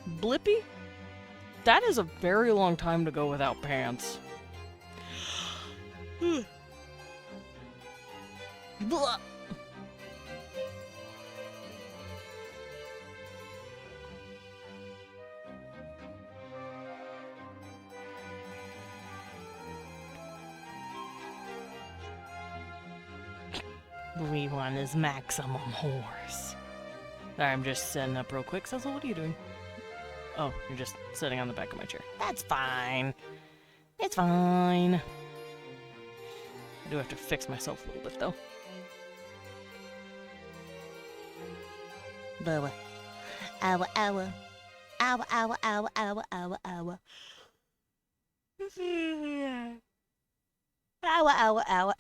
Blippi? That is a very long time to go without pants. Blah. We want his maximum horse. Alright, I'm just setting up real quick. Cecil, what are you doing? Oh, you're just sitting on the back of my chair. That's fine. It's fine. I do have to fix myself a little bit, though. Boa. Ow, ow. Ow, ow, ow, ow, ow, ow. Ow, ow, ow.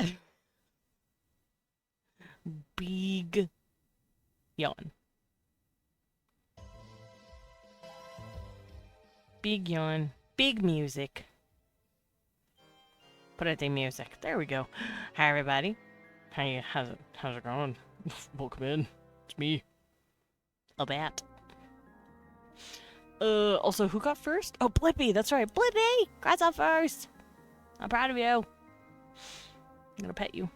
Big yawn. Big yawn. Big music. Put it in music. There we go. Hi everybody. How's it going? Welcome in. It's me. A bat. Also who got first? Oh, Blippi, that's right. Blippi! Congrats on first! I'm proud of you. I'm gonna pet you.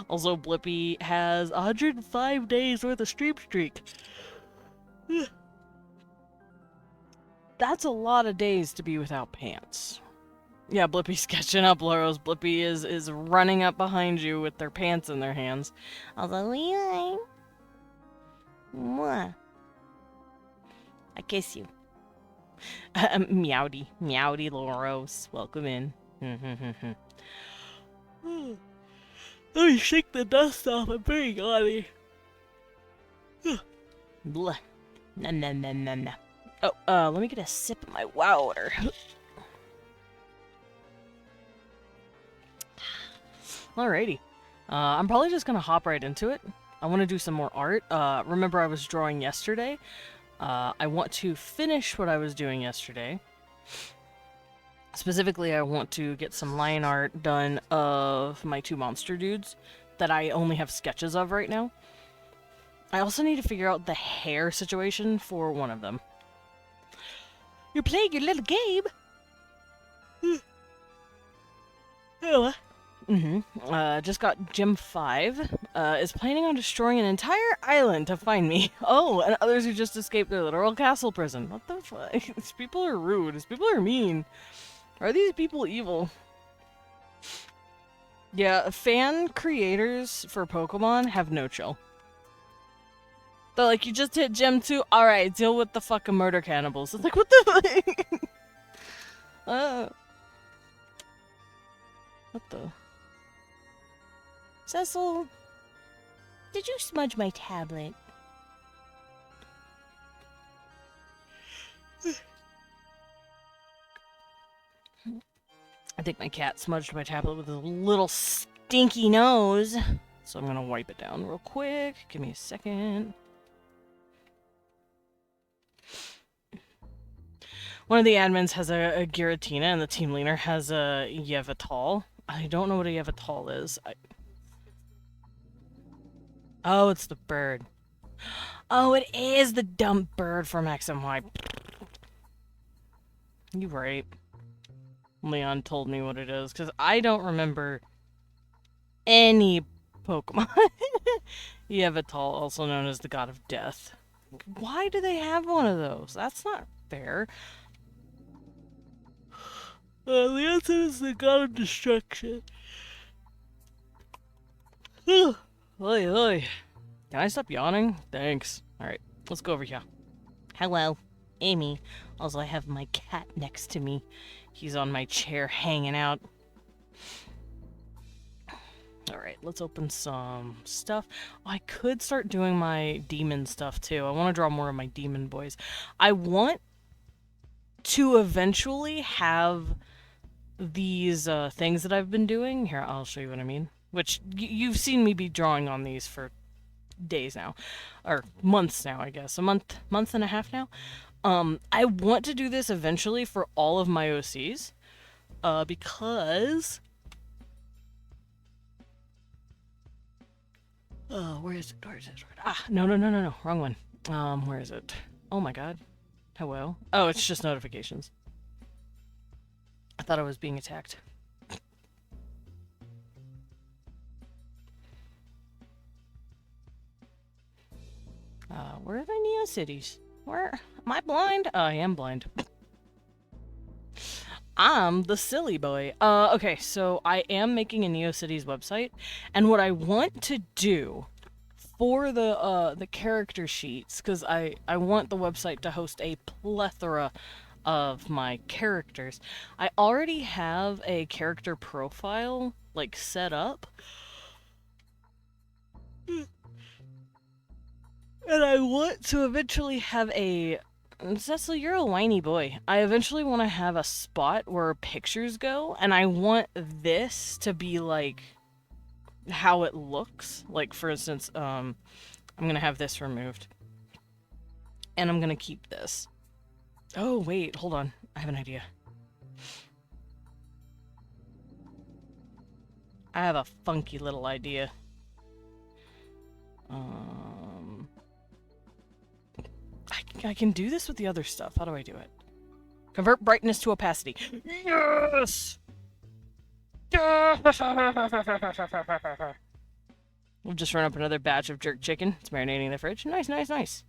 Also, Blippi has 105 days worth of stream streak. That's a lot of days to be without pants. Yeah, Blippi's catching up, Loros. Blippi is running up behind you with their pants in their hands. Although, mwah. I kiss you. Meowdy. Meowdy, Loros. Welcome in. Let me shake the dust off. I'm very gaudy. Blah. Nah. Oh, let me get a sip of my water. Alrighty. I'm probably just gonna hop right into it. I want to do some more art. Remember I was drawing yesterday. I want to finish what I was doing yesterday. Specifically, I want to get some line art done of my two monster dudes that I only have sketches of right now. I also need to figure out the hair situation for one of them. You're playing your little game? Oh. Just got Gym 5. Is planning on destroying an entire island to find me. Oh, and others who just escaped their literal castle prison. What the fuck? These people are rude. These people are mean. Are these people evil? Yeah, fan creators for Pokemon have no chill. They're like, you just hit Gym 2, alright, deal with the fucking murder cannibals. It's like, what the fuck? What the? Cecil, did you smudge my tablet? I think my cat smudged my tablet with his little stinky nose. So I'm gonna wipe it down real quick. Give me a second. One of the admins has a Giratina and the team leader has a Yevatol. I don't know what a Yevatol is. Oh, it's the bird. Oh, it is the dumb bird from X and Y. You're right. Leon told me what it is, because I don't remember any Pokemon. Yevatol, also known as the God of Death. Why do they have one of those? That's not fair. The answer is the God of Destruction. Oi, oi. Can I stop yawning? Thanks. Alright, let's go over here. Hello, Amy. Also, I have my cat next to me. He's on my chair hanging out. Alright, let's open some stuff. Oh, I could start doing my demon stuff too. I want to draw more of my demon boys. I want to eventually have these things that I've been doing. Here, I'll show you what I mean. Which, you've seen me be drawing on these for days now. Or months now, I guess. A month and a half now. I want to do this eventually for all of my OCs. Because... where is it? Ah, no. Wrong one. Where is it? Oh my god. Hello? Oh, it's just notifications. I thought I was being attacked. Where are the Neo-Cities? Where? Am I blind? Oh, I am blind. I'm the silly boy. Okay, so I am making a Neo-Cities website, and what I want to do for the character sheets, because I want the website to host a plethora of my characters. I already have a character profile, like, set up. And I want to eventually have a... Cecil, you're a whiny boy. I eventually want to have a spot where pictures go, and I want this to be, like, how it looks. Like, for instance, I'm gonna have this removed. And I'm gonna keep this. Oh, wait, hold on. I have an idea. I have a funky little idea. I can do this with the other stuff. How do I do it? Convert brightness to opacity. Yes! We'll just run up another batch of jerk chicken. It's marinating in the fridge. Nice, nice, nice.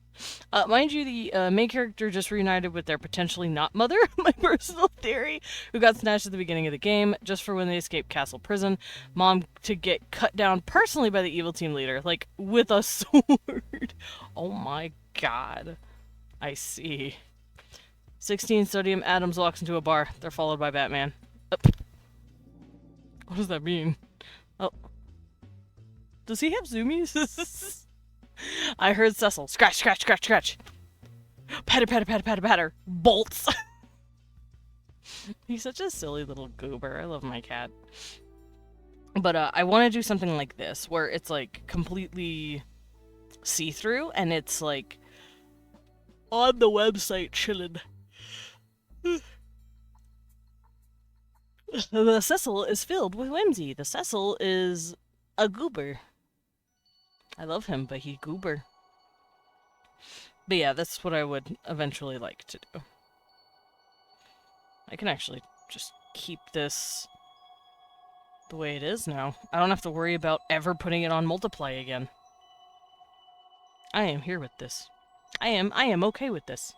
Mind you, the main character just reunited with their potentially not mother, my personal theory, who got snatched at the beginning of the game, just for when they escaped castle prison. Mom to get cut down personally by the evil team leader, like, with a sword. Oh my god. I see. 16 sodium atoms walks into a bar. They're followed by Batman. What does that mean? Oh. Does he have zoomies? I heard Cecil. Scratch, scratch, scratch, scratch. Patter, patter, patter, patter, patter. Bolts. He's such a silly little goober. I love my cat. But I want to do something like this, where it's like completely see-through, and it's like on the website chillin'. The Cecil is filled with whimsy. The Cecil is a goober. I love him, but he goober. But yeah, that's what I would eventually like to do. I can actually just keep this the way it is now. I don't have to worry about ever putting it on multiply again. I am here with this. I am okay with this.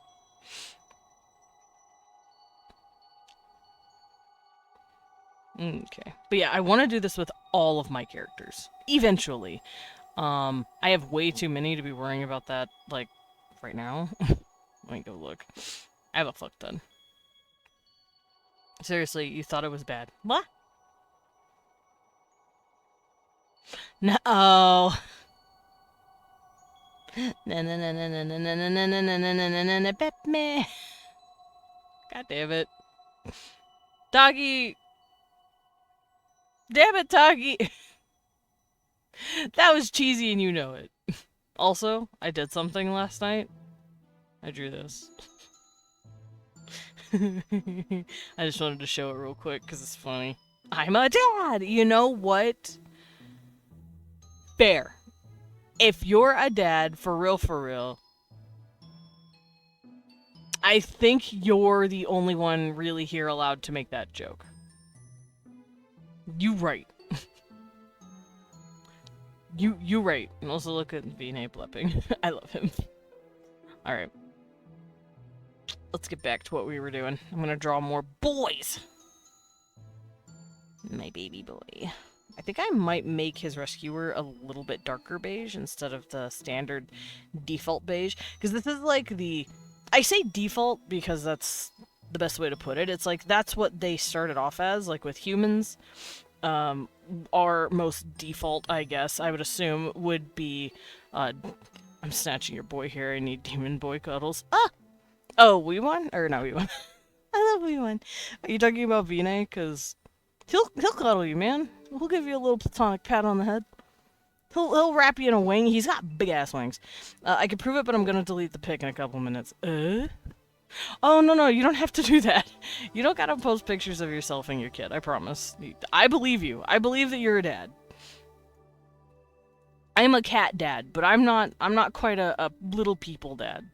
Okay. But yeah, I want to do this with all of my characters. Eventually. I have way too many to be worrying about that, like, right now. Let me go look. I have a fuck ton. Seriously, you thought it was bad. What? No. Batman. God damn it. Doggy. Damn it, Doggy. That was cheesy and you know it. Also, I did something last night. I drew this. I just wanted to show it real quick because it's funny. I'm a dad! You know what? Fair. If you're a dad, for real, I think you're the only one really here allowed to make that joke. You right. You right. And also look at V-Nate blepping. I love him. Alright. Let's get back to what we were doing. I'm gonna draw more boys! My baby boy. I think I might make his rescuer a little bit darker beige instead of the standard default beige. Because this is like the... I say default because that's the best way to put it. It's like that's what they started off as, like with humans. Our most default, I guess, I would assume, would be, I'm snatching your boy here, I need demon boy cuddles. Ah! Oh, we won? Or no, we won. I love we won. Are you talking about Vinay? Because he'll cuddle you, man. He'll give you a little platonic pat on the head. He'll wrap you in a wing. He's got big-ass wings. I could prove it, but I'm gonna delete the pic in a couple minutes. Oh, no, you don't have to do that. You don't gotta post pictures of yourself and your kid, I promise. I believe you. I believe that you're a dad. I'm a cat dad, but I'm not quite a little people dad.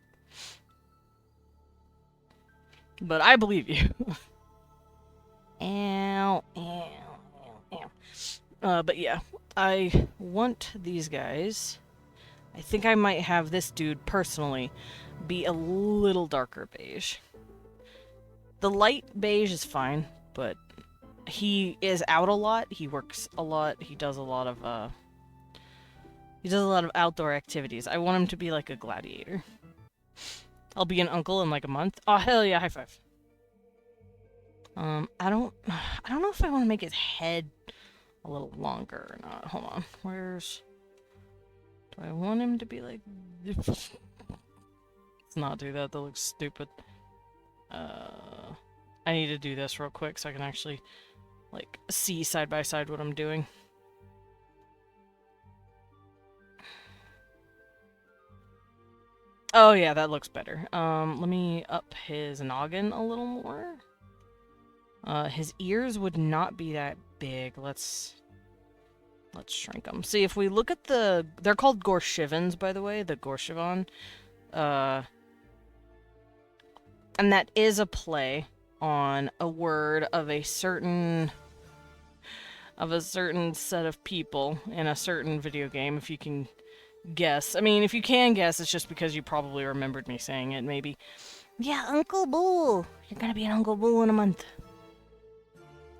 But I believe you. Ow, ow, ow, ow. But yeah, I want these guys. I think I might have this dude, personally, be a little darker beige. The light beige is fine, but he is out a lot, he works a lot, he does a lot of outdoor activities. I want him to be like a gladiator. I'll be an uncle in like a month. Oh, hell yeah, high five. I don't know if I want to make his head a little longer or not. Hold on. Do I want him to be like... Let's not do that. That looks stupid. I need to do this real quick so I can actually, like, see side by side what I'm doing. Oh yeah, that looks better. Let me up his noggin a little more. His ears would not be that big. Let's shrink them. See, if we look at they're called Gorshivans, by the way, the Gorshivan. And that is a play on a word of a certain set of people in a certain video game, if you can guess. I mean, if you can guess, it's just because you probably remembered me saying it, maybe. Yeah, Uncle Boo! You're gonna be an Uncle Boo in a month.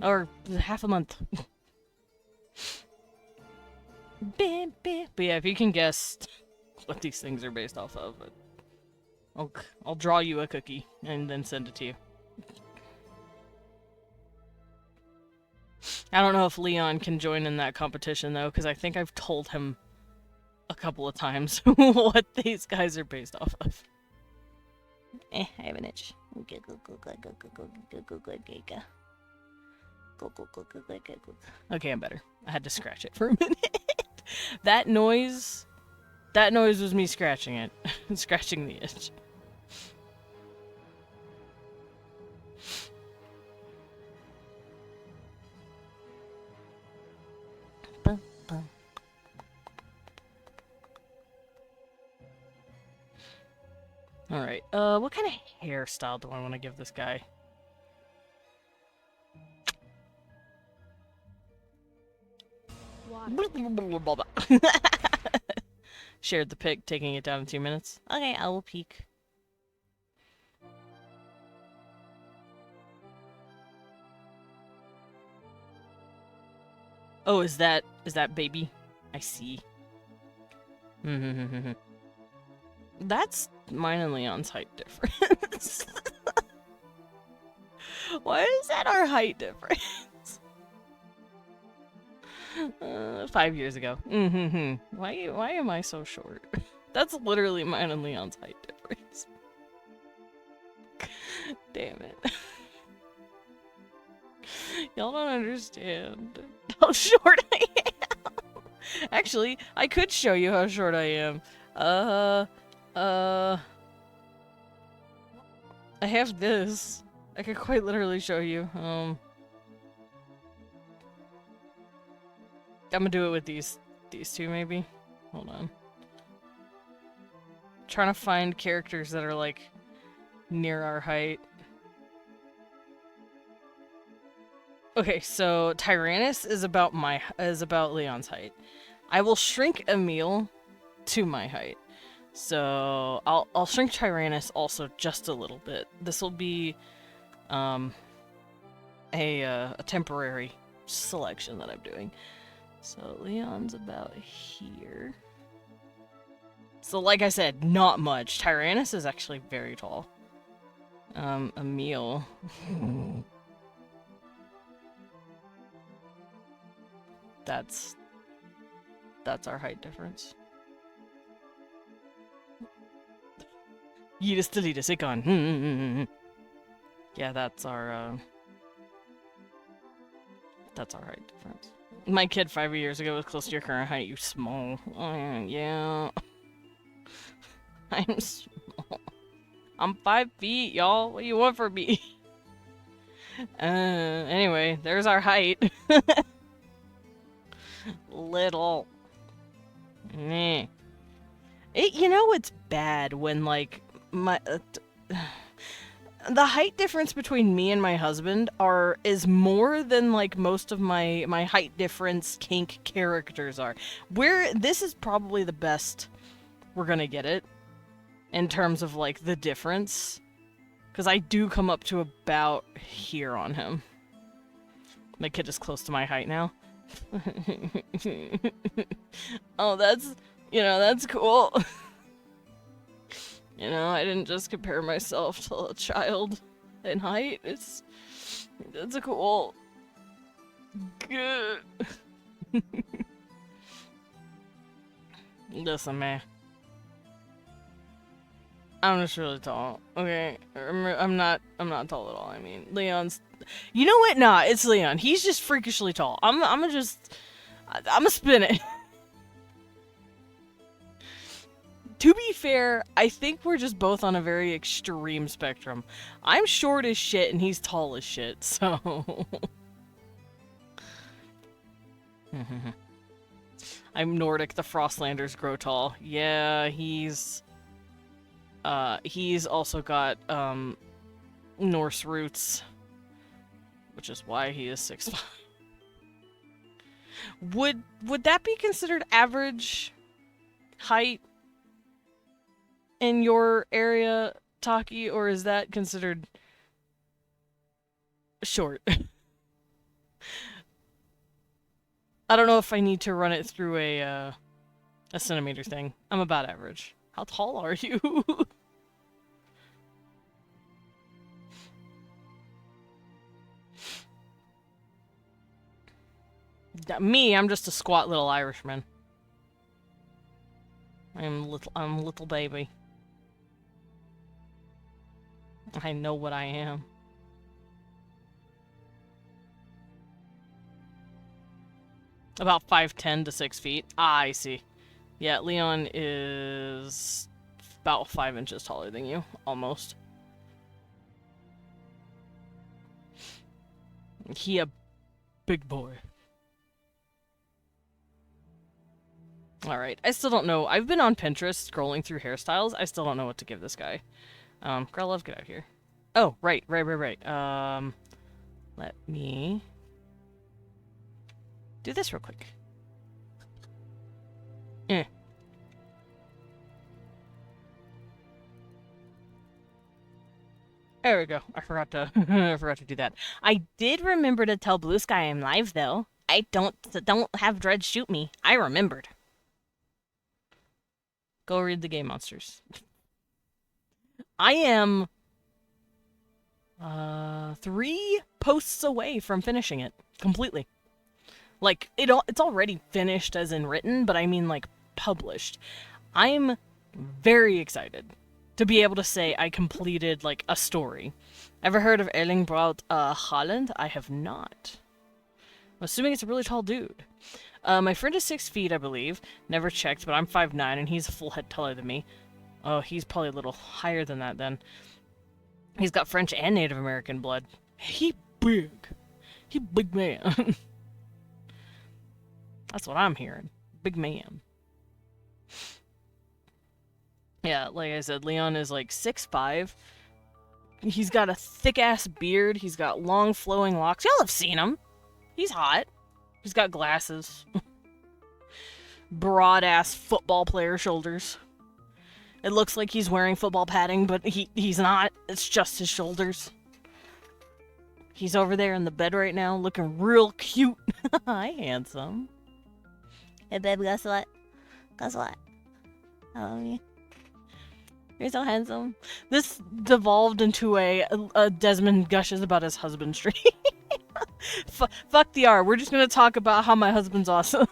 Or half a month. But yeah, if you can guess what these things are based off of, I'll draw you a cookie and then send it to you. I don't know if Leon can join in that competition, though, because I think I've told him a couple of times what these guys are based off of. I have an itch. Okay, I'm better. I had to scratch it for a minute. That noise was me scratching it. Scratching the itch. Alright, what kind of hairstyle do I want to give this guy? Shared the pic, taking it down in 2 minutes. Okay, I will peek. Oh, is that baby? I see. That's mine and Leon's height difference. Why is that our height difference? 5 years ago. Why am I so short? That's literally mine and Leon's height difference. Damn it. Y'all don't understand how short I am. Actually, I could show you how short I am. I have this. I could quite literally show you. I'm gonna do it with these two, maybe. Hold on. Trying to find characters that are, like, near our height. Okay, so Tyrannus is about Leon's height. I will shrink Emil to my height. So I'll shrink Tyrannus also just a little bit. This will be a temporary selection that I'm doing. So Leon's about here. So like I said, not much. Tyrannus is actually very tall. Emil. That's our height difference. Yeetus deletus, it gone. Yeah, that's our height difference. My kid 5 years ago was close to your current height, you small. Yeah. I'm small. I'm 5 feet, y'all. What do you want from me? Anyway, there's our height. Little. Meh. You know it's bad when, like, the height difference between me and my husband is more than, like, most of my height difference kink characters are. This is probably the best we're gonna get it in terms of, like, the difference. Because I do come up to about here on him. My kid is close to my height now. Oh, that's cool. I didn't just compare myself to a child in height. That's a cool. Good. Listen, man. I'm just really tall. Okay, I'm not tall at all. I mean, Leon's. You know what? Nah, it's Leon. He's just freakishly tall. I'm gonna spin it. To be fair, I think we're just both on a very extreme spectrum. I'm short as shit and he's tall as shit, so. I'm Nordic. The Frostlanders grow tall. Yeah, he's also got, Norse roots, which is why he is 6'5". Would that be considered average height in your area, Taki, or is that considered short? I don't know if I need to run it through a centimeter thing. I'm about average. How tall are you? Me, I'm just a squat little Irishman. I'm little baby. I know what I am. About 5'10" to 6 feet. Ah, I see. Yeah, Leon is about 5 inches taller than you, almost. He a big boy. Alright, I still don't know. I've been on Pinterest scrolling through hairstyles. I still don't know what to give this guy. Girl love, get out of here. Oh, right. Let me do this real quick. There we go. I forgot to do that. I did remember to tell Blue Sky I'm live though. I don't have Dread shoot me. I remembered. Go read the Game Monsters. I am 3 posts away from finishing it completely. Like, it's already finished as in written, but I mean, like, published. I'm very excited to be able to say I completed, like, a story. Ever heard of Erling Braut Haaland? I have not. I'm assuming it's a really tall dude. My friend is 6 feet, I believe. Never checked, but I'm 5'9", and he's a full head taller than me. Oh, he's probably a little higher than that, then. He's got French and Native American blood. He big. He big man. That's what I'm hearing. Big man. Yeah, like I said, Leon is like 6'5". He's got a thick-ass beard. He's got long, flowing locks. Y'all have seen him. He's hot. He's got glasses. Broad-ass football player shoulders. It looks like he's wearing football padding, but he's not. It's just his shoulders. He's over there in the bed right now, looking real cute. Hi, handsome. Hey, babe, guess what? Guess what? I love you. You're so handsome. This devolved into a Desmond gushes about his husbandry. Fuck the R. We're just gonna talk about how my husband's awesome.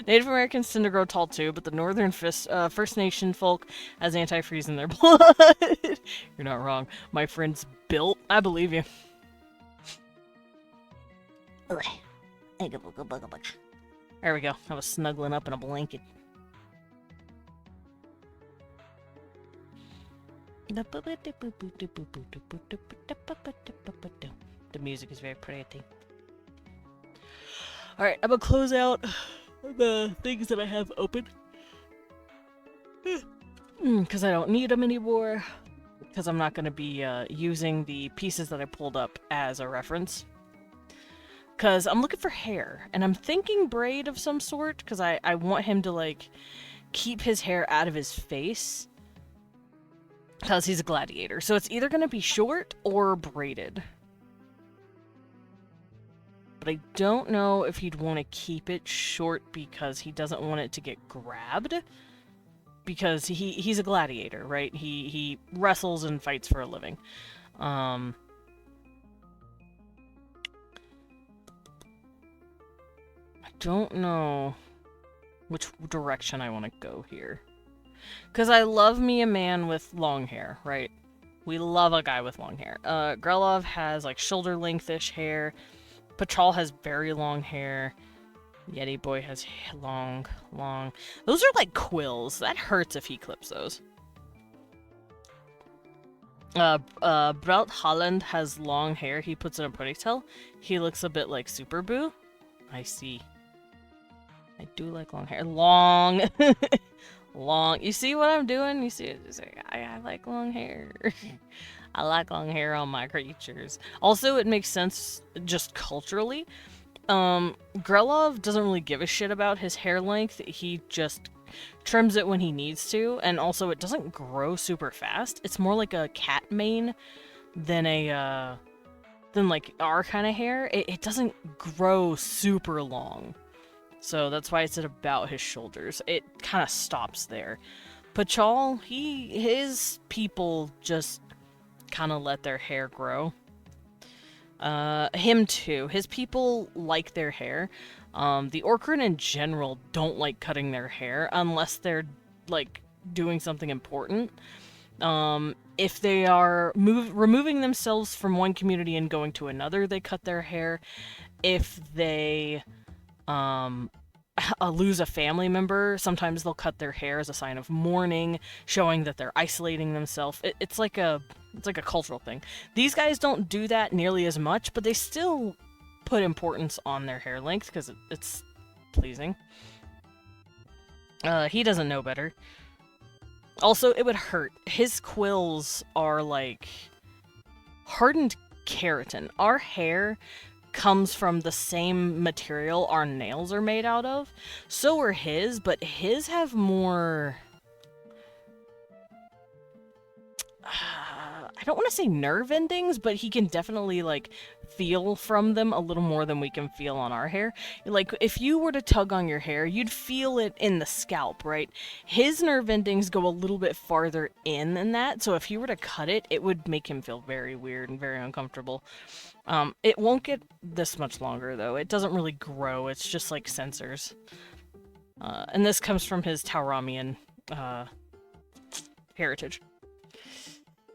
Native Americans tend to grow tall too, but the northern First Nation folk has antifreeze in their blood. You're not wrong. My friend's built. I believe you. There we go. I was snuggling up in a blanket. The music is very pretty. Alright, I'm gonna close out the things that I have open. Because I don't need them anymore. Because I'm not going to be using the pieces that I pulled up as a reference. Because I'm looking for hair, and I'm thinking braid of some sort, because I want him to, like, keep his hair out of his face, because he's a gladiator. So it's either going to be short or braided. But I don't know if he'd want to keep it short because he doesn't want it to get grabbed. Because he's a gladiator, right? He wrestles and fights for a living. I don't know which direction I want to go here. Because I love me a man with long hair, right? We love a guy with long hair. Grelov has, like, shoulder-length-ish hair. Pachal has very long hair. Yeti Boy has long. Those are like quills. That hurts if he clips those. Braut Holland has long hair. He puts in a ponytail. He looks a bit like Super Boo. I see. I do like long hair. Long. Long. You see what I'm doing? You see it? I like long hair. I like long hair on my creatures. Also, it makes sense just culturally. Grelov doesn't really give a shit about his hair length. He just trims it when he needs to, and also it doesn't grow super fast. It's more like a cat mane than like our kind of hair. It doesn't grow super long. So that's why it's at about his shoulders. It kind of stops there. Pachal, his people just kind of let their hair grow. Him too. His people like their hair. The Orcrin in general don't like cutting their hair unless they're, like, doing something important. If they are removing themselves from one community and going to another, they cut their hair. If they, lose a family member, sometimes they'll cut their hair as a sign of mourning, showing that they're isolating themselves. It's like a cultural thing. These guys don't do that nearly as much, but they still put importance on their hair length because it's pleasing. He doesn't know better. Also, it would hurt. His quills are like hardened keratin. Our hair comes from the same material our nails are made out of. So are his, but his have more... I don't want to say nerve endings, but he can definitely, like, feel from them a little more than we can feel on our hair. Like, if you were to tug on your hair, you'd feel it in the scalp, right? His nerve endings go a little bit farther in than that, so if you were to cut it, it would make him feel very weird and very uncomfortable. It won't get this much longer, though. It doesn't really grow. It's just like sensors. And this comes from his Tauramian heritage.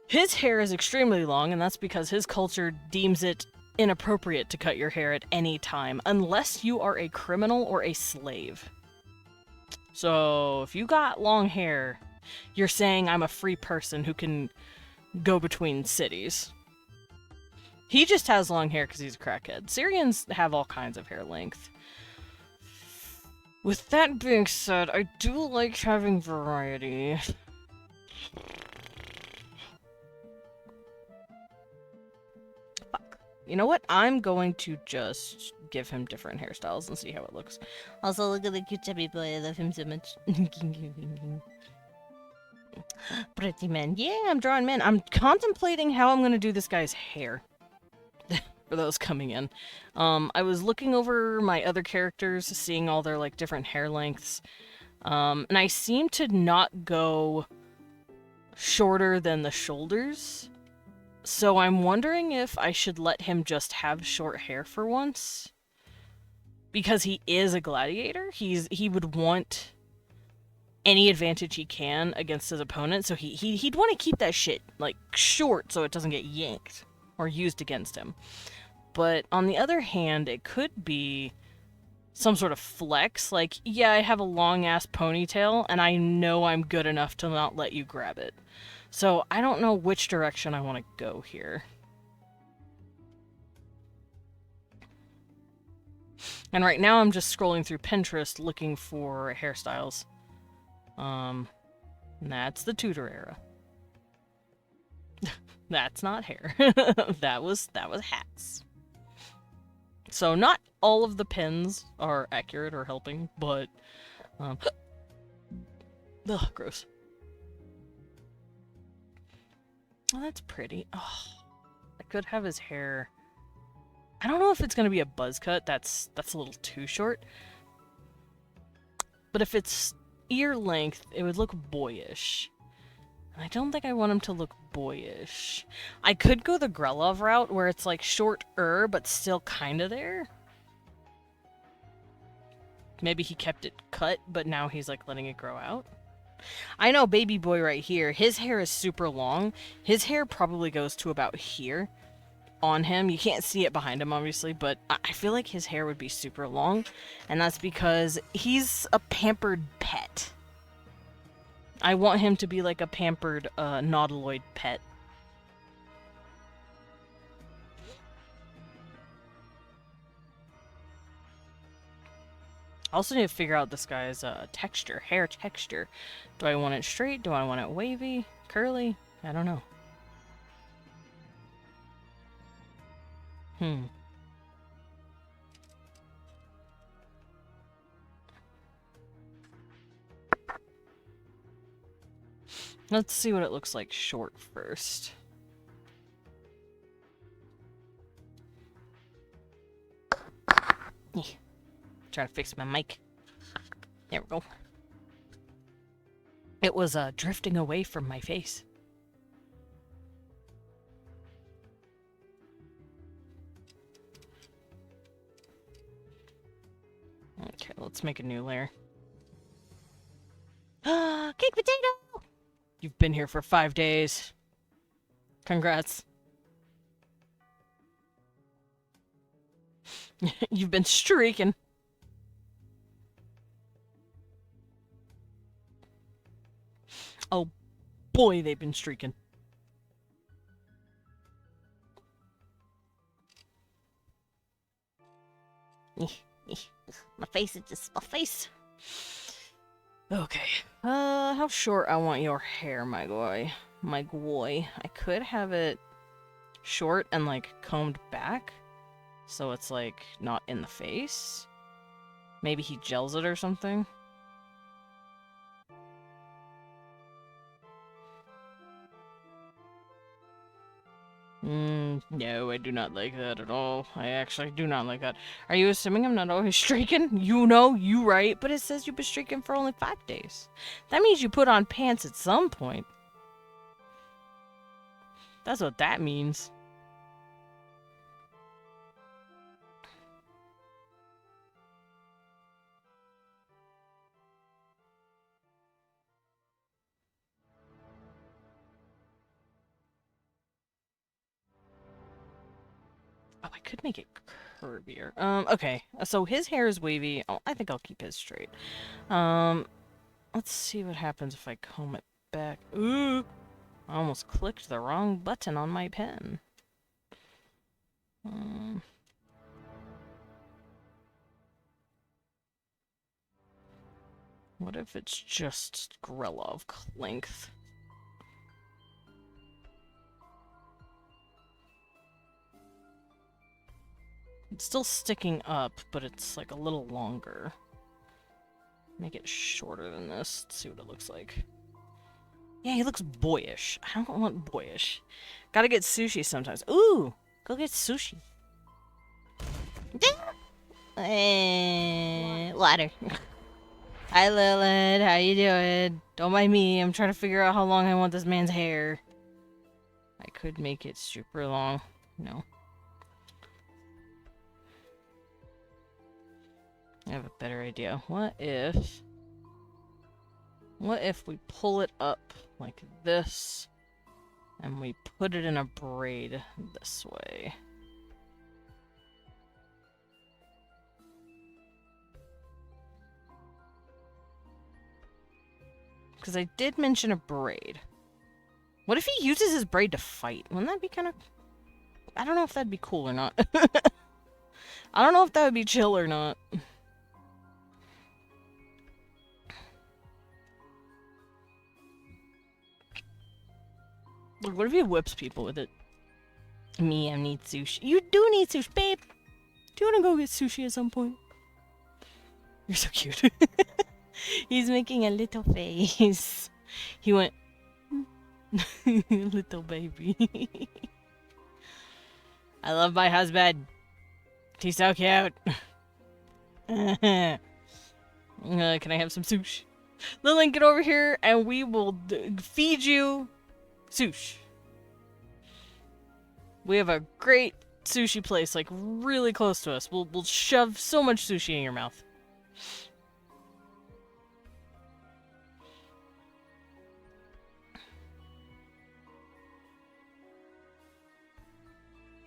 His hair is extremely long, and that's because his culture deems it inappropriate to cut your hair at any time, unless you are a criminal or a slave. So, if you got long hair, you're saying I'm a free person who can go between cities. He just has long hair because he's a crackhead. Syrians have all kinds of hair length. With that being said, I do like having variety. Fuck. You know what? I'm going to just give him different hairstyles and see how it looks. Also, look at the cute chubby boy. I love him so much. Pretty man. Yeah, I'm drawing men. I'm contemplating how I'm going to do this guy's hair. For those coming in. I was looking over my other characters, seeing all their, like, different hair lengths. And I seem to not go shorter than the shoulders. So I'm wondering if I should let him just have short hair for once. Because he is a gladiator. He would want any advantage he can against his opponent. So he'd want to keep that shit, like, short so it doesn't get yanked or used against him. But on the other hand, it could be some sort of flex, like, yeah, I have a long-ass ponytail, and I know I'm good enough to not let you grab it. So I don't know which direction I want to go here. And right now I'm just scrolling through Pinterest looking for hairstyles. That's the Tudor era. That's not hair. that was hats. So not all of the pins are accurate or helping, but ugh, gross. Oh, that's pretty. Oh, I could have his hair. I don't know if it's gonna be a buzz cut. That's a little too short. But if it's ear length, it would look boyish. And I don't think I want him to look boyish. I could go the Grelov route where it's like shorter, but still kind of there. Maybe he kept it cut, but now he's like letting it grow out. I know baby boy right here, his hair is super long. His hair probably goes to about here on him. You can't see it behind him, obviously, but I feel like his hair would be super long, and that's because he's a pampered pet. I want him to be like a pampered nautiloid pet. I also need to figure out this guy's texture, hair texture. Do I want it straight? Do I want it wavy? Curly? I don't know. Let's see what it looks like short first. Trying to fix my mic. There we go. It was drifting away from my face. Okay, let's make a new layer. Cake potato! You've been here for 5 days. Congrats. You've been streaking. Oh boy, they've been streaking. My face is just my face. Okay. How short I want your hair, my boy. My boy. I could have it short and like combed back, so it's like not in the face. Maybe he gels it or something. No, I do not like that at all. I actually do not like that. Are you assuming I'm not always streaking? You know, you right, but it says you've been streaking for only 5 days. That means you put on pants at some point. That's what that means. Oh, I could make it curvier. Okay. So his hair is wavy. Oh, I think I'll keep his straight. Let's see what happens if I comb it back. Ooh! I almost clicked the wrong button on my pen. What if it's just Grelov length? It's still sticking up, but it's like a little longer. Make it shorter than this. Let's see what it looks like. Yeah, he looks boyish. I don't want boyish. Gotta get sushi sometimes. Ooh! Go get sushi. Water. Hi, Lilith. How you doing? Don't mind me. I'm trying to figure out how long I want this man's hair. I could make it super long. No. I have a better idea. What if we pull it up like this and we put it in a braid this way? Because I did mention a braid. What if he uses his braid to fight? Wouldn't that be kind of... I don't know if that'd be cool or not. I don't know if that would be chill or not. Like, what if he whips people with it? Me, I need sushi. You do need sushi, babe. Do you want to go get sushi at some point? You're so cute. He's making a little face. He went, little baby. I love my husband. He's so cute. Can I have some sushi? Lillian, get over here and we will feed you sushi. We have a great sushi place, like, really close to us. We'll shove so much sushi in your mouth.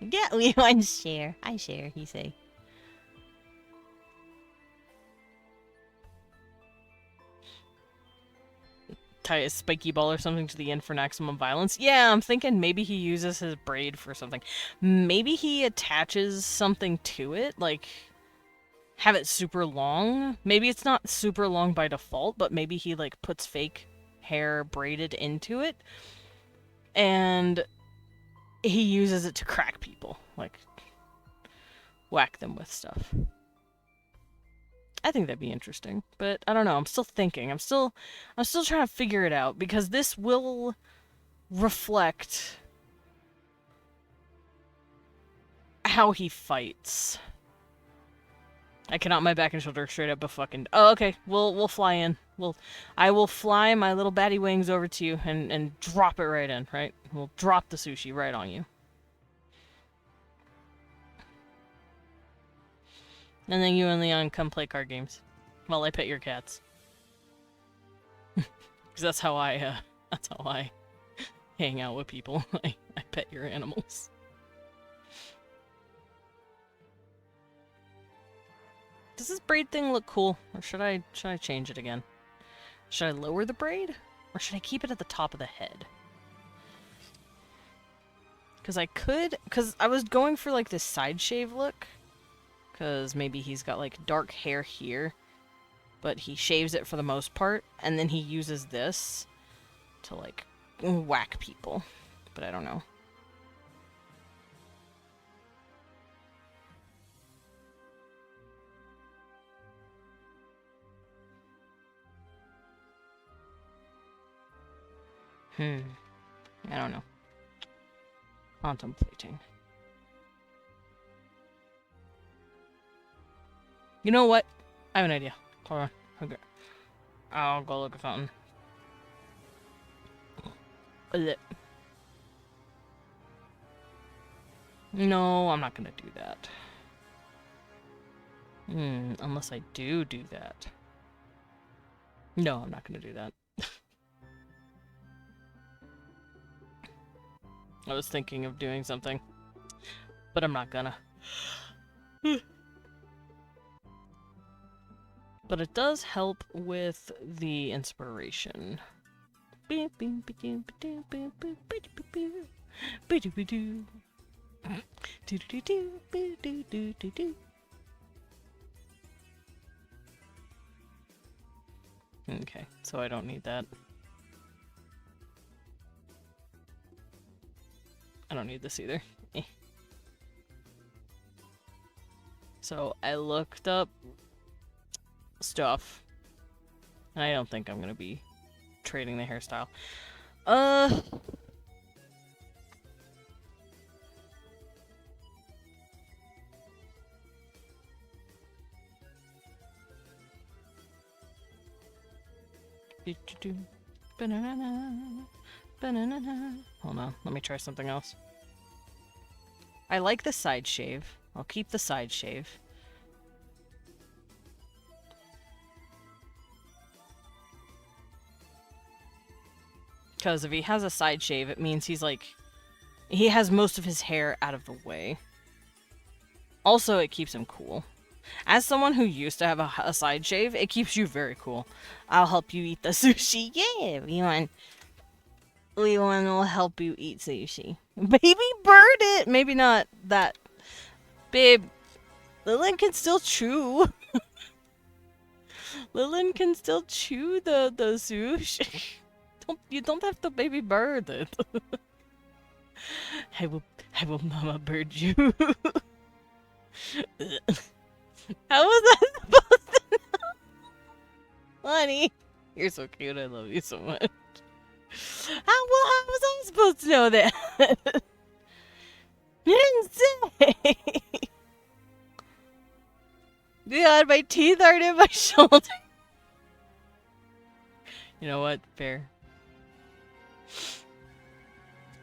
Yeah, we want to share. I share, he say. Tie a spiky ball or something to the end for maximum violence. Yeah, I'm thinking maybe he uses his braid for something. Maybe he attaches something to it, like have it super long. Maybe it's not super long by default, but maybe he like puts fake hair braided into it and he uses it to crack people, like whack them with stuff. I think that'd be interesting, but I don't know. I'm still thinking. I'm still trying to figure it out because this will reflect how he fights. I cannot my back and shoulder straight up a fucking. Oh, okay. We'll fly in. I will fly my little batty wings over to you and drop it right in. Right. We'll drop the sushi right on you. And then you and Leon come play card games while I pet your cats. Because that's how I hang out with people. I pet your animals. Does this braid thing look cool? Or should I change it again? Should I lower the braid? Or should I keep it at the top of the head? Because I was going for like this side shave look. Because maybe he's got like dark hair here, but he shaves it for the most part, and then he uses this to like whack people. But I don't know. I don't know. Contemplating. You know what? I have an idea. Hold on. Okay. I'll go look at something. No, I'm not gonna do that. Unless I do that. No, I'm not gonna do that. I was thinking of doing something, but I'm not gonna. But it does help with the inspiration. Okay, so I don't need that. I don't need this either. So I looked up stuff, and I don't think I'm gonna be trading the hairstyle. Hold on, let me try something else. I like the side shave. I'll keep the side shave. Because if he has a side shave, it means he's like... he has most of his hair out of the way. Also, it keeps him cool. As someone who used to have a side shave, it keeps you very cool. I'll help you eat the sushi. Yeah, we will help you eat sushi. Baby bird it! Maybe not that. Babe, Lillian can still chew. Lillian can still chew the sush. You don't have to baby bird it. I will mama bird you. How was that supposed to know? Honey, you're so cute. I love you so much. How was I supposed to know that? You didn't say. God, my teeth aren't in my shoulder. You know what? Fair.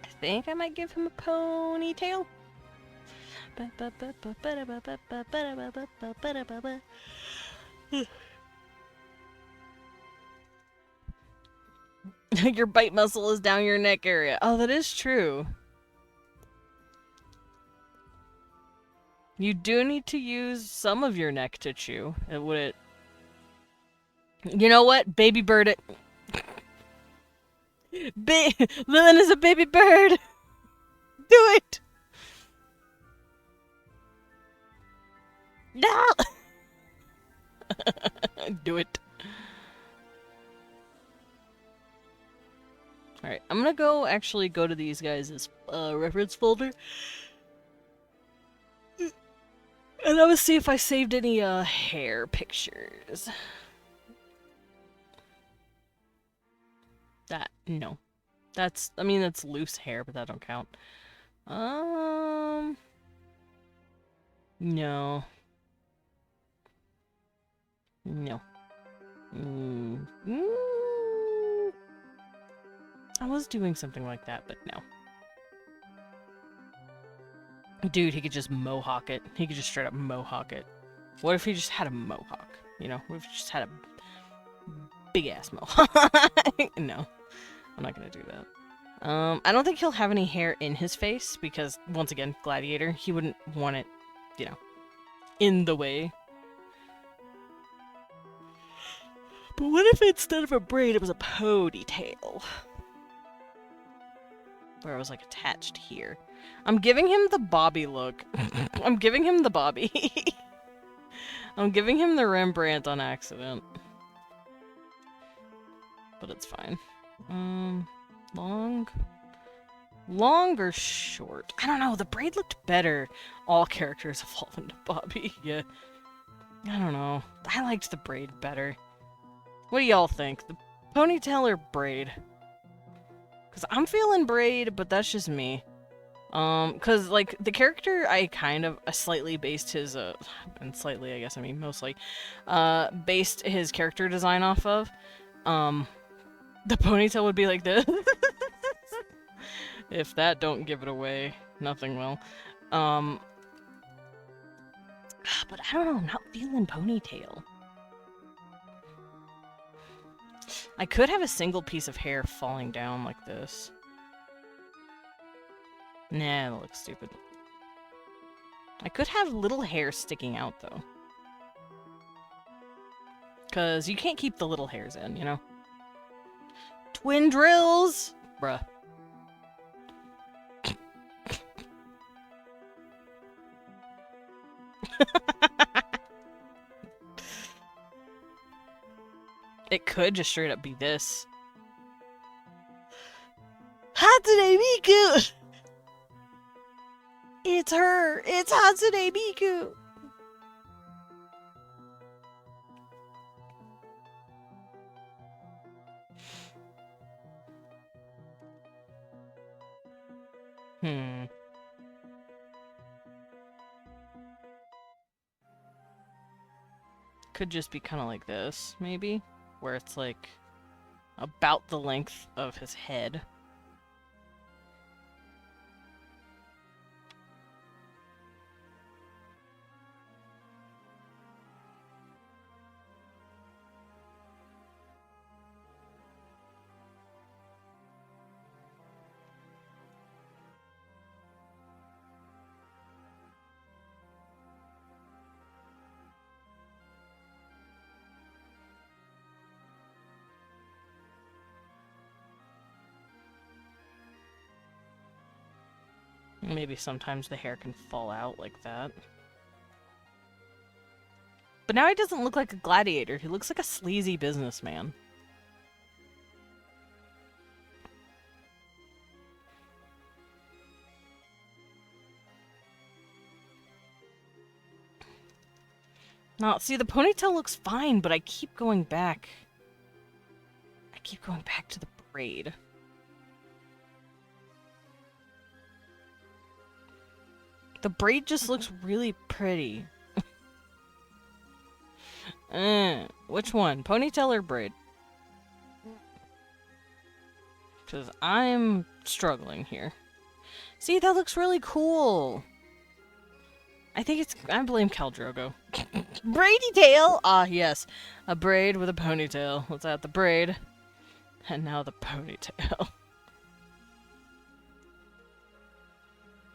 I think I might give him a ponytail. Your bite muscle is down your neck area. Oh, that is true. You do need to use some of your neck to chew. It would it. You know what? Baby bird it. Lillian is a baby bird. Do it. No. Do it. Alright, I'm gonna actually go to these guys' reference folder. And I'm gonna see if I saved any hair pictures. No. That's loose hair, but that don't count. No. No. I was doing something like that, but no. Dude, he could just mohawk it. He could just straight up mohawk it. What if he just had a mohawk? You know, what if he just had a big ass mohawk? No, I'm not gonna do that. I don't think he'll have any hair in his face because, once again, gladiator. He wouldn't want it, you know, in the way. But what if instead of a braid, it was a ponytail? Where it was, like, attached here. I'm giving him the Bobby look. I'm giving him the Bobby. I'm giving him the Rembrandt on accident. But it's fine. Long or short? I don't know, the braid looked better. All characters evolve into Bobby. Yeah. I don't know. I liked the braid better. What do y'all think? The ponytail or braid? Because I'm feeling braid, but that's just me. Because, like, the character I slightly based his, and slightly, I guess I mean mostly, based his character design off of, the ponytail would be like this. If that don't give it away, nothing will. But I don't know, I'm not feeling ponytail. I could have a single piece of hair falling down like this. Nah, that looks stupid. I could have little hair sticking out, though. Because you can't keep the little hairs in, you know? Twin drills! Bruh. It could just straight up be this. Hatsune Miku! It's her! It's Hatsune Miku! Could just be kind of like this, maybe? Where it's like about the length of his head. Maybe sometimes the hair can fall out like that. But now he doesn't look like a gladiator. He looks like a sleazy businessman. Now, see, the ponytail looks fine, but I keep going back. I keep going back to the braid. The braid just looks really pretty. Which one? Ponytail or braid? Because I'm struggling here. See, that looks really cool. I think it's... I blame Khal Drogo. Brady tail! Ah, yes. A braid with a ponytail. Let's add the braid. And now the ponytail.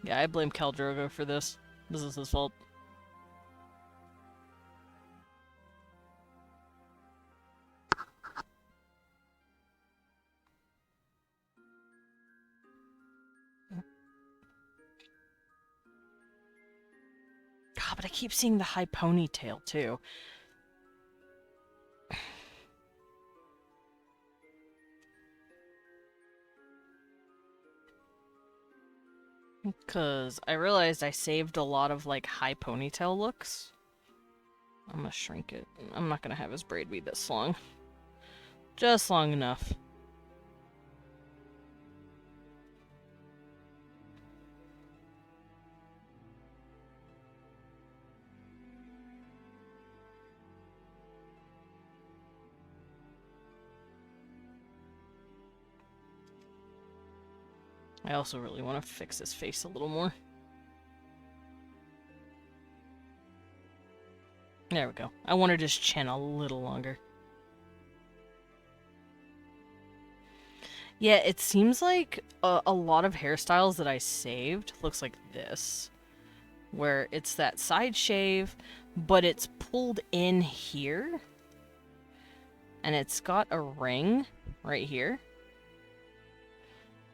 Yeah, I blame Khal Drogo for this. This is his fault. God, but I keep seeing the high ponytail, too. Because I realized I saved a lot of, like, high ponytail looks. I'm gonna shrink it. I'm not gonna have his braid be this long. Just long enough. I also really want to fix his face a little more. There we go. I wanted his chin a little longer. Yeah, it seems like a lot of hairstyles that I saved looks like this. Where it's that side shave, but it's pulled in here. And it's got a ring right here.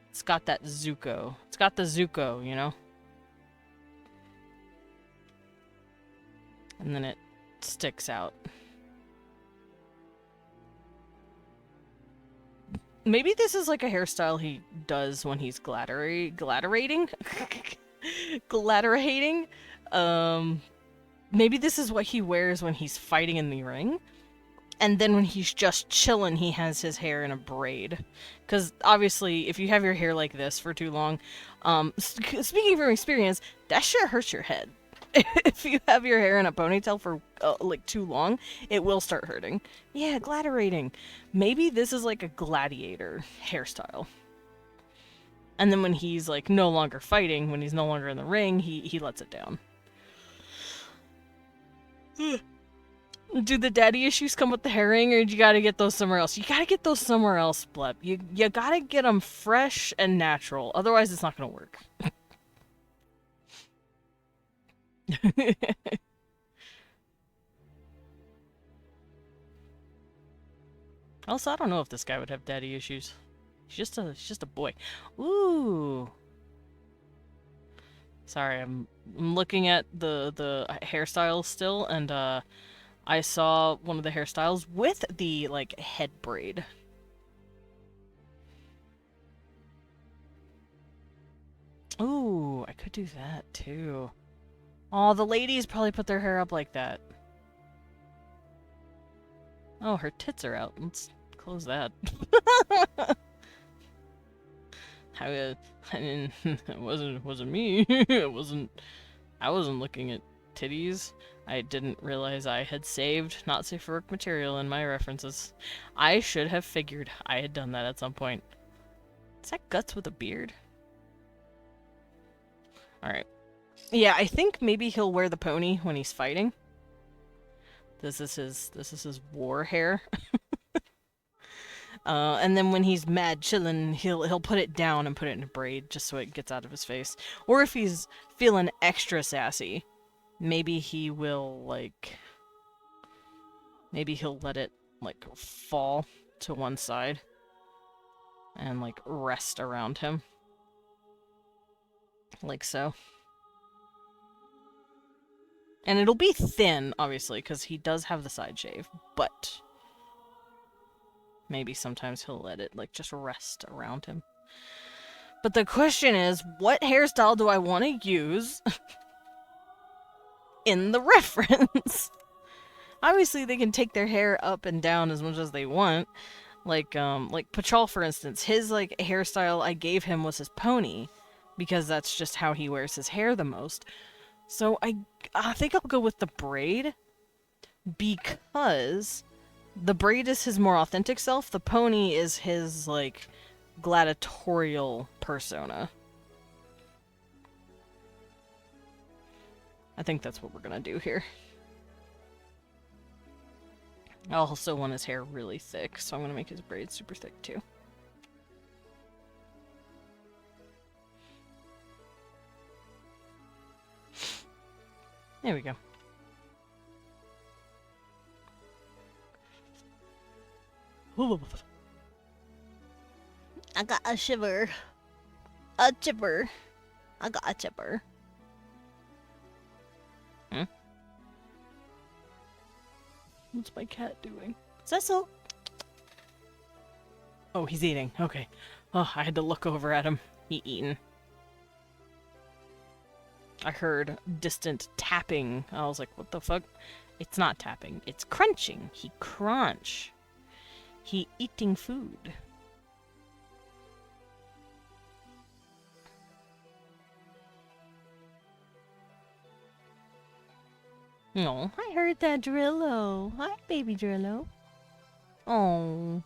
It's got that Zuko. It's got the Zuko, you know? And then it sticks out. Maybe this is like a hairstyle he does when he's gladiating? Gladiating? Maybe this is what he wears when he's fighting in the ring. And then when he's just chilling, he has his hair in a braid. Because obviously, if you have your hair like this for too long, speaking from experience, that shit hurts your head. If you have your hair in a ponytail for, like, too long, it will start hurting. Yeah, gladiating. Maybe this is like a gladiator hairstyle. And then when he's, like, no longer fighting, when he's no longer in the ring, he lets it down. Do the daddy issues come with the herring, or do you gotta get those somewhere else? You gotta get those somewhere else, Blep. You gotta get them fresh and natural. Otherwise, it's not gonna work. Also, I don't know if this guy would have daddy issues. He's just a boy. Ooh. Sorry, I'm looking at the hairstyles still, and I saw one of the hairstyles with the, like, head braid. Ooh, I could do that too. Oh, the ladies probably put their hair up like that. Oh, her tits are out. Let's close that. I mean, it wasn't me. I wasn't looking at titties. I didn't realize I had saved not safe for work material in my references. I should have figured I had done that at some point. Is that Guts with a beard? Alright. Yeah, I think maybe he'll wear the pony when he's fighting. This is his war hair. And then when he's mad chillin', he'll put it down and put it in a braid just so it gets out of his face. Or if he's feeling extra sassy, maybe he will, like... Maybe he'll let it, like, fall to one side. And, like, rest around him. Like so. And it'll be thin, obviously, because he does have the side shave, but maybe sometimes he'll let it, like, just rest around him. But the question is, what hairstyle do I want to use in the reference? Obviously, they can take their hair up and down as much as they want. Like Pachal, for instance, his, like, hairstyle I gave him was his pony, because that's just how he wears his hair the most. So I think I'll go with the braid, because the braid is his more authentic self, the pony is his, like, gladiatorial persona. I think that's what we're gonna do here. I also want his hair really thick, so I'm gonna make his braids super thick too. There we go. I got a shiver. A chipper. I got a chipper. Hmm? What's my cat doing? Cecil! Oh, he's eating. Okay. Oh, I had to look over at him. He eating. I heard distant tapping. I was like, what the fuck? It's not tapping. It's crunching. He crunch. He eating food. Oh, I heard that, Drillo. Hi, baby Drillo. Oh.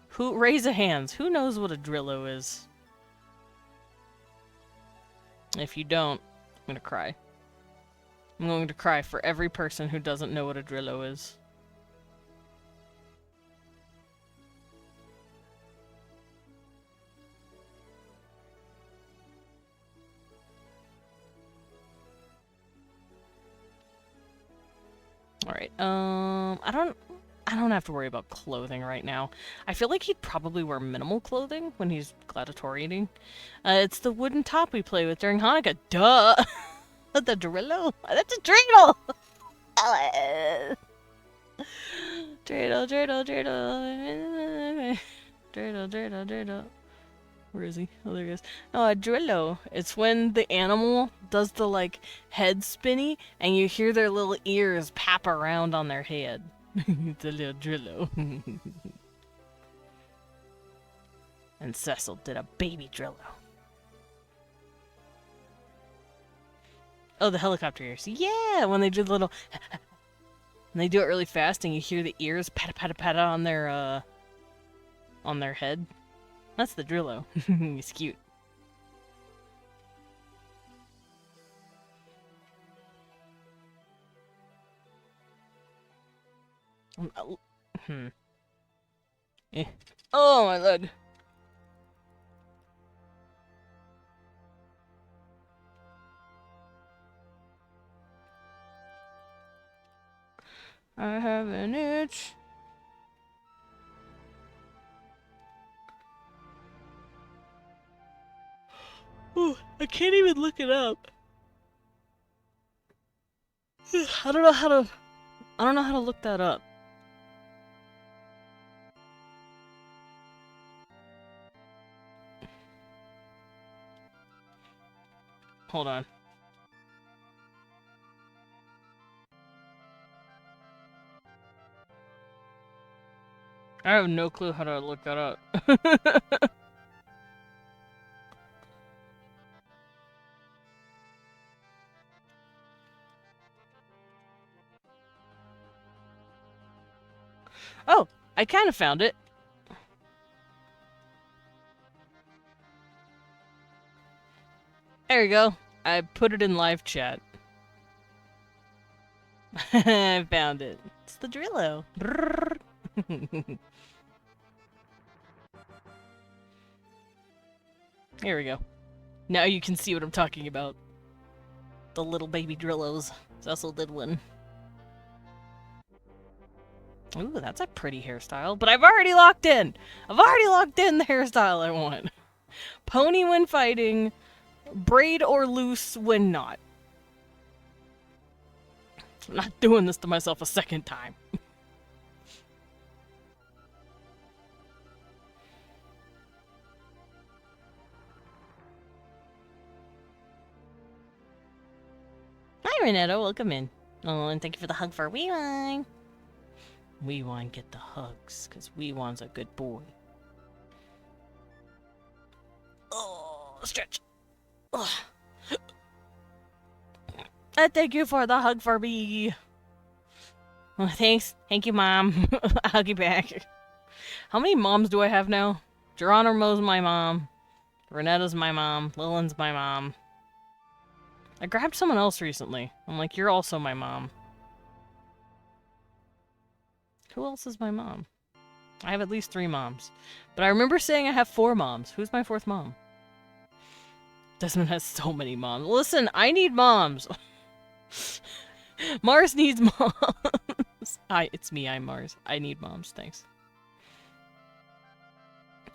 Who raise a hands? Who knows what a Drillo is? If you don't, I'm gonna cry. I'm going to cry for every person who doesn't know what a Drillo is. Alright, I don't have to worry about clothing right now. I feel like he'd probably wear minimal clothing when he's gladiatoriating. It's the wooden top we play with during Hanukkah. Duh! The Drillo? That's a dreidel! Dreidel, dreidel, dreidel. Dreidel, dreidel, dreidel. Where is he? Oh, there he is. No, a Drillo. It's when the animal does the, like, head spinny, and you hear their little ears pap around on their head. It's a little Drillo. And Cecil did a baby Drillo. Oh, the helicopter ears. Yeah, when they do the little... and they do it really fast, and you hear the ears pat-a-pat-a-pat on their head. That's the Drillo. He's cute. Eh. Oh, my leg. I have an itch. Ooh, I can't even look it up. I don't know how to look that up. Hold on. I have no clue how to look that up. Oh, I kind of found it. There you go. I put it in live chat. I found it. It's the Drillo. Here we go. Now you can see what I'm talking about. The little baby Drillos. Cecil did one. Ooh, that's a pretty hairstyle, but I've already locked in! I've already locked in the hairstyle I want. Pony when fighting, Braid or loose when not. I'm not doing this to myself a second time. Hi, Renetta. Welcome in. Oh, and thank you for the hug for Weewine. Weewine get the hugs, because Weewine's a good boy. Oh, stretch. Oh. Thank you for the hug for me. Oh, thanks. Thank you, Mom. I'll hug you back. How many moms do I have now? Geronimo's my mom. Renetta's my mom. Lillian's my mom. I grabbed someone else recently. I'm like, you're also my mom. Who else is my mom? I have at least 3 moms. But I remember saying I have 4 moms. Who's my 4th mom? Desmond has so many moms. Listen, I need moms. Mars needs moms. Hi, it's me. I'm Mars. I need moms. Thanks.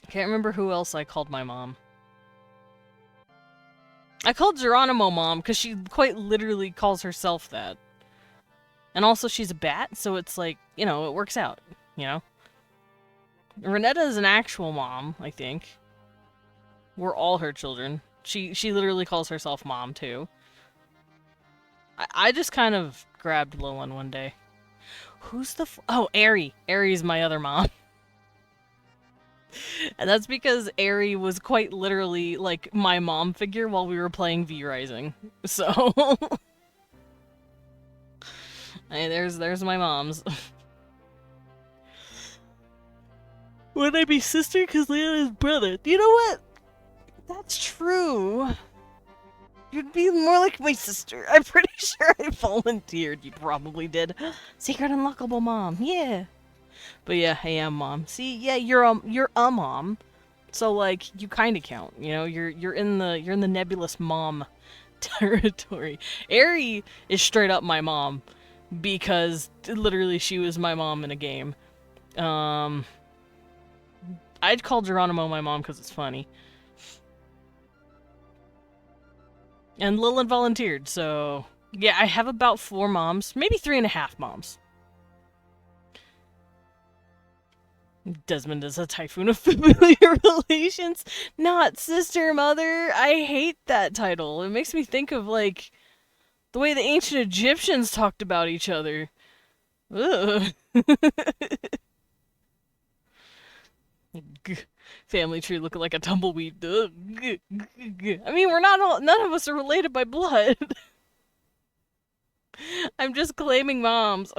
Can't remember who else I called my mom. I called Geronimo mom because she quite literally calls herself that. And also she's a bat, so it's like, you know, it works out, you know? Renetta is an actual mom, I think. We're all her children. She literally calls herself mom, too. I just kind of grabbed Lillian one day. Who's the oh, Aerie. Aerie's my other mom. And that's because Aerie was quite literally, like, my mom figure while we were playing V-Rising. So... hey, there's my moms. Would I be sister? Because Leon is brother. You know what? That's true. You'd be more like my sister. I'm pretty sure I volunteered. You probably did. Secret unlockable mom. Yeah. But yeah, I am mom. See, yeah, you're a mom. So like, you kind of count. You know, you're in the nebulous mom territory. Aerie is straight up my mom because literally she was my mom in a game. I'd call Geronimo my mom because it's funny. And Lillian volunteered, so... yeah, I have about 4 moms. Maybe 3.5 moms. Desmond is a typhoon of familiar relations. Not sister, mother. I hate that title. It makes me think of, like, the way the ancient Egyptians talked about each other. Ugh. Family tree looking like a tumbleweed. I mean, we're not all, none of us are related by blood. I'm just claiming moms.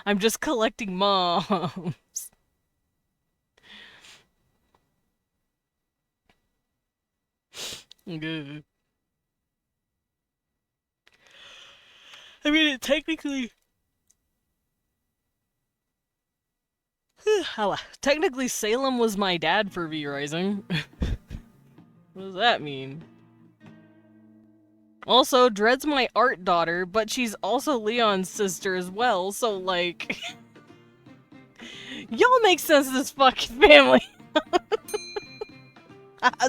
I'm just collecting moms. I mean, it technically... technically, Salem was my dad for V-Rising. What does that mean? Also, Dred's my art daughter, but she's also Leon's sister as well, so, like... y'all make sense of this fucking family!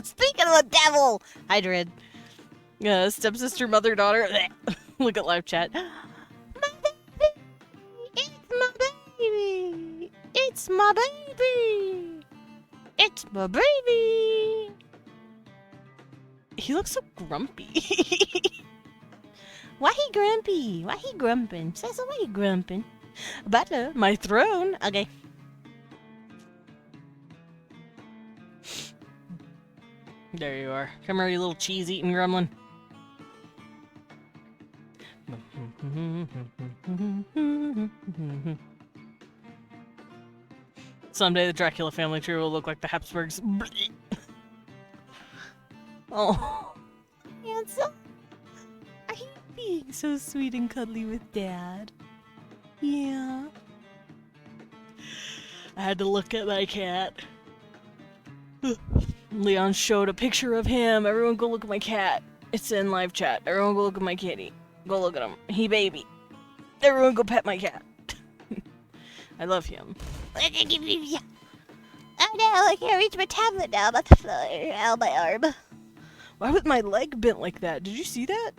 Speaking of the devil! Hi, Dred. Stepsister, mother, daughter. Look at live chat. My baby! It's my baby! It's my baby! It's my baby! He looks so grumpy. Why he grumpy? Why he grumping? Cecil, why he grumping? Batler, my throne. Okay. There you are. Come here, you little cheese-eating gremlin. Someday the Dracula family tree will look like the Habsburgs. Oh. Handsome. Are you being so sweet and cuddly with Dad? Yeah. I had to look at my cat. Leon showed a picture of him. Everyone go look at my cat. It's in live chat. Everyone go look at my kitty. Go look at him. He baby. Everyone go pet my cat. I love him. Oh no, I can't reach my tablet now. I'm about to floor. Ow, my arm. Why was my leg bent like that? Did you see that?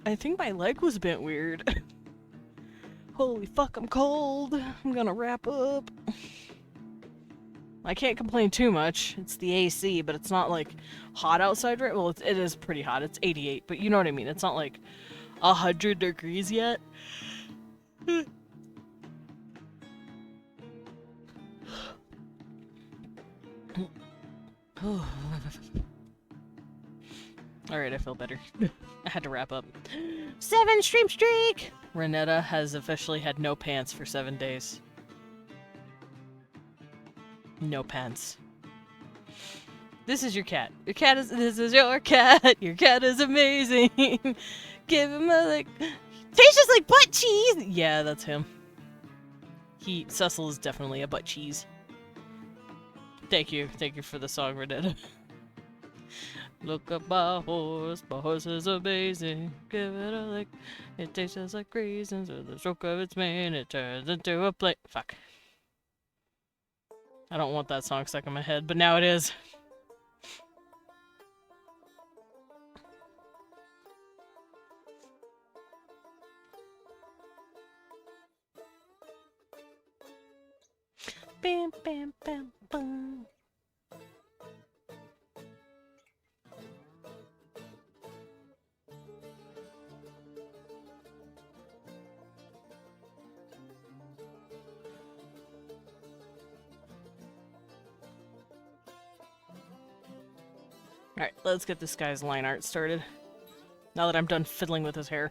I think my leg was bent weird. Holy fuck, I'm cold. I'm gonna wrap up. I can't complain too much. It's the AC, but it's not like hot outside, right? Well, it is pretty hot. It's 88, but you know what I mean. It's not like 100 degrees yet. Alright, I feel better. I had to wrap up. 7 stream streak! Renetta has officially had no pants for 7 days. No pants. This is your cat. Your cat is. This is your cat. Your cat is amazing. Give him a like. Tastes just like butt cheese. Yeah, that's him. Cecil is definitely a butt cheese. Thank you for the song, Renetta. Look at my horse is amazing. Give it a lick. It tastes just like raisins. With the stroke of its mane, it turns into a plate. Fuck. I don't want that song stuck in my head, but now it is. Bam, bam, bam, bam. Alright, let's get this guy's line art started. Now that I'm done fiddling with his hair.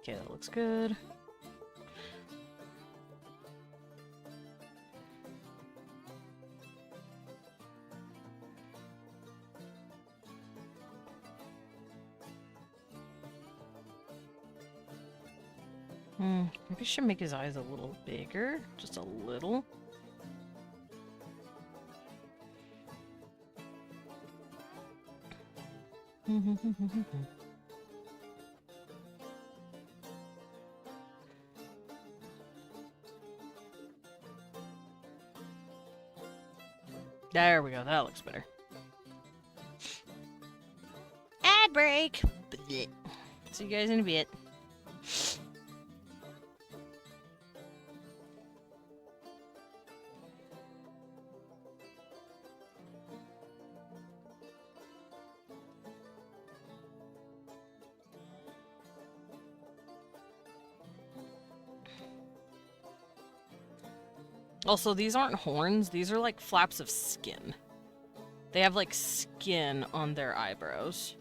Okay, that looks good. Maybe I should make his eyes a little bigger. Just a little. There we go. That looks better. Ad break! See you guys in a bit. Also, these aren't horns. These are like flaps of skin. They have like skin on their eyebrows.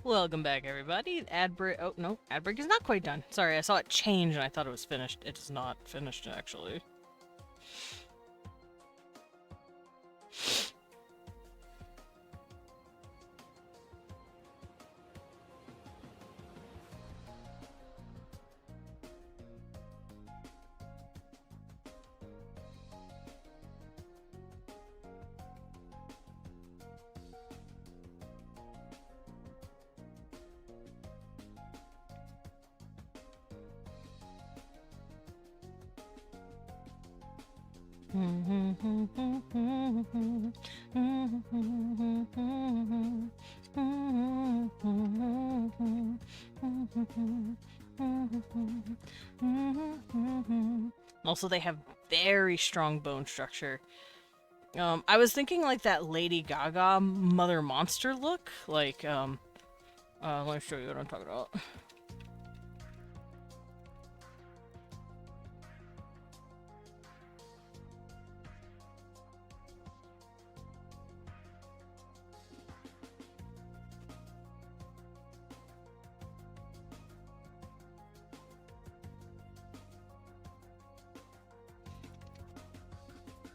Welcome back, everybody. Ad break. Oh, no. Ad break is not quite done. Sorry, I saw it change and I thought it was finished. It is not finished, actually. Also, they have very strong bone structure. I was thinking like that Lady Gaga Mother Monster look. Like, let me show you what I'm talking about.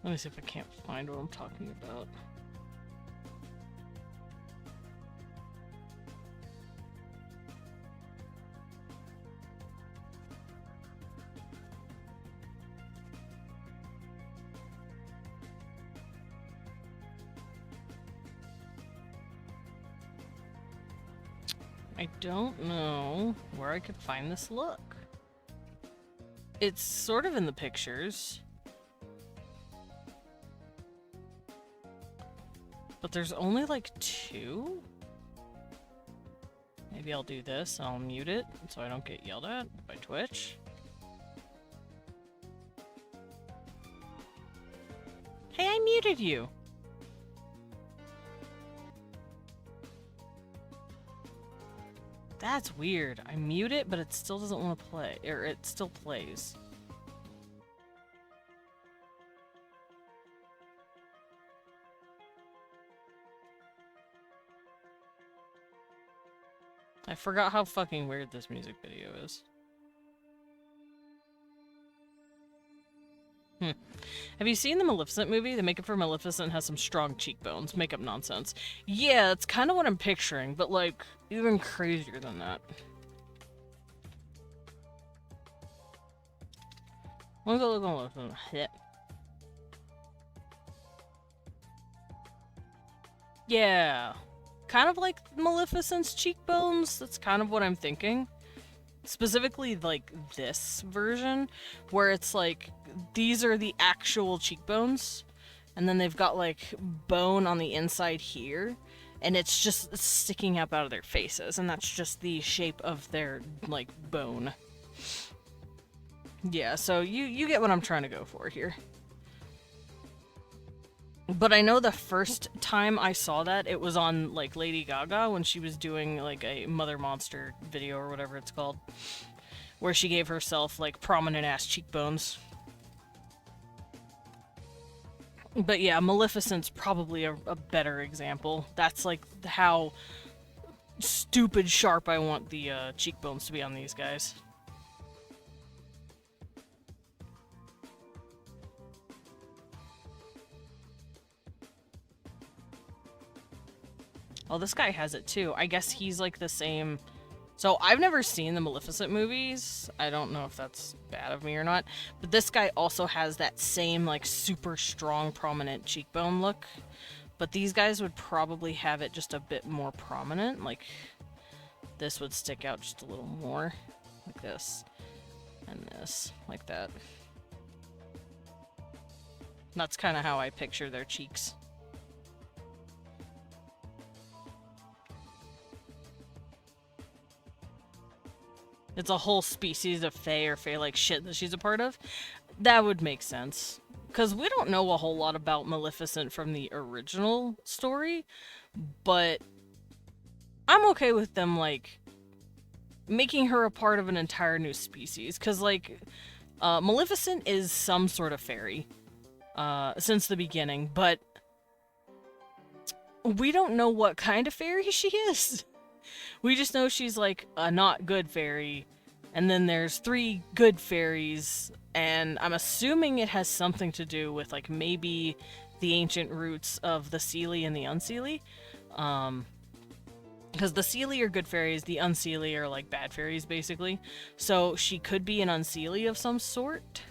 Let me see if I can't find what I'm talking about. I don't know where I could find this look. It's sort of in the pictures. But there's only like 2? Maybe I'll do this and I'll mute it so I don't get yelled at by Twitch. Hey, I muted you! That's weird. I mute it, but it still doesn't want to play. Or it still plays. I forgot how fucking weird this music video is. Have you seen the Maleficent movie? The makeup for Maleficent has some strong cheekbones. Makeup nonsense. Yeah, that's kind of what I'm picturing, but like, even crazier than that. Let me go look at Maleficent. Yeah. Kind of like Maleficent's cheekbones. That's kind of what I'm thinking. Specifically, like, this version, where it's like, these are the actual cheekbones, and then they've got, like, bone on the inside here, and it's just sticking up out of their faces, and that's just the shape of their, like, bone. Yeah, so you get what I'm trying to go for here. But I know the first time I saw that, it was on, like, Lady Gaga when she was doing, like, a Mother Monster video or whatever it's called. Where she gave herself, like, prominent-ass cheekbones. But yeah, Maleficent's probably a better example. That's, like, how stupid sharp I want the cheekbones to be on these guys. Oh, this guy has it too. I guess he's like the same. So I've never seen the Maleficent movies. I don't know if that's bad of me or not. But this guy also has that same like super strong prominent cheekbone look. But these guys would probably have it just a bit more prominent. Like this would stick out just a little more. Like this. And this. Like that. That's kind of how I picture their cheeks. It's a whole species of fae or fae-like shit that she's a part of. That would make sense. Because we don't know a whole lot about Maleficent from the original story, but I'm okay with them, like, making her a part of an entire new species. Because, like, Maleficent is some sort of fairy since the beginning, but we don't know what kind of fairy she is. We just know she's like a not good fairy, and then there's 3 good fairies, and I'm assuming it has something to do with like maybe the ancient roots of the Seelie and the Unseelie. Because the Seelie are good fairies, the Unseelie are like bad fairies, basically. So she could be an Unseelie of some sort.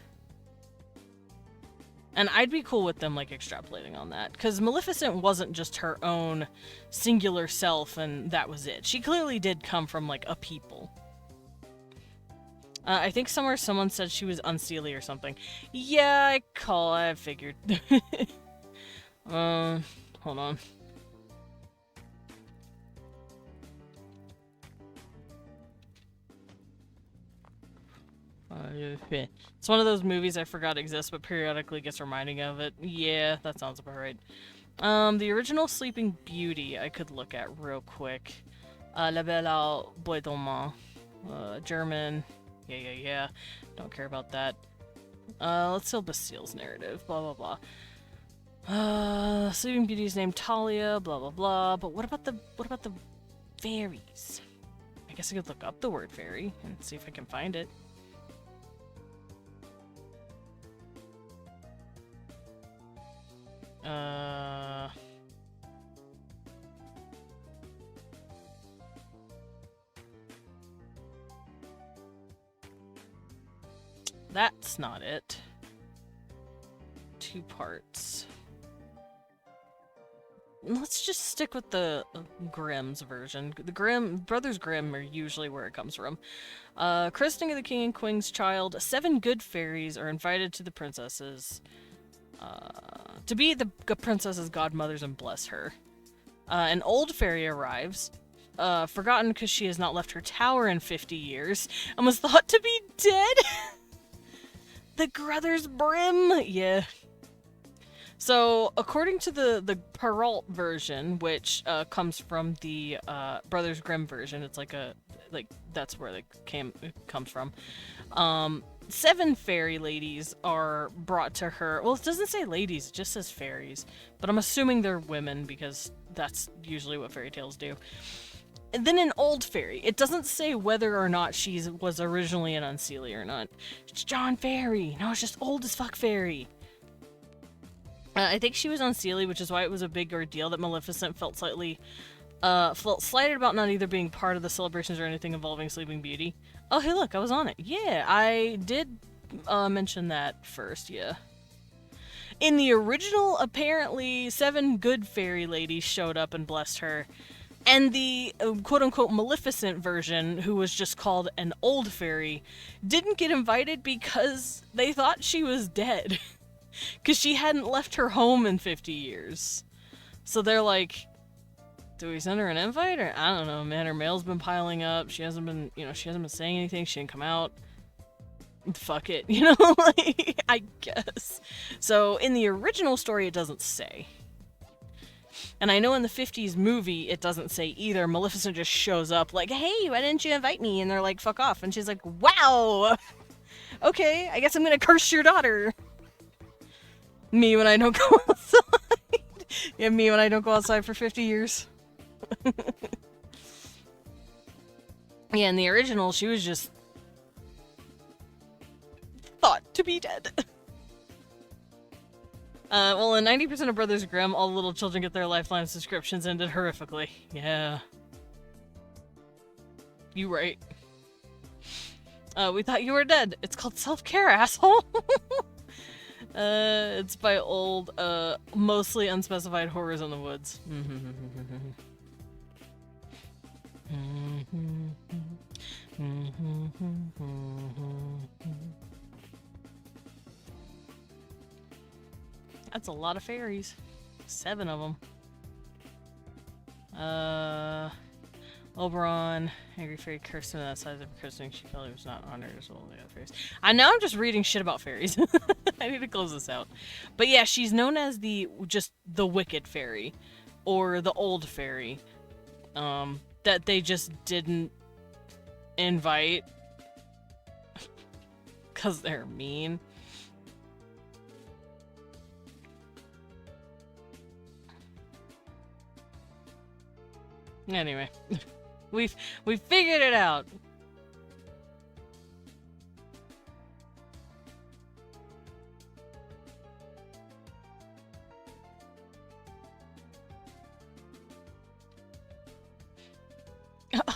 And I'd be cool with them, like, extrapolating on that. Because Maleficent wasn't just her own singular self, and that was it. She clearly did come from, like, a people. I think somewhere someone said she was Unseelie or something. Yeah, I figured. Hold on. It's one of those movies I forgot exists, but periodically gets reminding of it. Yeah, that sounds about right. The original Sleeping Beauty I could look at real quick. La Belle Bois Dormant. German. Yeah. Don't care about that. Let's see Basile's narrative. Blah, blah, blah. Sleeping Beauty's named Talia. Blah, blah, blah. But what about the fairies? I guess I could look up the word fairy and see if I can find it. That's not it. 2 parts. Let's just stick with the Grimm's version. The Brothers Grimm are usually where it comes from. Christening of the king and queen's child. 7 good fairies are invited to the princesses to be the princess's godmothers and bless her. An old fairy arrives, forgotten because she has not left her tower in 50 years, and was thought to be dead. The Brothers Grimm, yeah. So, according to the Perrault version, which comes from the Brothers Grimm version, it's like that's where it comes from. 7 fairy ladies are brought to her. Well, it doesn't say ladies, it just says fairies. But I'm assuming they're women because that's usually what fairy tales do. And then an old fairy. It doesn't say whether or not she was originally an Unseelie or not. It's John Fairy. No, it's just old as fuck fairy. I think she was Unseelie, which is why it was a big ordeal that Maleficent felt slighted about not either being part of the celebrations or anything involving Sleeping Beauty. Oh, hey, look, I was on it. Yeah, I did mention that first, yeah. In the original, apparently, 7 good fairy ladies showed up and blessed her. And the quote-unquote Maleficent version, who was just called an old fairy, didn't get invited because they thought she was dead. Because she hadn't left her home in 50 years. So they're like, do we send her an invite? Or I don't know, man. Her mail's been piling up. She hasn't been saying anything. She didn't come out. Fuck it, like, I guess. So in the original story, it doesn't say. And I know in the 50s movie, it doesn't say either. Maleficent just shows up like, hey, why didn't you invite me? And they're like, fuck off. And she's like, wow! Okay, I guess I'm gonna curse your daughter. Me when I don't go outside. Yeah, me when I don't go outside for 50 years. Yeah, in the original, she was just thought to be dead. Well, in 90% of Brothers Grimm, all the little children get their lifeline subscriptions ended horrifically. Yeah. You right. We thought you were dead. It's called self-care, asshole. It's by old, mostly unspecified horrors in the woods. That's a lot of fairies. 7 of them. Oberon, angry fairy cursed him that size of cursing. She felt he was not honored as well as the other fairies. I'm just reading shit about fairies. I need to close this out. But yeah, she's known as the wicked fairy, or the old fairy, that they just didn't invite because they're mean. Anyway. We've figured it out.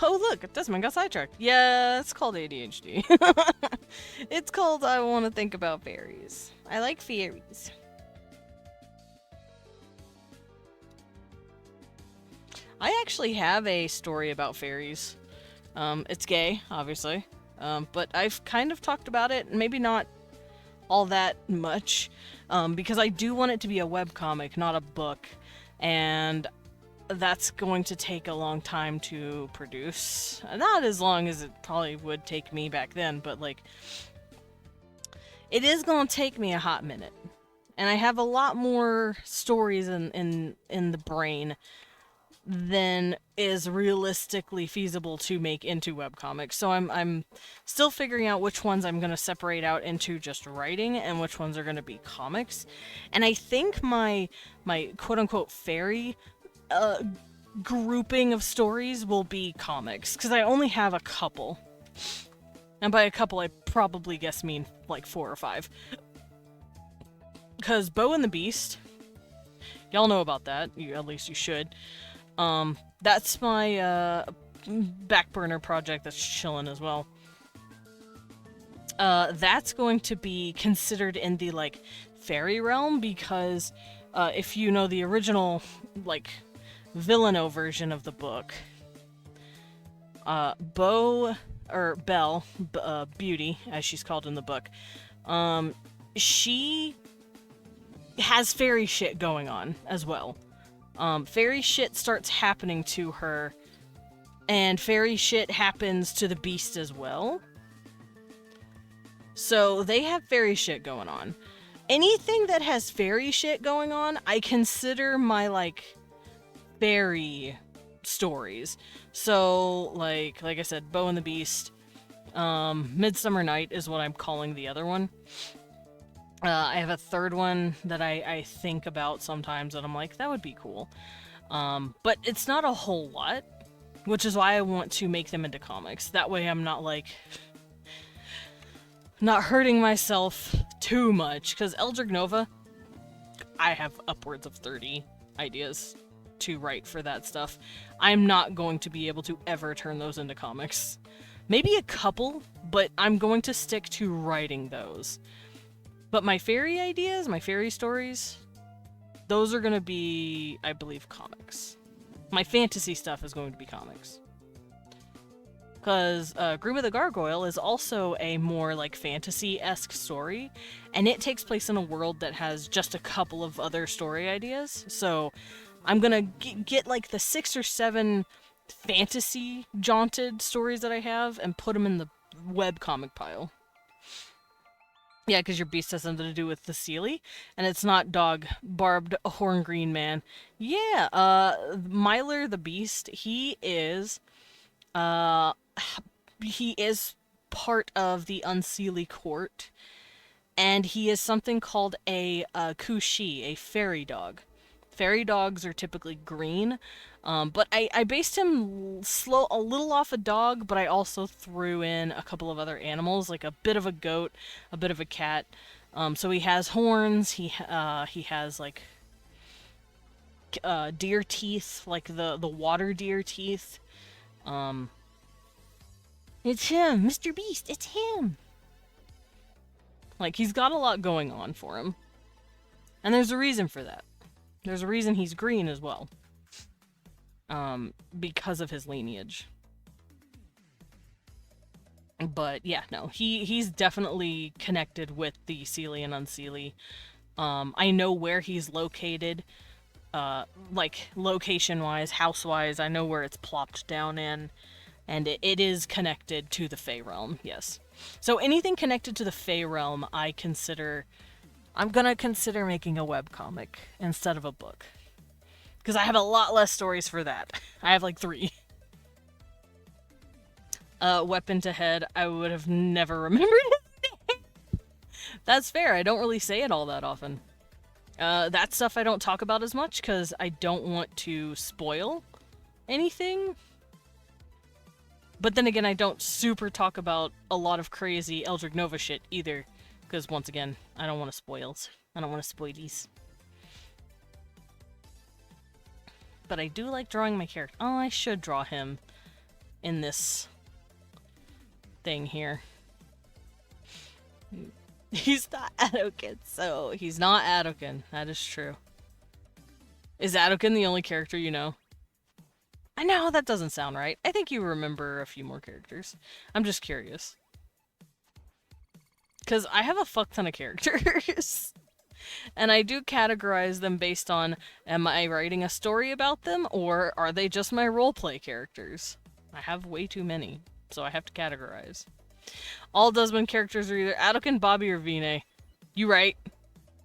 Oh, look, Desmond got sidetracked. Yeah, it's called ADHD. It's called I want to think about fairies. I like fairies. I actually have a story about fairies. It's gay, obviously. But I've kind of talked about it, maybe not all that much, because I do want it to be a webcomic, not a book. And that's going to take a long time to produce. Not as long as it probably would take me back then, but like, it is going to take me a hot minute. And I have a lot more stories in the brain than is realistically feasible to make into webcomics. So I'm still figuring out which ones I'm going to separate out into just writing and which ones are going to be comics. And I think my quote-unquote fairy grouping of stories will be comics, because I only have a couple. And by a couple, I probably guess mean like 4 or 5. Because Beau and the Beast, y'all know about that. At least you should. That's my back burner project that's chilling as well. That's going to be considered in the like fairy realm, because if you know the original like Villano version of the book, Beau, or Belle, Beauty, as she's called in the book, she has fairy shit going on as well. Fairy shit starts happening to her, and fairy shit happens to the Beast as well. So they have fairy shit going on. Anything that has fairy shit going on, I consider my like fairy stories. So like I said, Beau and the Beast, Midsummer Night is what I'm calling the other one. I have a third one that I think about sometimes and I'm like, that would be cool. But it's not a whole lot, which is why I want to make them into comics. That way I'm not like, not hurting myself too much. Because Eldrig Nova, I have upwards of 30 ideas to write for that stuff. I'm not going to be able to ever turn those into comics. Maybe a couple, but I'm going to stick to writing those. But my fairy ideas, my fairy stories, those are going to be, I believe, comics. My fantasy stuff is going to be comics. Because Groom of the Gargoyle is also a more like fantasy-esque story, and it takes place in a world that has just a couple of other story ideas. So I'm gonna get like the 6 or 7 fantasy jaunted stories that I have and put them in the webcomic pile. Yeah, because your beast has something to do with the Seelie, and it's not dog, barbed horn green man. Yeah, Myler the Beast, he is part of the Unseelie court, and he is something called a Kushi, a fairy dog. Fairy dogs are typically green, but I based him a little off a dog, but I also threw in a couple of other animals, like a bit of a goat, a bit of a cat. So he has horns, he has like deer teeth, like the water deer teeth. It's him, Mr. Beast, it's him! Like, he's got a lot going on for him. And there's a reason for that. There's a reason he's green as well. Because of his lineage. But yeah, no, he's definitely connected with the Seelie and Unseelie. I know where he's located, like location-wise, house-wise. I know where it's plopped down in, and it is connected to the Fey realm. Yes, so anything connected to the Fey realm, I'm gonna consider making a webcomic instead of a book. Because I have a lot less stories for that. I have like 3. Weapon to Head, I would have never remembered his name. That's fair, I don't really say it all that often. That stuff I don't talk about as much because I don't want to spoil anything. But then again, I don't super talk about a lot of crazy Eldrig Nova shit either. Because once again, I don't want to spoils. I don't want to spoilies. But I do like drawing my character. Oh, I should draw him in this thing here. He's not Adokin, so he's not Adokin. That is true. Is Adokin the only character you know? I know, that doesn't sound right. I think you remember a few more characters. I'm just curious. Because I have a fuck ton of characters. And I do categorize them based on, am I writing a story about them, or are they just my roleplay characters? I have way too many, so I have to categorize. All Desmond characters are either Adokin, Bobby, or Vine. You right.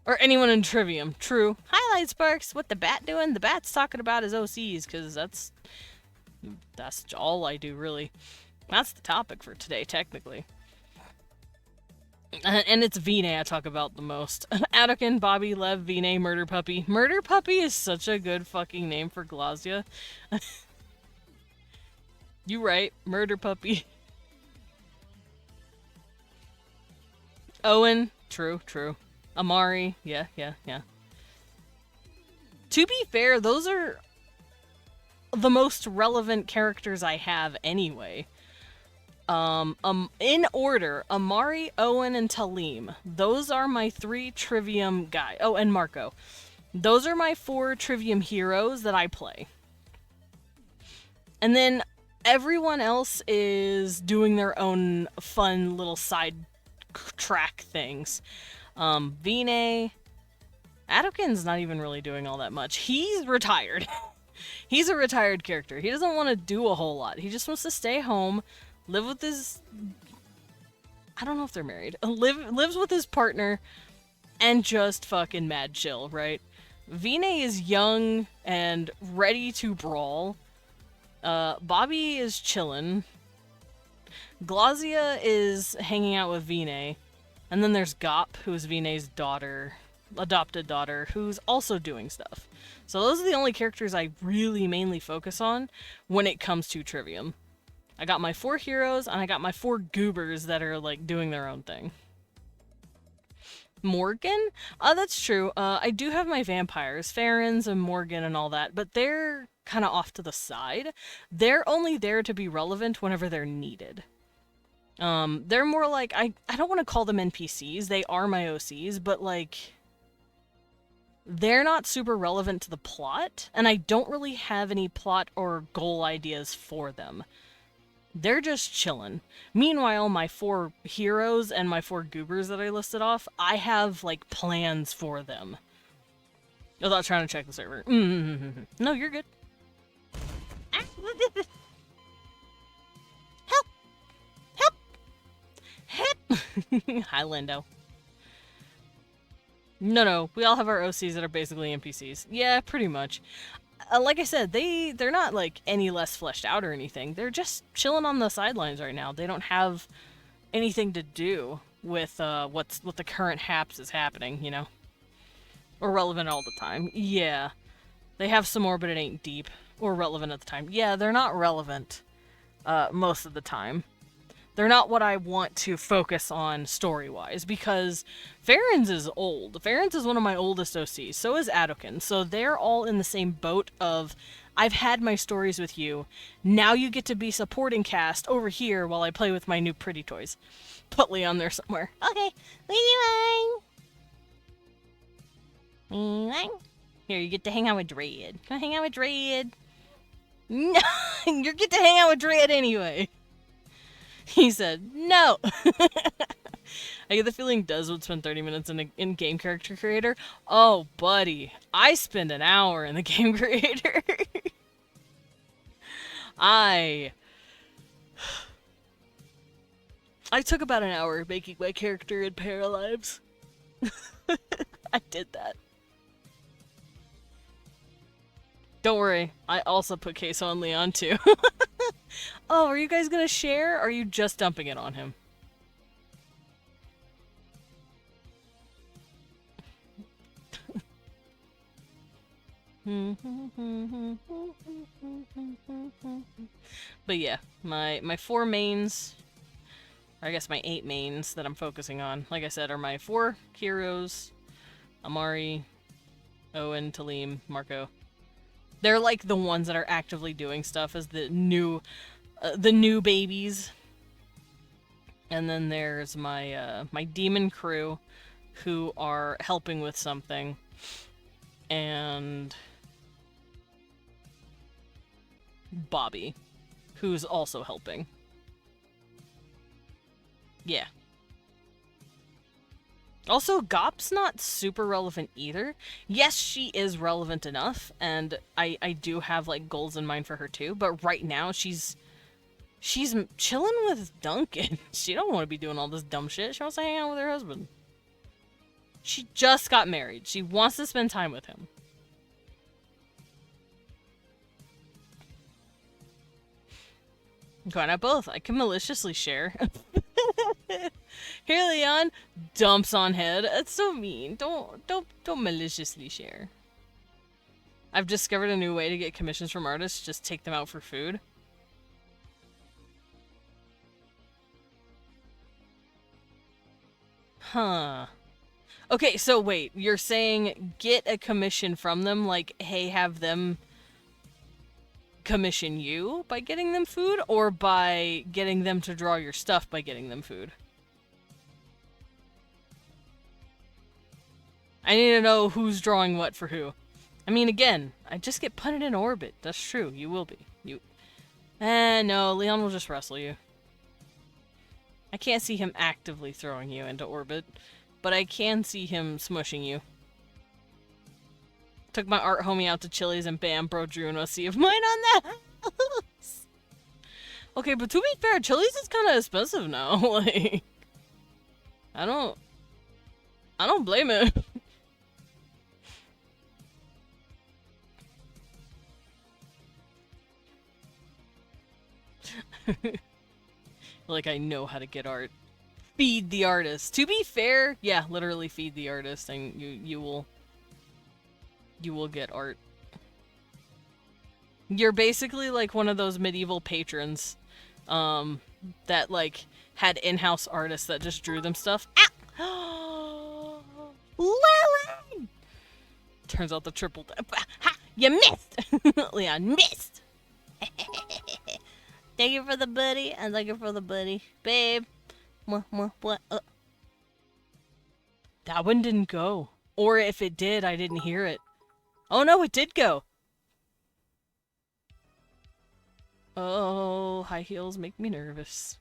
Or anyone in Trivium. True. Highlight Sparks, what the bat doing? The bat's talking about his OCs, because that's all I do, really. That's the topic for today, technically. And it's Vine I talk about the most. Adokin, Bobby, Lev, Vine, Murder Puppy. Murder Puppy is such a good fucking name for Glazia. You right, Murder Puppy. Owen, true. Amari, yeah. To be fair, those are the most relevant characters I have anyway. In order, Amari, Owen, and Talim. Those are my 3 Trivium guys. Oh, and Marco. Those are my 4 Trivium heroes that I play. And then everyone else is doing their own fun little side track things. Vine. Adokin's not even really doing all that much. He's retired. He's a retired character. He doesn't want to do a whole lot. He just wants to stay home, live with his... I don't know if they're married. Lives with his partner, and just fucking mad chill, right? Vine is young and ready to brawl. Bobby is chillin'. Glazia is hanging out with Vine. And then there's Gop, who is Vine's daughter, adopted daughter, who's also doing stuff. So those are the only characters I really mainly focus on when it comes to Trivium. I got my 4 heroes, and I got my 4 goobers that are, like, doing their own thing. Morgan? That's true. I do have my vampires, Farron's and Morgan and all that, but they're kind of off to the side. They're only there to be relevant whenever they're needed. They're more like, I don't want to call them NPCs, they are my OCs, but, like, they're not super relevant to the plot, and I don't really have any plot or goal ideas for them. They're just chillin'. Meanwhile, my 4 heroes and my 4 goobers that I listed off, I have, like, plans for them. Without trying to check the server. No, you're good. Help! Help! Help! Hi, Lindo. No, we all have our OCs that are basically NPCs. Yeah, pretty much. Like I said, they're not, like, any less fleshed out or anything. They're just chilling on the sidelines right now. They don't have anything to do with what the current haps is happening, you know? Or relevant all the time. Yeah. They have some more, but it ain't deep. Or relevant at the time. Yeah, they're not relevant most of the time. They're not what I want to focus on story-wise, because Farron's is old. Farron's is one of my oldest OCs, so is Adokin, so they're all in the same boat of, I've had my stories with you, now you get to be supporting cast over here while I play with my new pretty toys. Put Leon there somewhere. Okay, Leon! Here, you get to hang out with Dread. Come hang out with Dread. No, you get to hang out with Dread anyway. He said, no! I get the feeling Des would spend 30 minutes in Game Character Creator. Oh, buddy. I spend an hour in the Game Creator. I took about an hour making my character in Paralives. I did that. Don't worry, I also put Queso on Leon too. Oh, are you guys gonna share, or are you just dumping it on him? But yeah, my four mains, or I guess my 8 mains that I'm focusing on, like I said, are my 4 heroes: Amari, Owen, Talim, Marco. They're like the ones that are actively doing stuff as the new babies. And then there's my demon crew, who are helping with something, and Bobby, who's also helping. Yeah. Also, Gop's not super relevant either. Yes, she is relevant enough, and I do have like goals in mind for her too. But right now, she's chilling with Duncan. She don't want to be doing all this dumb shit. She wants to hang out with her husband. She just got married. She wants to spend time with him. Why not both? I can maliciously share. Here, Leon dumps on head. That's so mean. Don't maliciously share. I've discovered a new way to get commissions from artists. Just take them out for food. Huh. Okay, so wait. You're saying get a commission from them, like, hey, have them commission you by getting them food, or by getting them to draw your stuff by getting them food? I need to know who's drawing what for who. I mean, again, I just get punted in orbit. That's true. You will be. No, Leon will just wrestle you. I can't see him actively throwing you into orbit, but I can see him smushing you. Took my art homie out to Chili's and bam, bro drew an OC of mine on that. Okay, but to be fair, Chili's is kind of expensive now. Like, I don't blame it. Like, I know how to get art. Feed the artist. To be fair, yeah, literally feed the artist, and you will get art. You're basically like one of those medieval patrons, that like had in-house artists that just drew them stuff. Ah! Lily! Turns out the triple. Ha! You missed. Leon missed. Thank you for the buddy, and thank you for the buddy, babe. What? That one didn't go. Or if it did, I didn't hear it. Oh no, it did go. Oh, high heels make me nervous.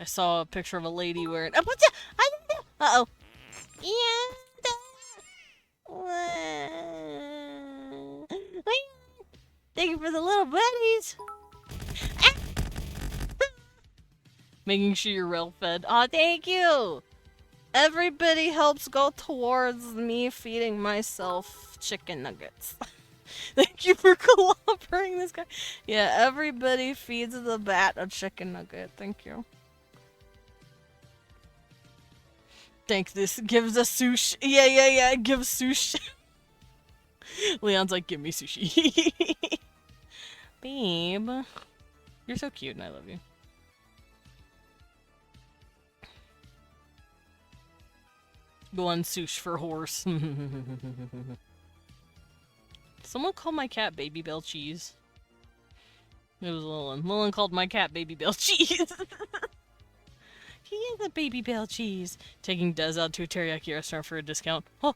I saw a picture of a lady wearing. Oh, what's that? Uh oh. Yeah. Thank you for the little buddies. Making sure you're well fed. Aw, thank you! Everybody helps go towards me feeding myself chicken nuggets. Thank you for cooperating, this guy. Yeah, everybody feeds the bat a chicken nugget. Thank you. Thank this. Gives a sushi. Yeah. Give sushi. Leon's like, give me sushi. Babe. You're so cute and I love you. Go on, sush for horse. Someone called my cat Baby Bell Cheese. It was Lillian. Lillian called my cat Baby Bell Cheese. He is a Baby Bell Cheese. Taking Des out to a teriyaki restaurant for a discount. Oh.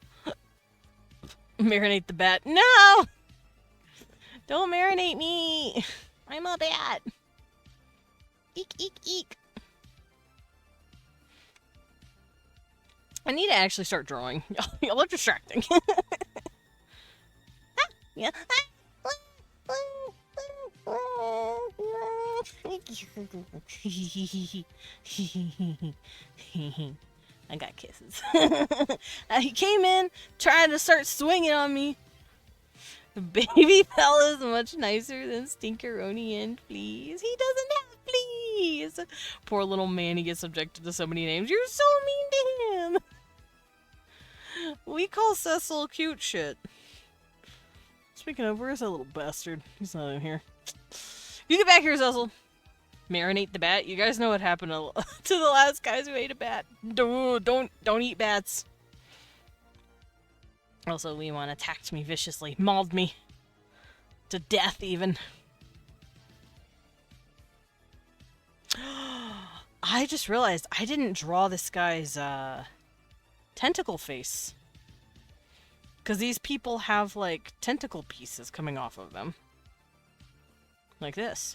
Marinate the bat. No! Don't marinate me! I'm a bat! Eek, eek, eek. I need to actually start drawing. Y'all are distracting. Yeah. I got kisses. He came in trying to start swinging on me. The baby fella is much nicer than Stinkeroni and Please. He doesn't have Please. Poor little man, he gets subjected to so many names. You're so mean to him. We call Cecil cute shit. Speaking of, where's that little bastard? He's not in here. You get back here, Zuzzle. Marinate the bat. You guys know what happened to, to the last guys who ate a bat. Don't eat bats. Also, Leon attacked me viciously, mauled me to death even. I just realized I didn't draw this guy's tentacle face. Because these people have, like, tentacle pieces coming off of them. Like this.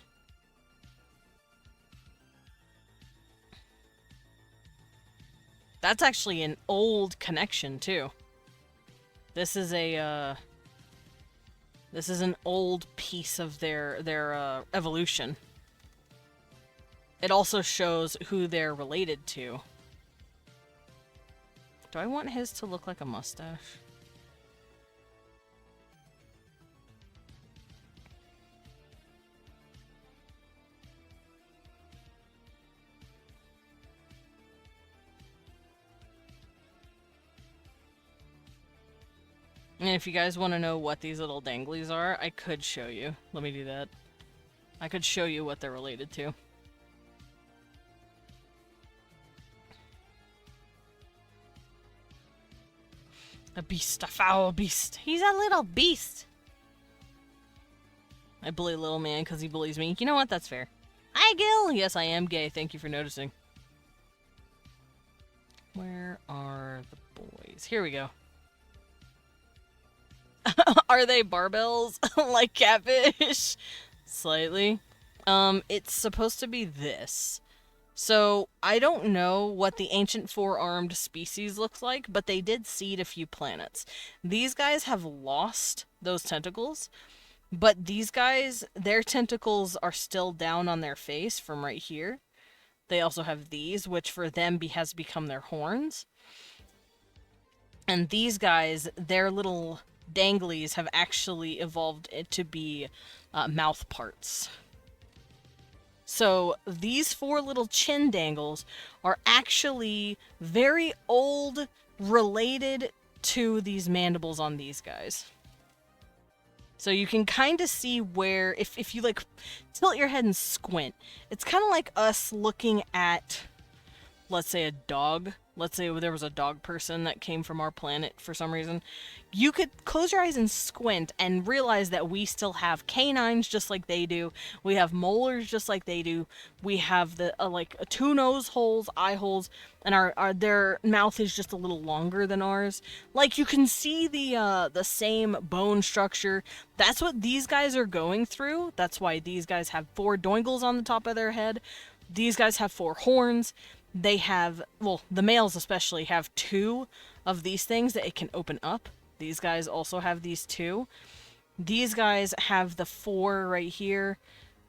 That's actually an old connection, too. This is a, this is an old piece of their evolution. It also shows who they're related to. Do I want his to look like a mustache? And if you guys want to know what these little danglies are, I could show you. Let me do that. I could show you what they're related to. A beast, a foul beast. He's a little beast. I bully little man because he bullies me. You know what? That's fair. Hi, Gil! Yes, I am gay. Thank you for noticing. Where are the boys? Here we go. Are they barbells? Like catfish? Slightly. It's supposed to be this. So, I don't know what the ancient four-armed species looks like, but they did seed a few planets. These guys have lost those tentacles, but these guys, their tentacles are still down on their face from right here. They also have these, which for them has become their horns. And these guys, their little danglies have actually evolved to be mouth parts. So these four little chin dangles are actually very old, related to these mandibles on these guys. So you can kind of see where, if you like tilt your head and squint, it's kind of like us looking at, let's say, a dog. Let's say there was a dog person that came from our planet for some reason. You could close your eyes and squint and realize that we still have canines just like they do. We have molars just like they do. We have the like two nose holes, eye holes, and their mouth is just a little longer than ours. Like you can see the same bone structure. That's what these guys are going through. That's why these guys have four doingles on the top of their head. These guys have four horns. They have, well, the males especially have two of these things that it can open up. These guys also have these two. These guys have the four right here,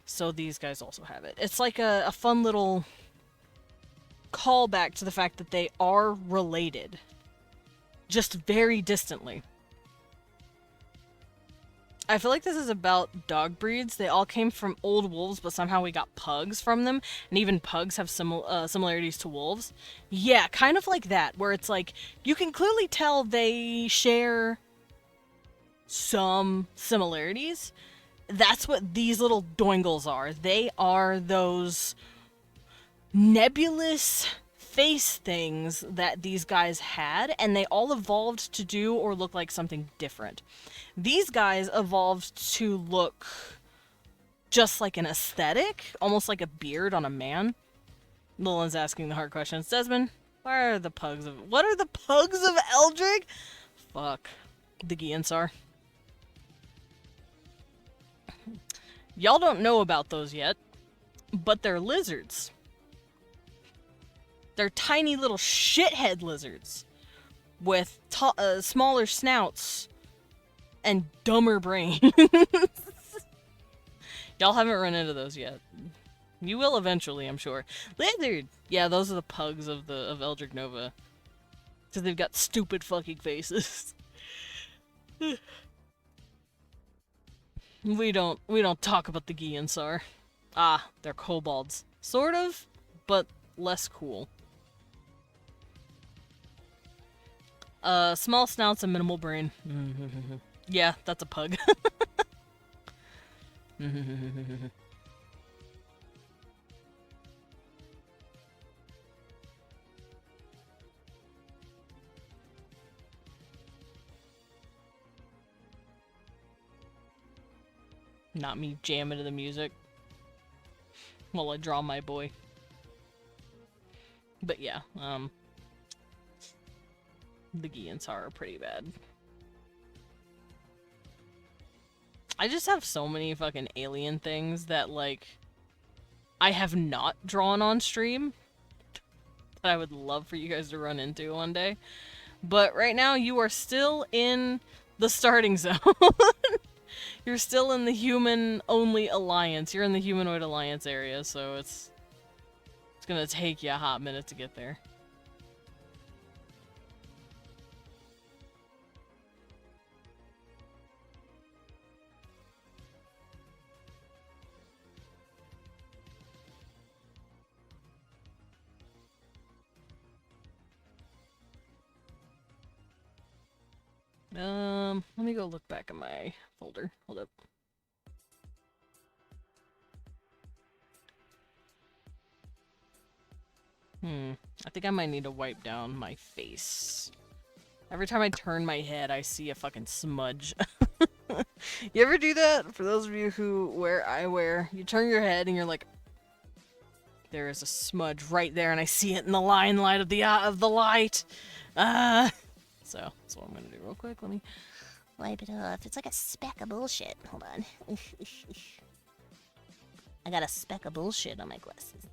so these guys also have it. It's like a fun little callback to the fact that they are related, just very distantly. I feel like this is about dog breeds. They all came from old wolves, but somehow we got pugs from them. And even pugs have similarities to wolves. Yeah, kind of like that, where it's like, you can clearly tell they share some similarities. That's what these little doingles are. They are those nebulous face things that these guys had, and they all evolved to do or look like something different. These guys evolved to look just like an aesthetic, almost like a beard on a man. Nolan's asking the hard questions. Desmond, what are the pugs of Eldrig? Fuck. The Giansar. Y'all don't know about those yet, but they're lizards. They're tiny little shithead lizards with smaller snouts and dumber brains. Y'all haven't run into those yet. You will eventually, I'm sure. Lizard! Yeah, those are the pugs of Eldrig Nova. Because they've got stupid fucking faces. We don't talk about the Giansar. Ah, they're kobolds. Sort of, but less cool. Small snouts and minimal brain. Yeah, that's a pug. Not me jamming to the music while I draw my boy. But yeah, the Giensar are pretty bad. I just have so many fucking alien things that, like, I have not drawn on stream that I would love for you guys to run into one day. But right now, you are still in the starting zone. You're still in the human-only alliance. You're in the humanoid alliance area, so it's gonna take you a hot minute to get there. Let me go look back at my folder. Hold up. I think I might need to wipe down my face. Every time I turn my head, I see a fucking smudge. You ever do that? For those of you who wear eyewear, you turn your head and you're like, there is a smudge right there, and I see it in the limelight of the light. So that's what I'm gonna do real quick. Let me wipe it off. It's like a speck of bullshit. Hold on. I got a speck of bullshit on my glasses.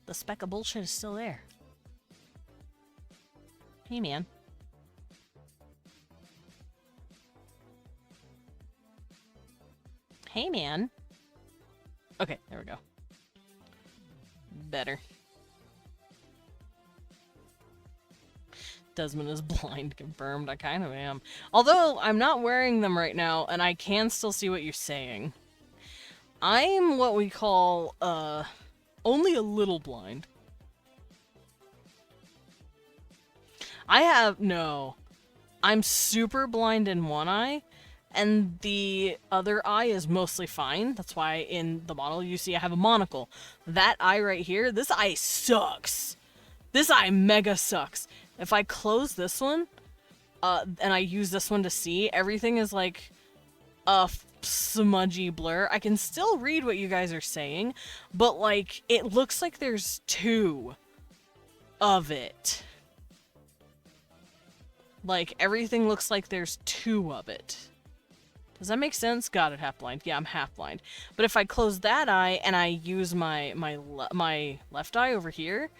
The speck of bullshit is still there. Hey, man. Hey, man. Okay, there we go. Better. Desmond is blind, confirmed. I kind of am. Although, I'm not wearing them right now, and I can still see what you're saying. I'm what we call, only a little blind. No. I'm super blind in one eye, and the other eye is mostly fine. That's why in the model you see I have a monocle. That eye right here, this eye sucks. This eye mega sucks. If I close this one, and I use this one to see, everything is like a smudgy blur. I can still read what you guys are saying, but like, it looks like there's two of it. Like, everything looks like there's two of it. Does that make sense? Got it, half blind. Yeah, I'm half blind. But if I close that eye and I use my left eye over here,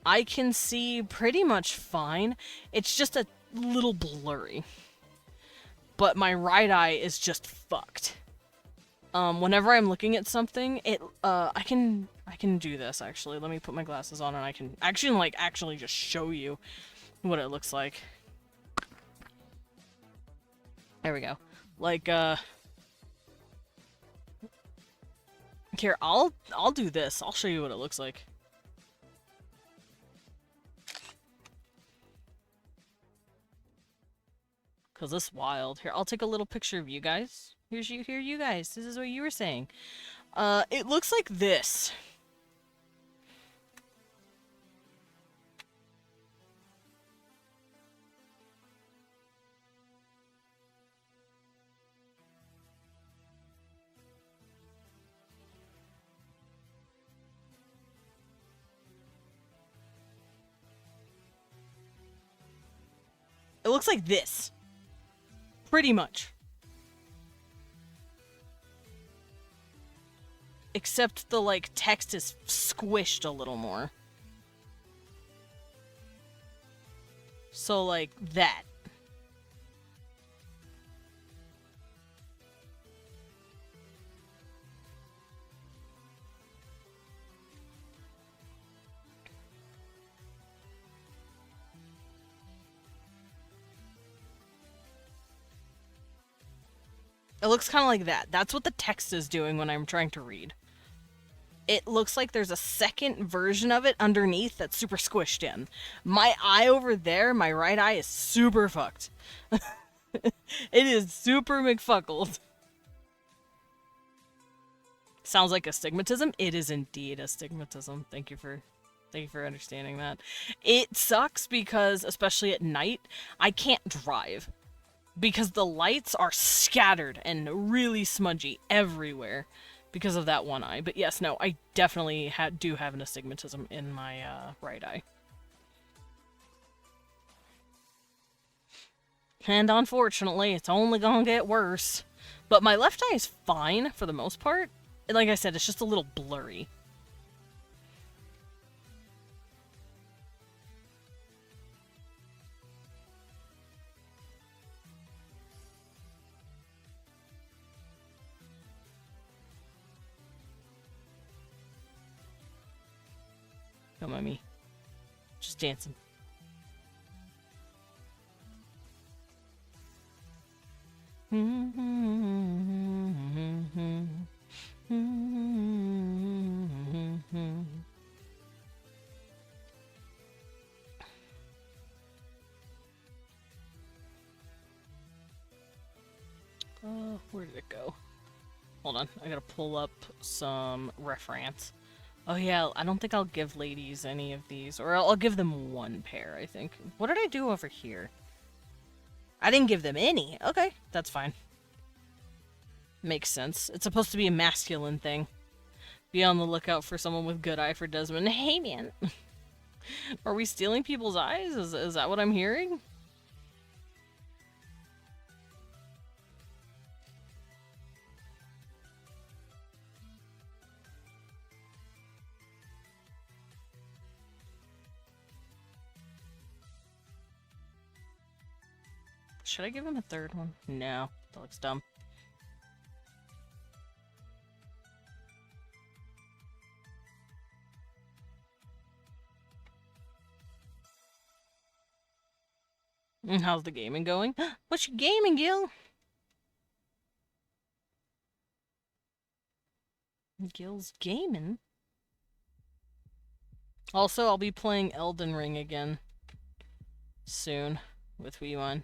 I can see pretty much fine. It's just a little blurry. But my right eye is just fucked. Whenever I'm looking at something, I can do this, actually. Let me put my glasses on and I can actually just show you what it looks like. There we go. Like, here, I'll do this. I'll show you what it looks like. Cause this is wild. Here, I'll take a little picture of you guys. Here you guys. This is what you were saying. It looks like this. It looks like this. Pretty much. Except the, like, text is squished a little more. So, like, that. It looks kind of like that. That's what the text is doing when I'm trying to read. it looks like there's a second version of it underneath that's super squished in. My eye over there, my right eye, is super fucked. It is super McFuckled. Sounds like astigmatism? It is indeed astigmatism. Thank you for understanding that. It sucks because, especially at night, I can't drive. Because the lights are scattered and really smudgy everywhere because of that one eye. But yes, no, I definitely do have an astigmatism in my right eye. And unfortunately, it's only gonna get worse. But my left eye is fine for the most part. Like I said, it's just a little blurry. Come on, me. Just dancing. Where did it go? Hold on, I gotta pull up some reference. Oh yeah, I don't think I'll give ladies any of these, or I'll give them one pair, I think. What did I do over here? I didn't give them any. Okay, that's fine. Makes sense. It's supposed to be a masculine thing. Be on the lookout for someone with good eye for Desmond. Hey, man. Are we stealing people's eyes? Is that what I'm hearing? Should I give him a third one? No, that looks dumb. And how's the gaming going? What's your gaming, Gil? Gil's gaming? Also, I'll be playing Elden Ring again soon with Wii1.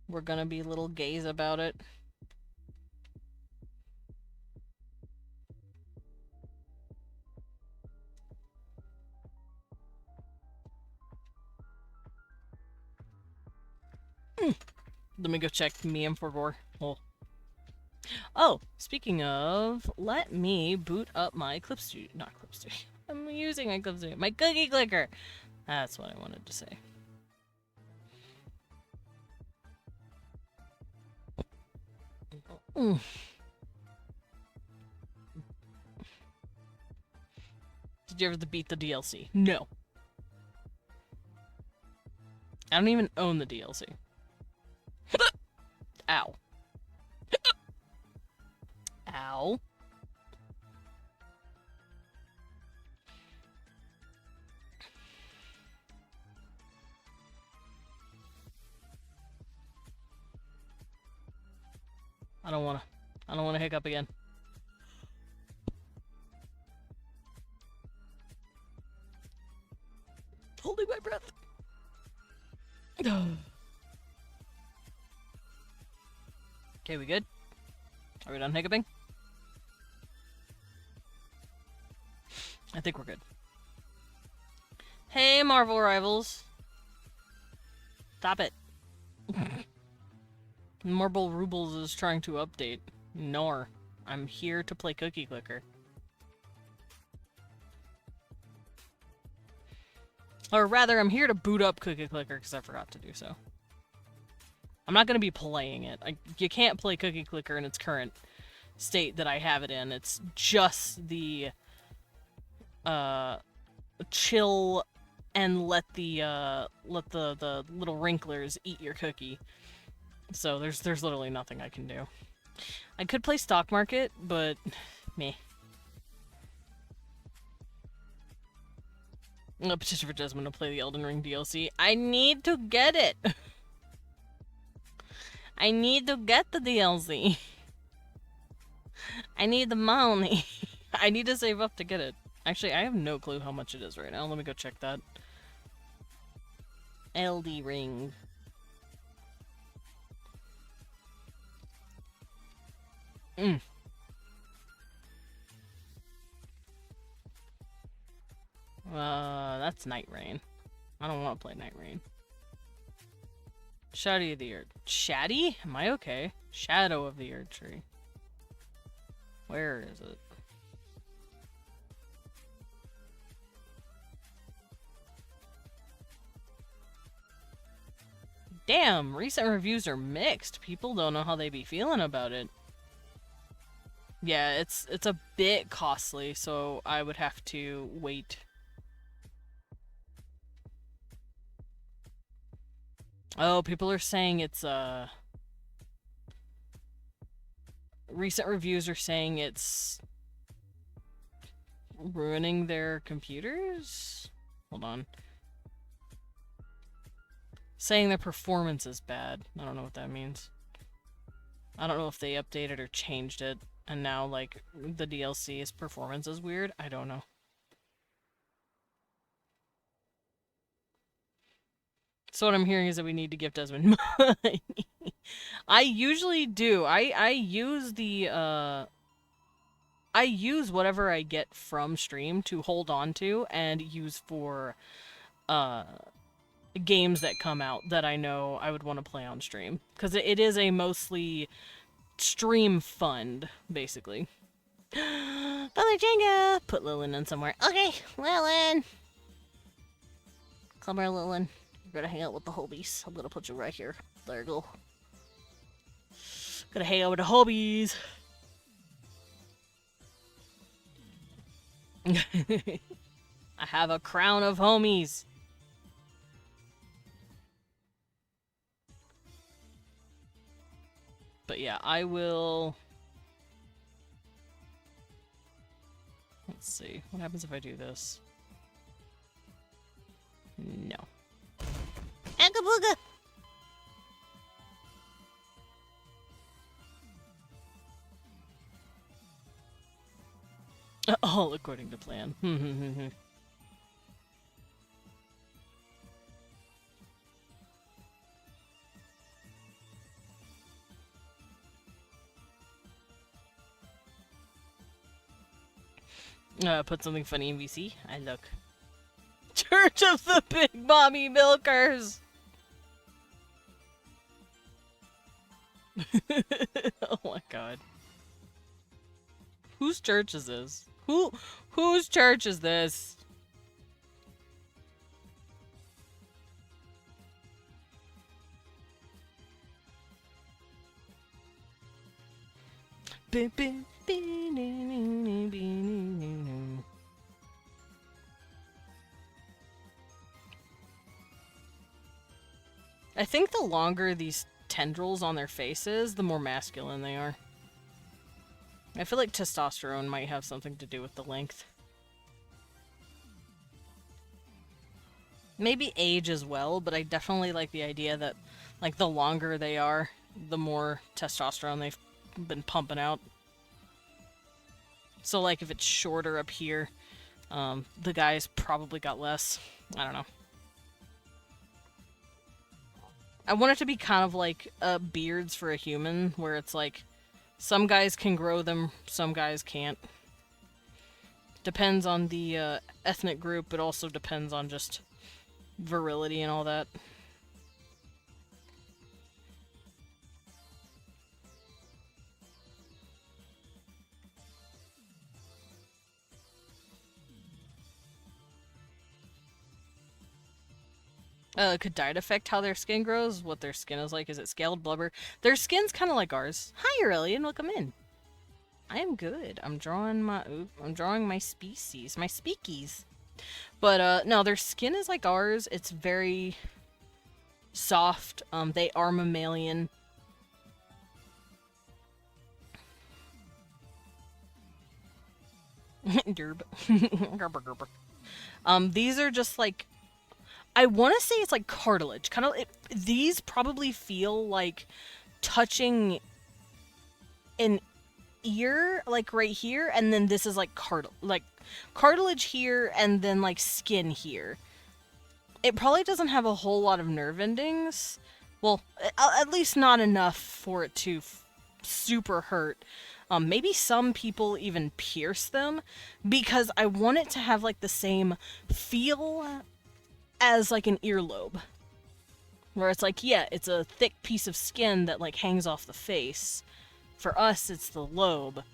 We're gonna be little gays about it. Let me go check Miam for gore. Oh, speaking of, let me boot up my Clip Studio. Not Clip Studio. I'm using my Clip Studio. My cookie clicker! That's what I wanted to say. Did you ever beat the DLC? No. I don't even own the DLC. Ow. Ow. I don't wanna hiccup again. Holding my breath. Okay, we good? Are we done hiccuping? I think we're good. Hey, Marvel Rivals. Stop it. Marble Rubles is trying to update. Nor. I'm here to play Cookie Clicker. Or rather, I'm here to boot up Cookie Clicker because I forgot to do so. I'm not going to be playing it. You can't play Cookie Clicker in its current state that I have it in. It's just the chill and let the little wrinklers eat your cookie. So there's literally nothing I can do. I could play Stock Market, but meh. A petition for Desmond to play the Elden Ring DLC. I need to get it. I need to get the DLC. I I need the money. I need to save up to get it. Actually, I have no clue how much it is right now. Let me go check that. LD ring. That's Night Rain. I don't want to play Night Rain. Shadow of the Erd. Shaddy? Am I okay? Shadow of the Erd Tree. Where is it? Damn, recent reviews are mixed. People don't know how they be feeling about it. Yeah, it's a bit costly, so I would have to wait. Oh, people are saying it's recent reviews are saying it's ruining their computers? Hold on. Saying their performance is bad. I don't know what that means. I don't know if they updated or changed it, and now, like, the DLC's performance is weird. I don't know. So what I'm hearing is that we need to give Desmond money. I usually do. I use the, I use whatever I get from stream to hold on to and use for, games that come out that I know I would want to play on stream. Because it is a mostly stream fund, basically. Brother Jenga! Put Lilin in somewhere. Okay, Lilin! Come here, Lilin. You're gonna hang out with the hobies. I'm gonna put you right here. There you go. Gonna hang out with the hobies. I have a crown of homies. But yeah, I will... Let's see. What happens if I do this? No. Agabooga! All according to plan. Put something funny in VC. I look. Church of the Big Mommy Milkers! Oh my god. Whose church is this? Whose church is this? I think the longer these tendrils on their faces, the more masculine they are. I feel like testosterone might have something to do with the length. Maybe age as well, but I definitely like the idea that, like, the longer they are, the more testosterone they've been pumping out. So, like, if it's shorter up here, the guy's probably got less. I don't know. I want it to be kind of like beards for a human, where it's like, some guys can grow them, some guys can't. Depends on the ethnic group, but also depends on just virility and all that. Could diet affect how their skin grows? What their skin is like? Is it scaled blubber? Their skin's kind of like ours. Hi, Aurelian. Welcome in. I am good. I'm drawing my species, my speakies. But no, their skin is like ours. It's very soft. They are mammalian. Derb. These are just like, I want to say it's like cartilage. Kind of, these probably feel like touching an ear, like right here, and then this is like cartilage here, and then like skin here. It probably doesn't have a whole lot of nerve endings. Well, at least not enough for it to super hurt. Maybe some people even pierce them, because I want it to have like the same feel as like an earlobe. Where it's like, yeah, it's a thick piece of skin that like hangs off the face. For us, it's the lobe.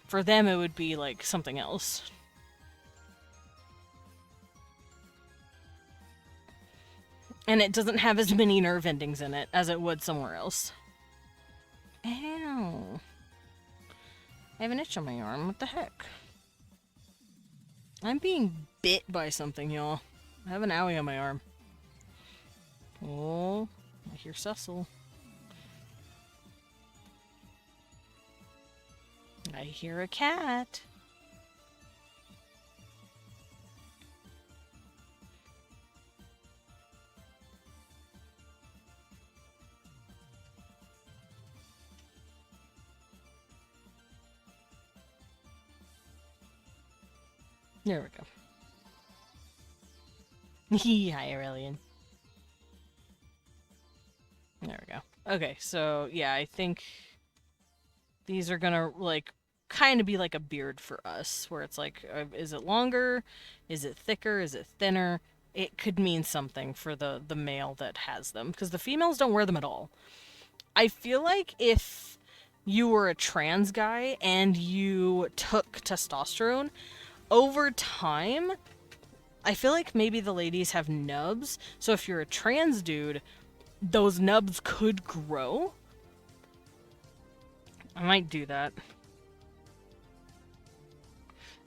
For them, it would be like something else. And it doesn't have as many nerve endings in it as it would somewhere else. Ow. I have an itch on my arm. What the heck? I'm being bit by something, y'all. I have an owie on my arm. Oh, I hear Cecil. I hear a cat. There we go. Hi, Aurelian. There we go. Okay, so yeah, I think these are gonna like kind of be like a beard for us, where it's like, is it longer? Is it thicker? Is it thinner? It could mean something for the male that has them, because the females don't wear them at all. I feel like if you were a trans guy and you took testosterone, over time, I feel like maybe the ladies have nubs, so if you're a trans dude, those nubs could grow. I might do that.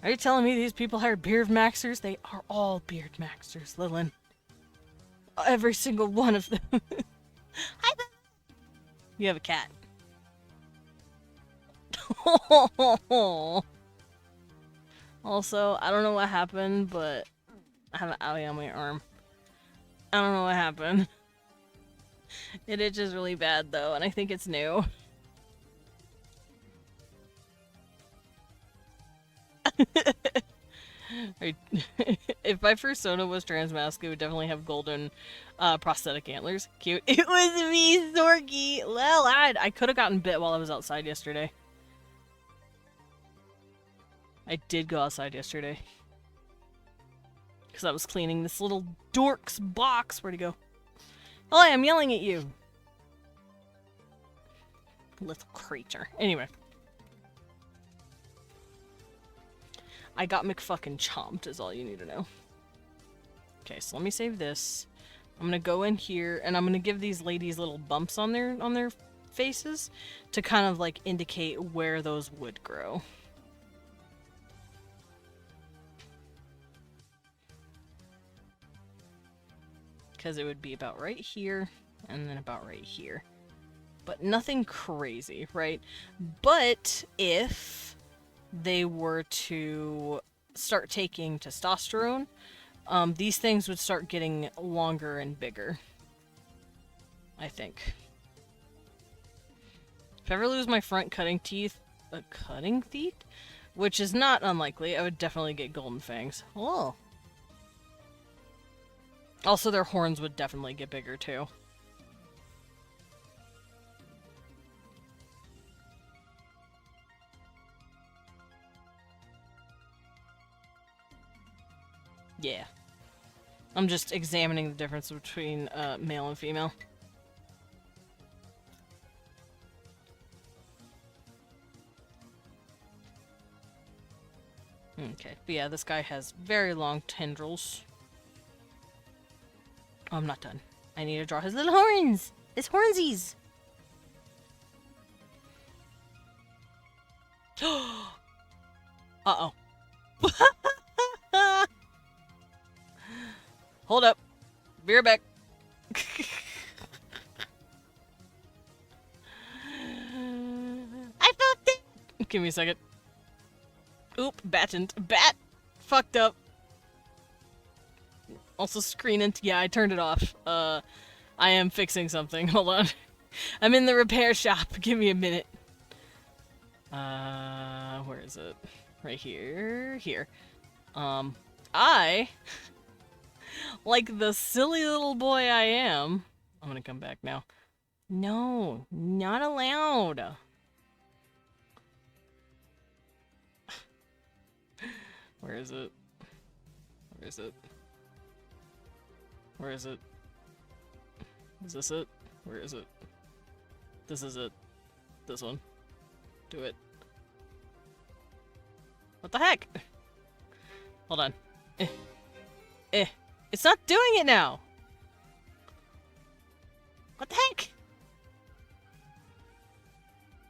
Are you telling me these people hired beard maxers? They are all beard maxers, Lillian. Every single one of them. Hi, you have a cat. Also, I don't know what happened, but I have an owie on my arm. I don't know what happened. It itches really bad, though, and I think it's new. If my persona was transmasc, it would definitely have golden prosthetic antlers. Cute. It was me, Zorky! Well, I could have gotten bit while I was outside yesterday. I did go outside yesterday. Because I was cleaning this little dork's box. Where'd he go? Oh, I'm yelling at you. Little creature. Anyway. I got McFucking chomped is all you need to know. Okay, so let me save this. I'm gonna go in here and I'm gonna give these ladies little bumps on their faces to kind of like indicate where those would grow. Because it would be about right here and then about right here. But nothing crazy, right? But if they were to start taking testosterone, these things would start getting longer and bigger. I think. If I ever lose my front cutting teeth, which is not unlikely, I would definitely get golden fangs. Oh. Also, their horns would definitely get bigger too. Yeah. I'm just examining the difference between male and female. Okay, but yeah, this guy has very long tendrils. Oh, I'm not done. I need to draw his little horns! His hornsies! Uh-oh. Hold up. Be right back. I fucked it! Give me a second. Oop, battened. Bat! Fucked up. Also screening. Yeah, I turned it off. I am fixing something. Hold on. I'm in the repair shop. Give me a minute. Where is it? Right here. Here. I, like the silly little boy I am, I'm gonna come back now. No, not allowed. Where is it? Where is it? Where is it? Is this it? Where is it? This is it. This one. Do it. What the heck? Hold on. It's not doing it now! What the heck?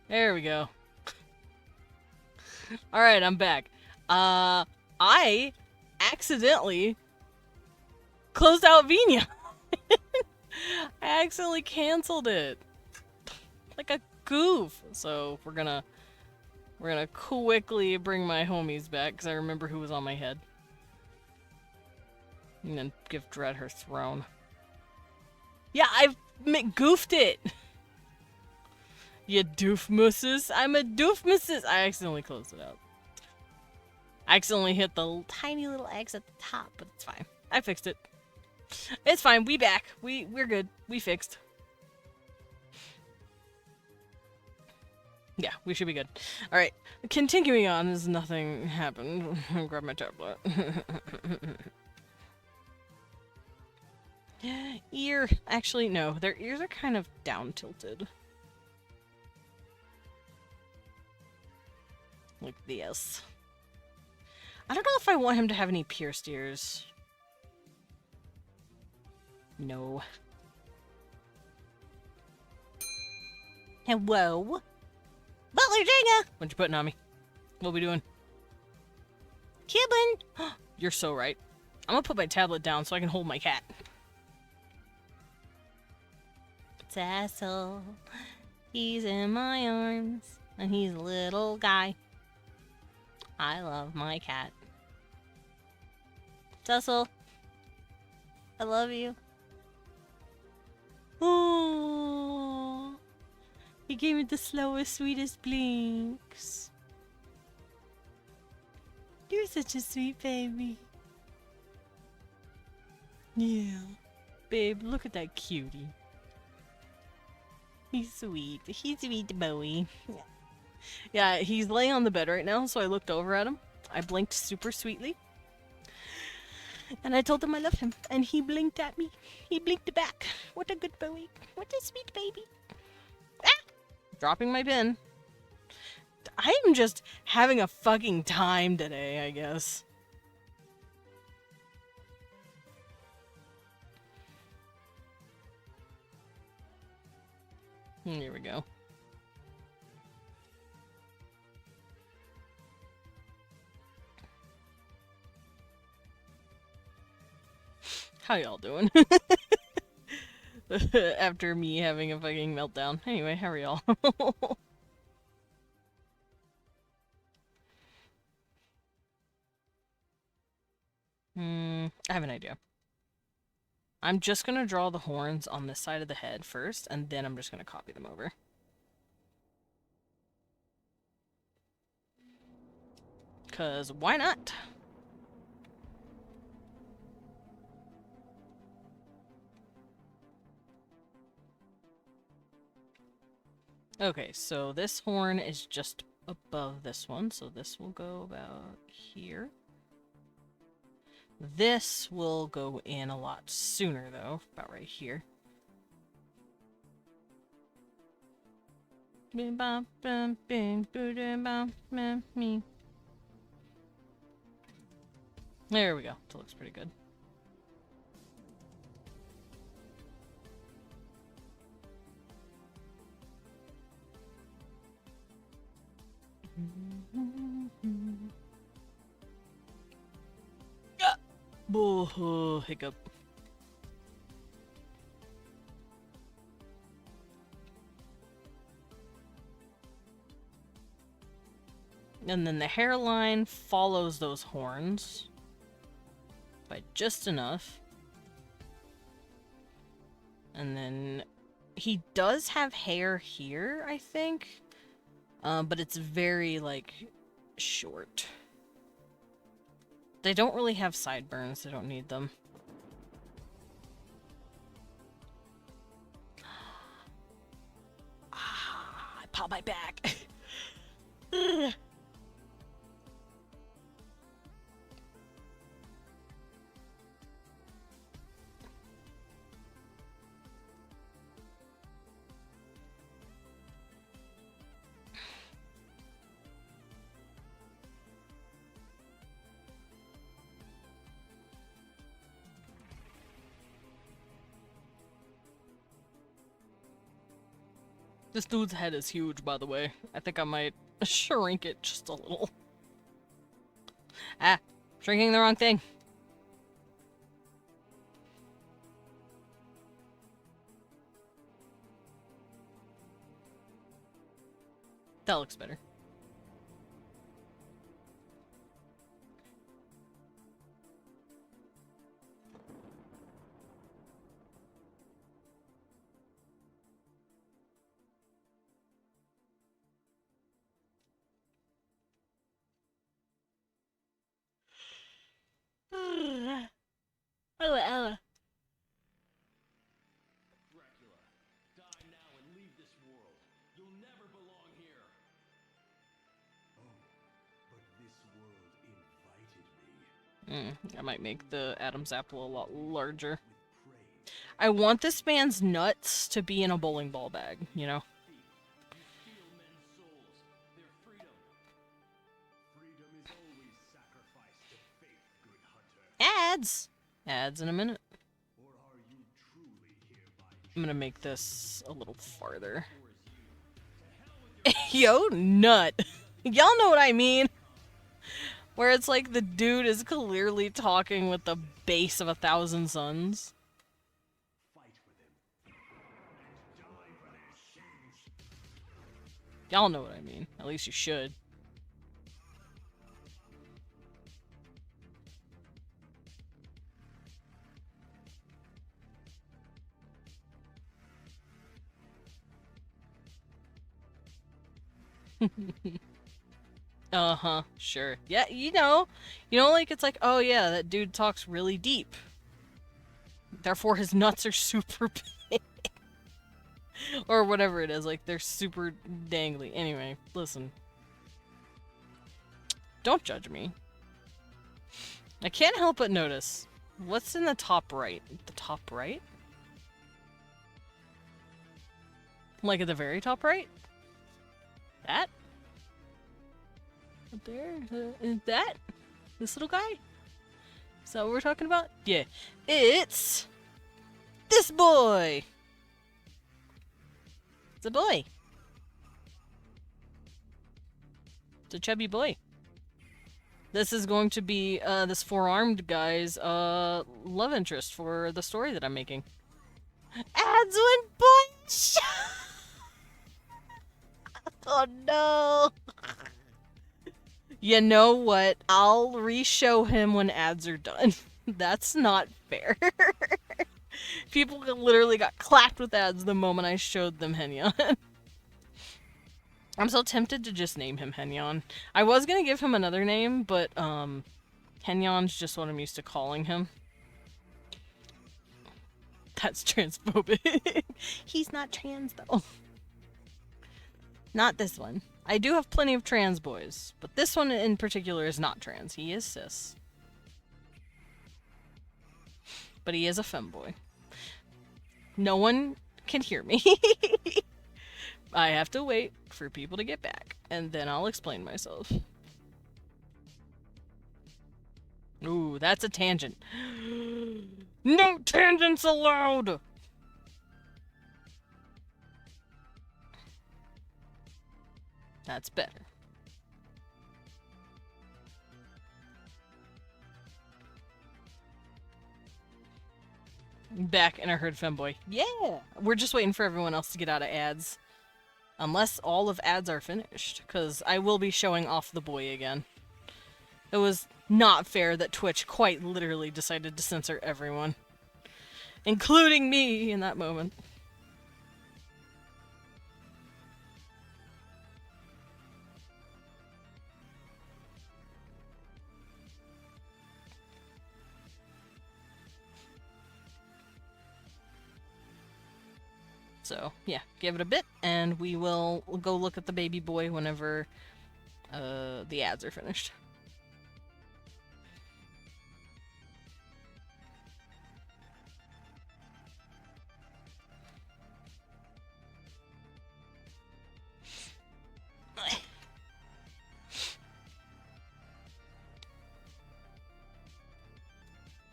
There we go. Alright, I'm back. I accidentally closed out Vina. I accidentally canceled it. Like a goof. So we're gonna quickly bring my homies back because I remember who was on my head. And then give Dread her throne. Yeah, I've goofed it. You doofmusses. I'm a doofmusses. I accidentally closed it out. I accidentally hit the tiny little X at the top, but it's fine. I fixed it. It's fine. We back. We're good. We fixed. Yeah, we should be good. Alright, continuing on as nothing happened. Grab my tablet. Ear. Actually, no. Their ears are kind of down tilted. Like this. I don't know if I want him to have any pierced ears. No. Hello? Butler Jenga! What you putting on me? What we doing? Kibbin! You're so right. I'm gonna put my tablet down so I can hold my cat. Tassel. He's in my arms. And he's a little guy. I love my cat. Tassel. I love you. Oh. He gave me the slowest, sweetest blinks. You're such a sweet baby. Yeah. Babe, look at that cutie. He's sweet. He's sweet, Bowie. Yeah, he's laying on the bed right now, so I looked over at him. I blinked super sweetly. And I told him I loved him. And he blinked at me. He blinked back. What a good Bowie. What a sweet baby. Dropping my pen. I'm just having a fucking time today, I guess. Here we go. How y'all doing? After me having a fucking meltdown. Anyway, how are y'all? I have an idea. I'm just gonna draw the horns on this side of the head first, and then I'm just gonna copy them over. Cause why not? Okay, so this horn is just above this one, so this will go about here. This will go in a lot sooner, though, about right here. There we go. That looks pretty good. Oh, hiccup. And then the hairline follows those horns by just enough. And then he does have hair here, I think. But it's very, like, short. They don't really have sideburns. They don't need them. I pop my back. This dude's head is huge, by the way. I think I might shrink it just a little. Ah, shrinking the wrong thing. That looks better. Ella. Dracula, die now and leave this world. You'll never belong here. Oh, but this world invited me. I might make the Adam's apple a lot larger. I want this man's nuts to be in a bowling ball bag, you know? You steal men's souls, their freedom. Freedom is always sacrificed to faith, good hunter. Ads! Ads in a minute. Or are you truly here by I'm gonna make this a little farther. Yo, nut! Y'all know what I mean! Where it's like the dude is clearly talking with the base of 1,000 suns. fight with him and die for their sins? Y'all know what I mean. At least you should. Uh-huh, sure. Yeah, you know, like, it's like, oh yeah, that dude talks really deep. Therefore, his nuts are super big. Or whatever it is, like, they're super dangly. Anyway, listen. Don't judge me. I can't help but notice. What's in the top right? The top right? Like at the very top right? That? Up there? Is that? This little guy? Is that what we're talking about? Yeah. It's... this boy! It's a boy. It's a chubby boy. This is going to be, this four-armed guy's, love interest for the story that I'm making. Ads went bunch! Oh no! You know what? I'll re-show him when ads are done. That's not fair. People literally got clapped with ads the moment I showed them Henyon. I'm so tempted to just name him Henyon. I was gonna give him another name, but, Henyon's just what I'm used to calling him. That's transphobic. He's not trans, though. Not this one. I do have plenty of trans boys, but this one in particular is not trans. He is cis. But he is a femboy. No one can hear me. I have to wait for people to get back, and then I'll explain myself. Ooh, that's a tangent. No tangents allowed! That's better. Back, and I heard femboy. Yeah! We're just waiting for everyone else to get out of ads. Unless all of ads are finished, because I will be showing off the boy again. It was not fair that Twitch quite literally decided to censor everyone. Including me in that moment. So, yeah, give it a bit, and we'll go look at the baby boy whenever the ads are finished.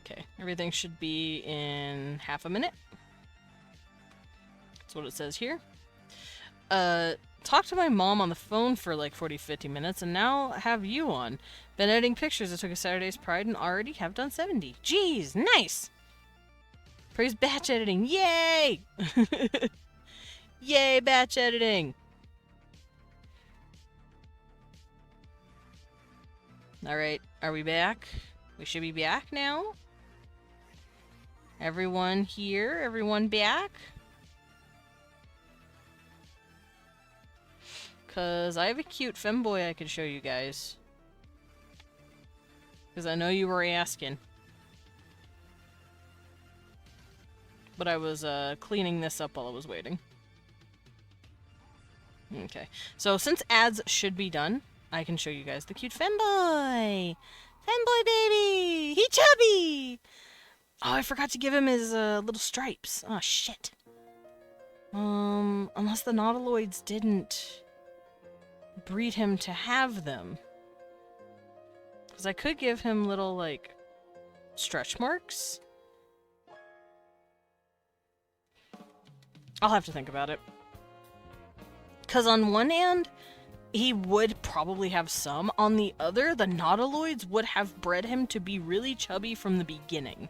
Okay, everything should be in half a minute. That's what it says here. Talked to my mom on the phone for like 40-50 minutes, and now have you on. Been editing pictures. I took a Saturday's Pride and already have done 70. Jeez, nice! Praise batch editing. Yay! Yay, batch editing! Alright, are we back? We should be back now. Everyone here? Everyone back? Because I have a cute femboy I could show you guys. Because I know you were asking. But I was cleaning this up while I was waiting. Okay. So since ads should be done, I can show you guys the cute femboy! Femboy baby! He chubby! Oh, I forgot to give him his little stripes. Oh, shit. Unless the nautiloids didn't breed him to have them. Because I could give him little, like, stretch marks. I'll have to think about it. Because on one hand, he would probably have some. On the other, the nautiloids would have bred him to be really chubby from the beginning.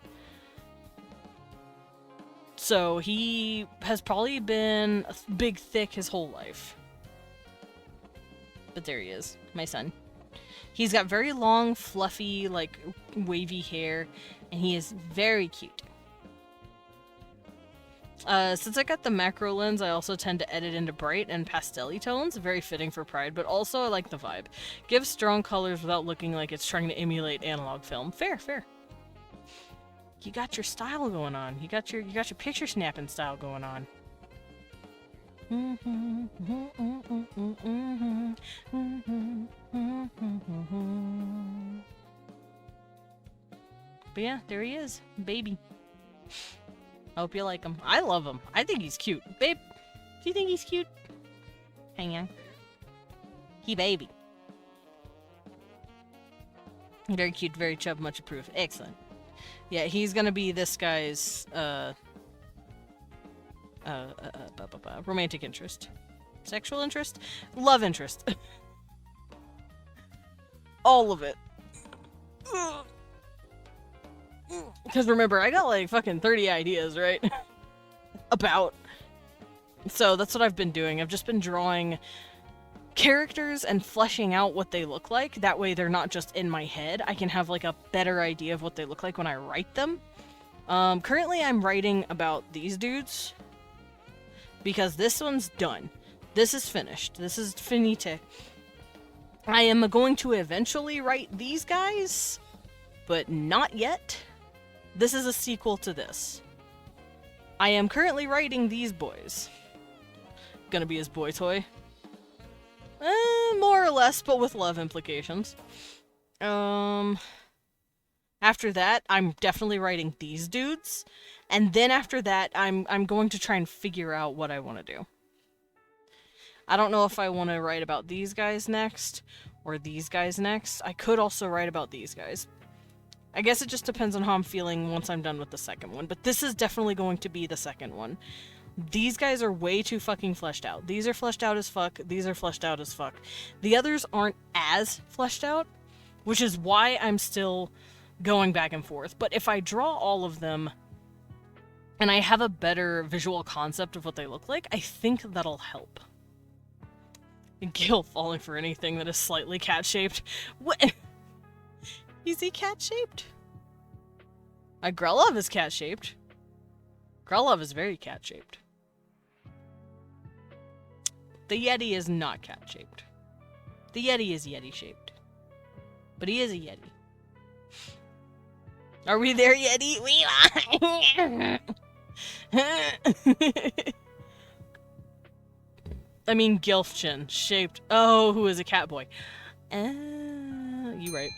So he has probably been big, thick his whole life. But there he is, my son. He's got very long, fluffy, like, wavy hair, and he is very cute. Since I got the macro lens, I also tend to edit into bright and pastel-y tones, very fitting for Pride, but also I like the vibe. Give strong colors without looking like it's trying to emulate analog film. Fair, fair. You got your style going on. You got your picture snapping style going on. But yeah, there he is, baby. I hope you like him. I love him. I think he's cute. Babe, do you think he's cute? Hang on. He baby. Very cute, very chub, much approved. Excellent. Yeah, he's gonna be this guy's, romantic interest. Sexual interest? Love interest. All of it. Because remember, I got like fucking 30 ideas, right? About. So that's what I've been doing. I've just been drawing characters and fleshing out what they look like. That way they're not just in my head. I can have like a better idea of what they look like when I write them. Currently I'm writing about these dudes. Because this one's done. This is finished. This is finite. I am going to eventually write these guys, but not yet. This is a sequel to this. I am currently writing these boys. Gonna be his boy toy. More or less, but with love implications. After that, I'm definitely writing these dudes. And then after that, I'm going to try and figure out what I want to do. I don't know if I want to write about these guys next, or these guys next. I could also write about these guys. I guess it just depends on how I'm feeling once I'm done with the second one, but this is definitely going to be the second one. These guys are way too fucking fleshed out. These are fleshed out as fuck, these are fleshed out as fuck. The others aren't as fleshed out, which is why I'm still going back and forth. But if I draw all of them, and I have a better visual concept of what they look like, I think that'll help. Gil falling for anything that is slightly cat-shaped. What? Is he cat-shaped? Grelov is cat-shaped. Grelov is very cat-shaped. The Yeti is not cat-shaped. The Yeti is Yeti-shaped. But he is a Yeti. Are we there, Yeti? We are! I mean Gilfchin, shaped. Oh, who is a cat boy? You right.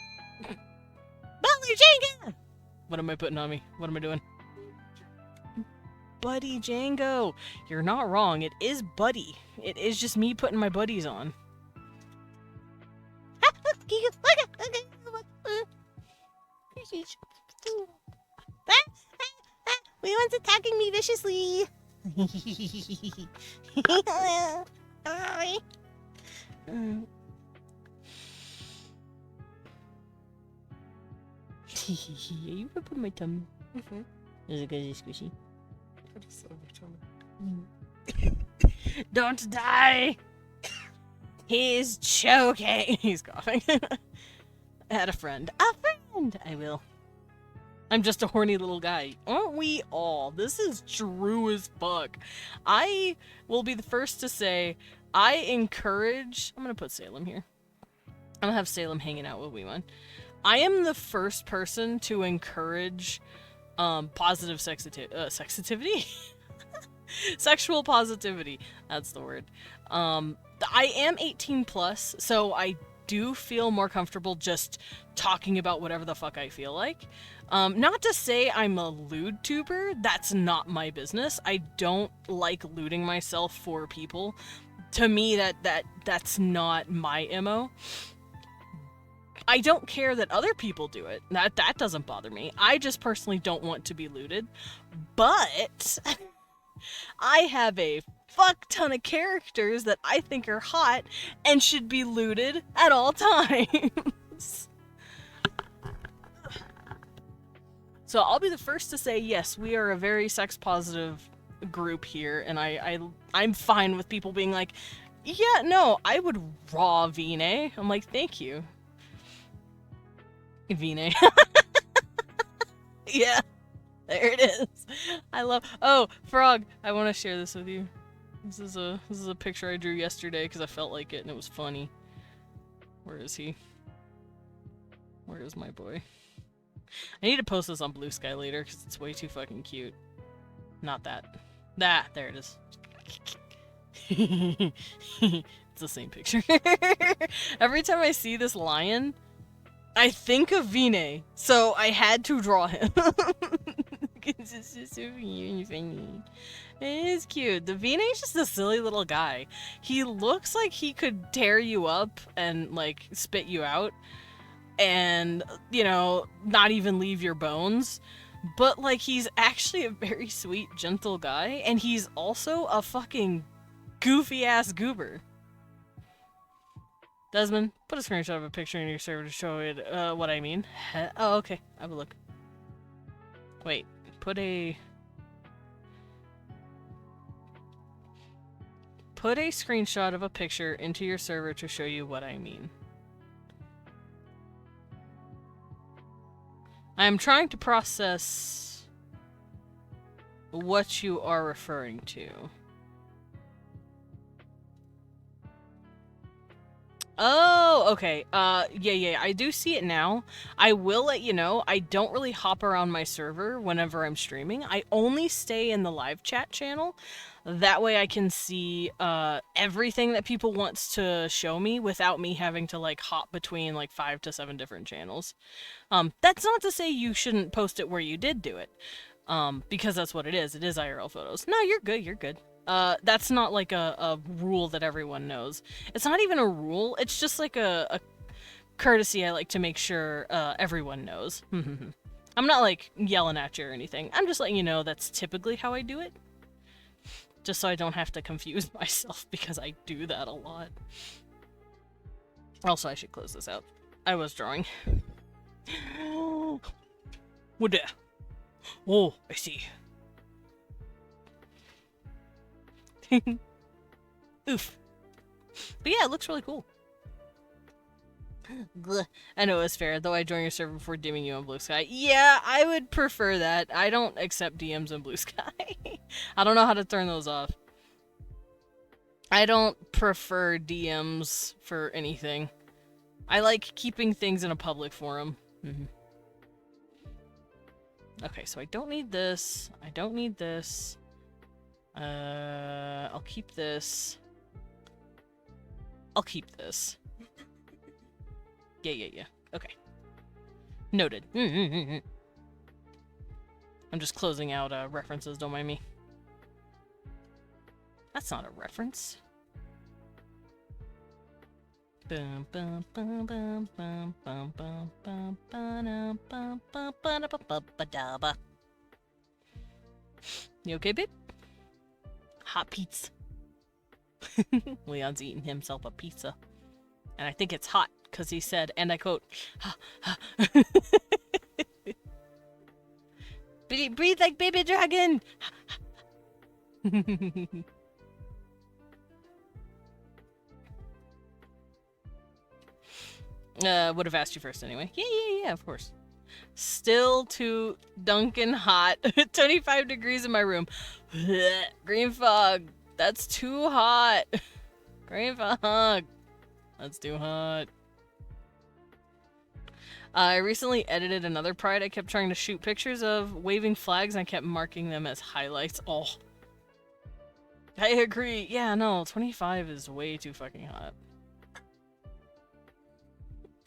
Batler Jenga! What am I putting on me? What am I doing? Buddy Django. You're not wrong. It is Buddy. It is just me putting my buddies on. We one's attacking me viciously. You put my tummy. Is it because it's squishy? Don't die! He's choking! He's coughing. I had a friend. A friend! I will. I'm just a horny little guy. Aren't we all? This is true as fuck. I will be the first to say, I encourage... I'm gonna put Salem here. I'm gonna have Salem hanging out with Weeman. I am the first person to encourage positive sexativity? Sexual positivity. That's the word. I am 18 plus, so I do feel more comfortable just talking about whatever the fuck I feel like. Not to say I'm a lewd tuber, that's not my business. I don't like lewding myself for people. To me, that's not my MO. I don't care that other people do it. That doesn't bother me. I just personally don't want to be looted. But I have a fuck ton of characters that I think are hot and should be looted at all times. So I'll be the first to say, yes, we are a very sex positive group here, and I'm fine with people being like, yeah, no, I would raw Vine. I'm like, thank you. Vine. Yeah, there it is. I love. Oh, Frog, I want to share this with you. This is a picture I drew yesterday because I felt like it and it was funny. Where is he? Where is my boy? I need to post this on Blue Sky later because it's way too fucking cute. Not that. There it is. It's the same picture. Every time I see this lion, I think of Vine, so I had to draw him. It's just so funny. It is cute. The Vine is just a silly little guy. He looks like he could tear you up and, like, spit you out. And, you know, not even leave your bones. But, like, he's actually a very sweet, gentle guy. And he's also a fucking goofy-ass goober. Desmond, put a screenshot of a picture in your server to show it what I mean. Oh, okay. I will look. Wait. Put a screenshot of a picture into your server to show you what I mean. I am trying to process what you are referring to. Oh, okay. Yeah, I do see it now. I will let you know, I don't really hop around my server whenever I'm streaming. I only stay in the live chat channel. That way I can see everything that people wants to show me without me having to, like, hop between, like, 5 to 7 different channels. That's not to say you shouldn't post it where you did do it. Because that's what it is. It is IRL photos. No, you're good. That's not like a rule that everyone knows. It's not even a rule, it's just like a courtesy I like to make sure everyone knows. I'm not like yelling at you or anything. I'm just letting you know that's typically how I do it. Just so I don't have to confuse myself because I do that a lot. Also, I should close this out. I was drawing. What the? Oh, I see. Oof. But yeah, it looks really cool. I know it's fair, though I joined your server before DMing you on Blue Sky. Yeah, I would prefer that. I don't accept DMs on Blue Sky. I don't know how to turn those off. I don't prefer DMs for anything. I like keeping things in a public forum. Okay, so I don't need this. I don't need this. I'll keep this. I'll keep this. Yeah. Okay. Noted. I'm just closing out references, don't mind me. That's not a reference. You okay, babe? Hot pizza. Leon's eating himself a pizza. And I think it's hot, because he said, and I quote, breathe like baby dragon! Would have asked you first anyway. Yeah, of course. Still too Dunkin' hot. 25 degrees in my room. Green fog. That's too hot. Green fog. That's too hot. I recently edited another Pride I kept trying to shoot pictures of waving flags and I kept marking them as highlights. Oh. I agree. Yeah, no, 25 is way too fucking hot.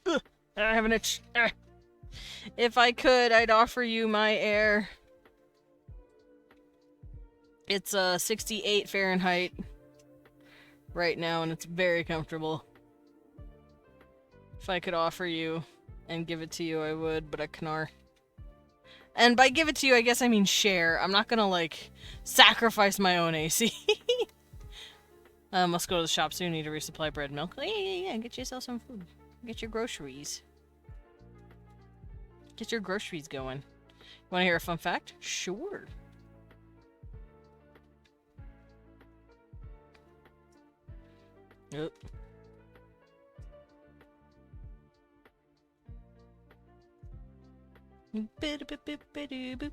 Ugh, I have an itch. If I could, I'd offer you my air. It's 68 Fahrenheit right now, and it's very comfortable. If I could offer you and give it to you, I would, but I can't. And by give it to you, I guess I mean share. I'm not gonna, like, sacrifice my own AC. Must go to the shop soon. Need to resupply bread and milk. Yeah. Get yourself some food. Get your groceries. Get your groceries going. Want to hear a fun fact? Sure. Yep. Boop.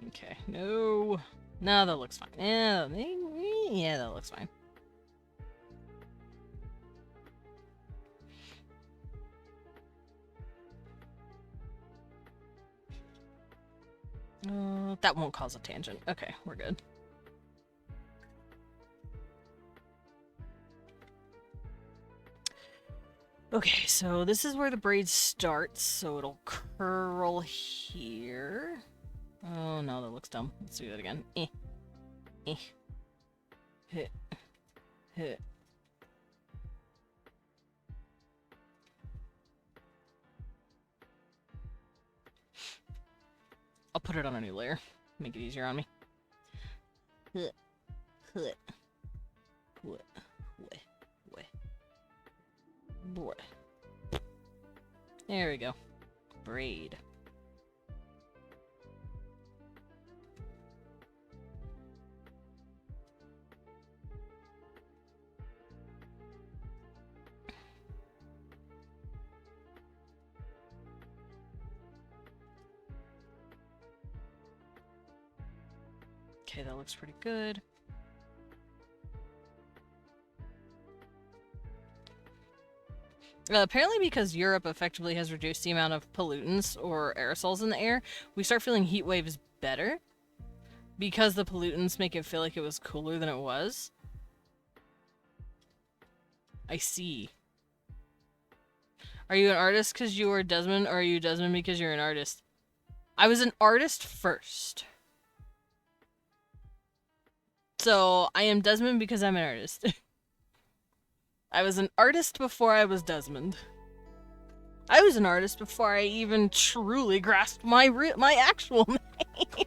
Okay, no. No, that looks fine. Yeah, that looks fine. That won't cause a tangent. Okay, we're good. Okay, so this is where the braid starts, so it'll curl here. Oh no, that looks dumb. Let's do that again. Hit. I'll put it on a new layer. Make it easier on me. There we go. Braid. Okay, that looks pretty good. Apparently because Europe effectively has reduced the amount of pollutants or aerosols in the air, we start feeling heat waves better. Because the pollutants make it feel like it was cooler than it was. I see. Are you an artist because you were Desmond, or are you Desmond because you're an artist? I was an artist first. So, I am Desmond because I'm an artist. I was an artist before I was Desmond. I was an artist before I even truly grasped my actual name.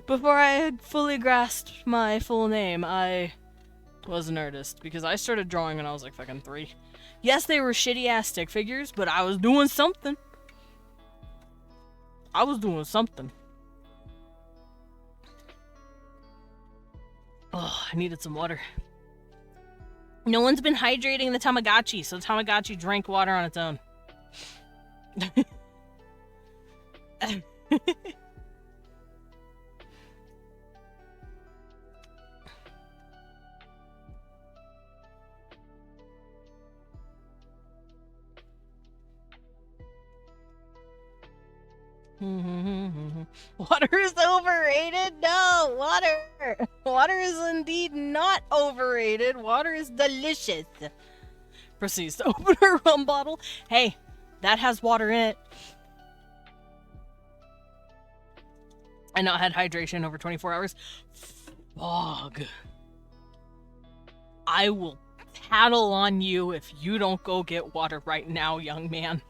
Before I had fully grasped my full name, I was an artist. Because I started drawing when I was like fucking 3. Yes, they were shitty-ass stick figures, but I was doing something. I was doing something. Oh, I needed some water. No one's been hydrating the Tamagotchi, so the Tamagotchi drank water on its own. Water is overrated? No, water. Water is indeed not overrated. Water is delicious. Proceeds to open her rum bottle. Hey, that has water in it. I not had hydration over 24 hours. Fog. I will tattle on you if you don't go get water right now, young man.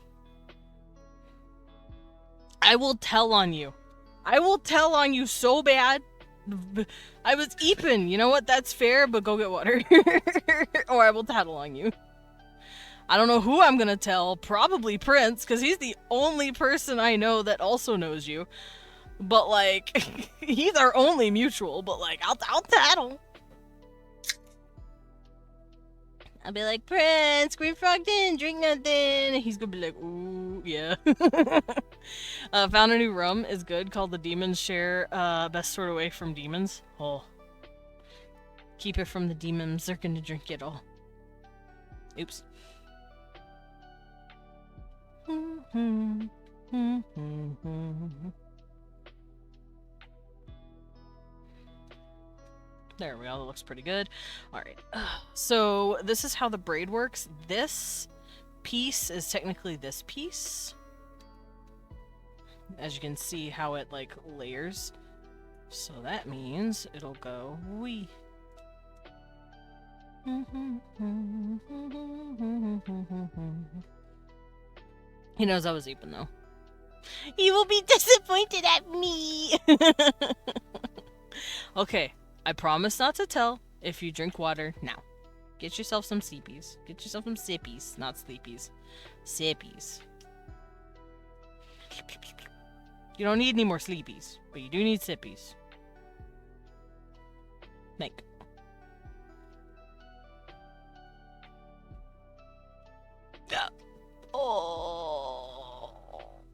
I will tell on you. I will tell on you so bad. I was eeping. You know what? That's fair, but go get water. Or I will tattle on you. I don't know who I'm gonna tell. Probably Prince, because he's the only person I know that also knows you. But, like, he's our only mutual, but, like, I'll tattle. I'll be like, Prince, Green Frog didn't drink nothing. He's gonna be like, ooh, yeah. Found a new rum is good called the Demon's Share. Best stored away from demons. Oh. Keep it from the demons. They're gonna drink it all. Oops. There we go, that looks pretty good. Alright, so this is how the braid works. This piece is technically this piece. As you can see how it, like, layers. So that means it'll go wee. He knows I was eeping, though. He will be disappointed at me! Okay. I promise not to tell if you drink water now. Get yourself some sippies. Get yourself some sippies, not sleepies. Sippies. You don't need any more sleepies, but you do need sippies. Make. Oh,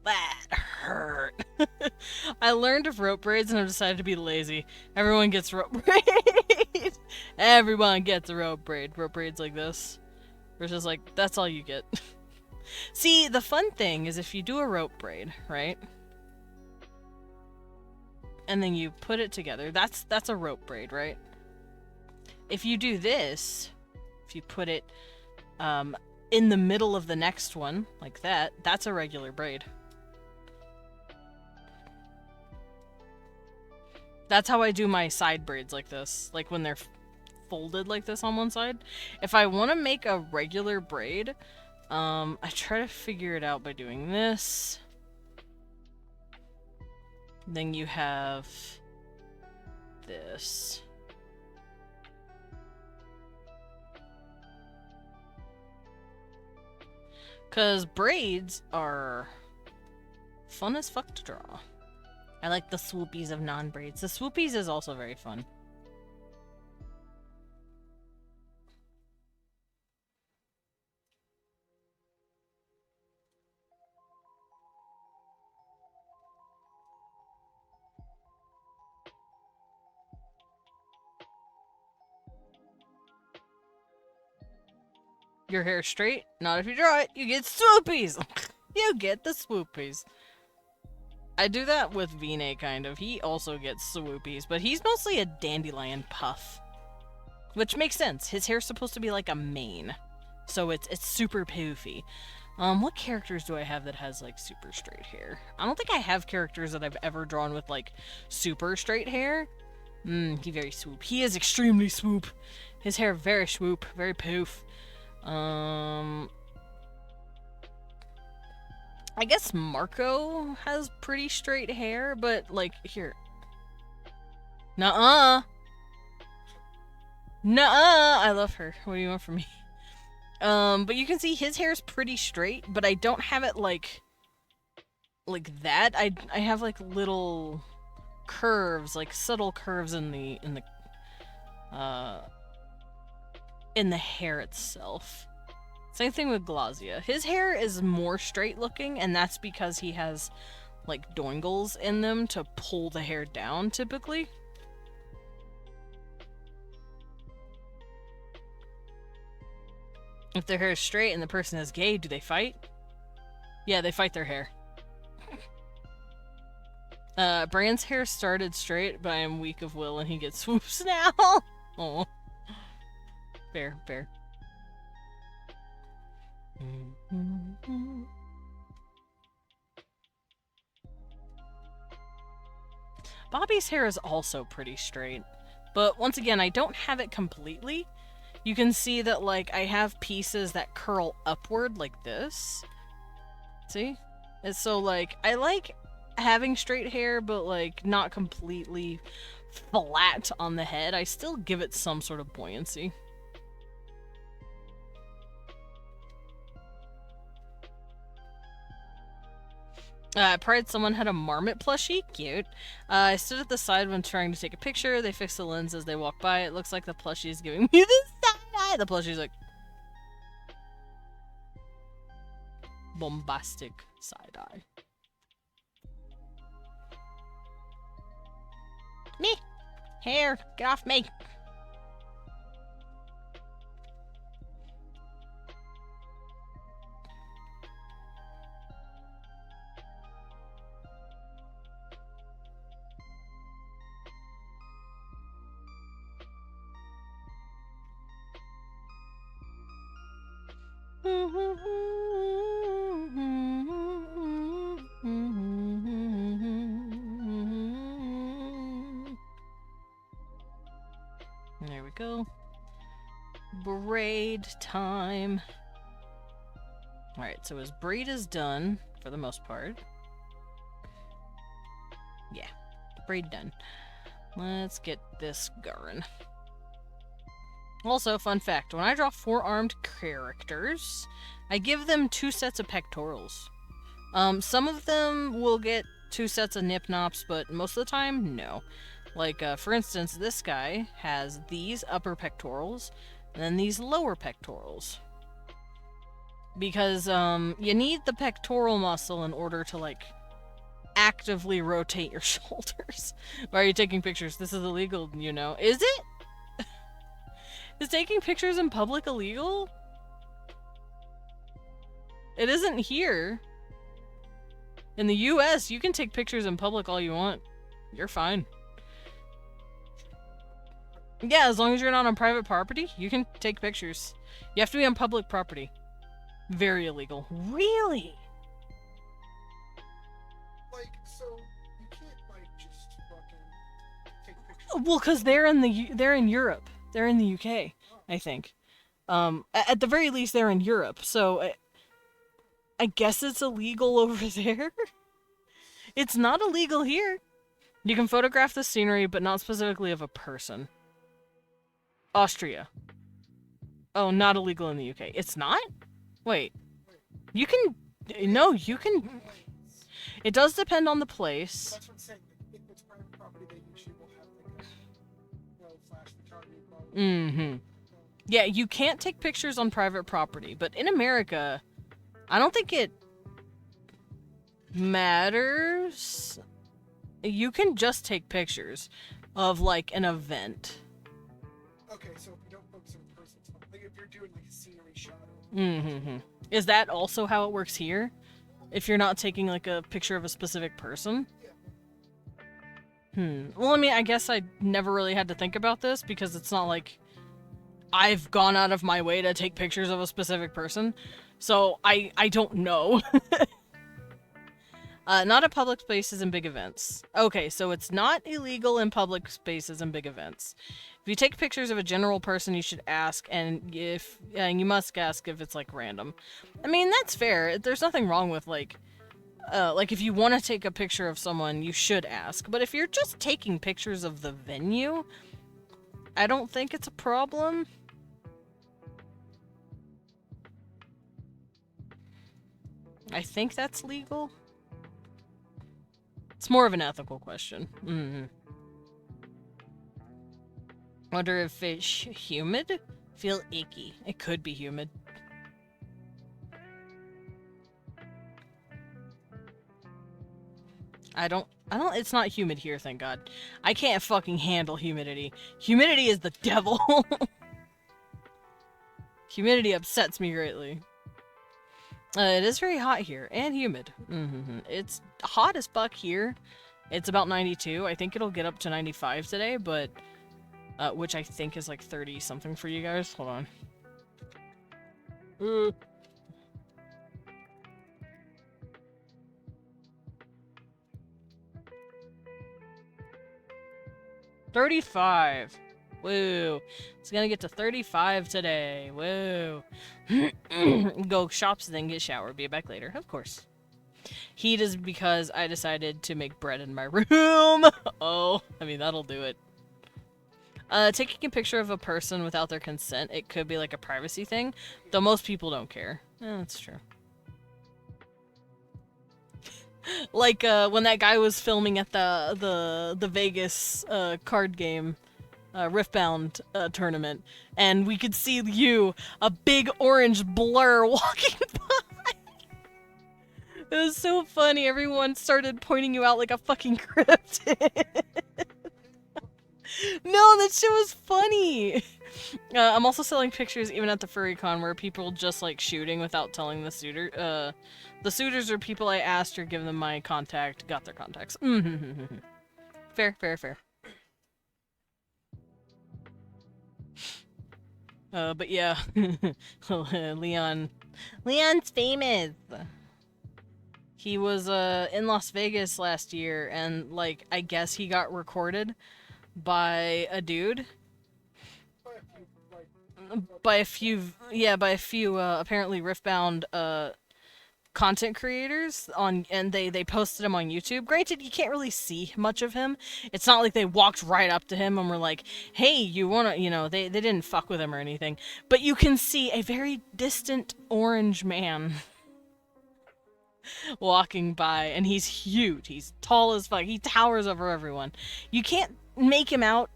that hurt. I learned of rope braids and I've decided to be lazy. Everyone gets rope braid. Everyone gets a rope braid. Rope braids like this. Which is like, that's all you get. See, the fun thing is if you do a rope braid, right? And then you put it together. That's a rope braid, right? If you do this, if you put it in the middle of the next one, like that, that's a regular braid. That's how I do my side braids like this. Like when they're folded like this on one side. If I want to make a regular braid, I try to figure it out by doing this. Then you have this. Because braids are fun as fuck to draw. I like the swoopies of non-braids. The swoopies is also very fun. Your hair straight? Not if you draw it. You get swoopies! You get the swoopies. I do that with Vine, kind of. He also gets swoopies, but he's mostly a dandelion puff. Which makes sense. His hair's supposed to be like a mane. So it's super poofy. What characters do I have that has, like, super straight hair? I don't think I have characters that I've ever drawn with, like, super straight hair. He very swoop. He is extremely swoop. His hair very swoop, very poof. I guess Marco has pretty straight hair, but, like, here. Nuh-uh! Nuh-uh! I love her. What do you want from me? But you can see his hair's pretty straight, but I don't have it, like that. I have, like, little curves, like, subtle curves in the hair itself. Same thing with Glazia. His hair is more straight looking, and that's because he has, like, doingles in them to pull the hair down, typically. If their hair is straight and the person is gay, do they fight? Yeah, they fight their hair. Brand's hair started straight, but I am weak of will and he gets swoops now. Oh. Fair, fair. Bobby's hair is also pretty straight. But once again, I don't have it completely. You can see that, like, I have pieces that curl upward like this. See? And so, like, I like having straight hair, but, like, not completely flat on the head. I still give it some sort of buoyancy. Pride someone had a marmot plushie. Cute. I stood at the side when trying to take a picture. They fixed the lens as they walked by. It looks like the plushie is giving me the side eye. The plushie's like... bombastic side eye. Me! Hair! Get off me! There we go. Braid time. Alright, so his braid is done for the most part. Yeah, braid done. Let's get this going. Also, fun fact, when I draw four-armed characters, I give them 2 sets of pectorals. Some of them will get 2 sets of nip-nops, but most of the time, no. Like, for instance, this guy has these upper pectorals, and then these lower pectorals. Because, you need the pectoral muscle in order to, like, actively rotate your shoulders. Why are you taking pictures? This is illegal, you know. Is it? Is taking pictures in public illegal? It isn't here. In the US, you can take pictures in public all you want. You're fine. Yeah, as long as you're not on private property, you can take pictures. You have to be on public property. Very illegal. Really? Like, so you can't like just fucking take pictures. Well, because they're in Europe. They're in the UK, I think. At the very least, they're in Europe. So I guess it's illegal over there. It's not illegal here. You can photograph the scenery, but not specifically of a person. Austria. Oh, not illegal in the UK. It's not? Wait. You can... No, you can... It does depend on the place. That's what I'm saying. Like, if it's private property, they usually will have like a flash photography. Mm-hmm. Yeah, you can't take pictures on private property, but in America, I don't think it matters. You can just take pictures of, like, an event. Okay, so if you don't focus on the person, it's fine. Like if you're doing like a scenery shot. Mm-hmm. Is that also how it works here? If you're not taking, like, a picture of a specific person? Yeah. Well, I mean, I guess I never really had to think about this, because it's not like I've gone out of my way to take pictures of a specific person. So, I don't know. Not at public spaces and big events. Okay, so it's not illegal in public spaces and big events. If you take pictures of a general person, you should ask, and you must ask if it's, like, random. I mean, that's fair. There's nothing wrong with, like, if you want to take a picture of someone, you should ask. But if you're just taking pictures of the venue, I don't think it's a problem. I think that's legal. It's more of an ethical question. Mm-hmm. Wonder if it's humid? Feel icky. It could be humid. It's not humid here, thank God. I can't fucking handle humidity. Humidity is the devil. Humidity upsets me greatly. It is very hot here, and humid. It's hot as fuck here, It's about 92. I think it'll get up to 95 today, but which I think is like 30 something for you guys. Hold on. 35. Woo. It's gonna get to 35 today. Woo. Go shops, then get shower. Be back later. Of course. Heat is because I decided to make bread in my room. Oh, I mean, that'll do it. Taking a picture of a person without their consent, it could be like a privacy thing, though most people don't care. That's true. Like, when that guy was filming at the Vegas, card game, Riftbound, tournament, and we could see you, a big orange blur walking by. It was so funny, everyone started pointing you out like a fucking cryptid. No, that shit was funny! I'm also selling pictures even at the furry con where people just like shooting without telling the suitor. The suitors are people I asked or give them my contact, got their contacts. Fair, fair, fair. But yeah. Leon's famous! He was, in Las Vegas last year, and, like, I guess he got recorded by a dude. By a few, apparently Riftbound, content creators and they posted him on YouTube. Granted, you can't really see much of him. It's not like they walked right up to him and were like, "Hey, you wanna," they didn't fuck with him or anything. But you can see a very distant orange man walking by, and he's huge. He's tall as fuck. He towers over everyone. You can't make him out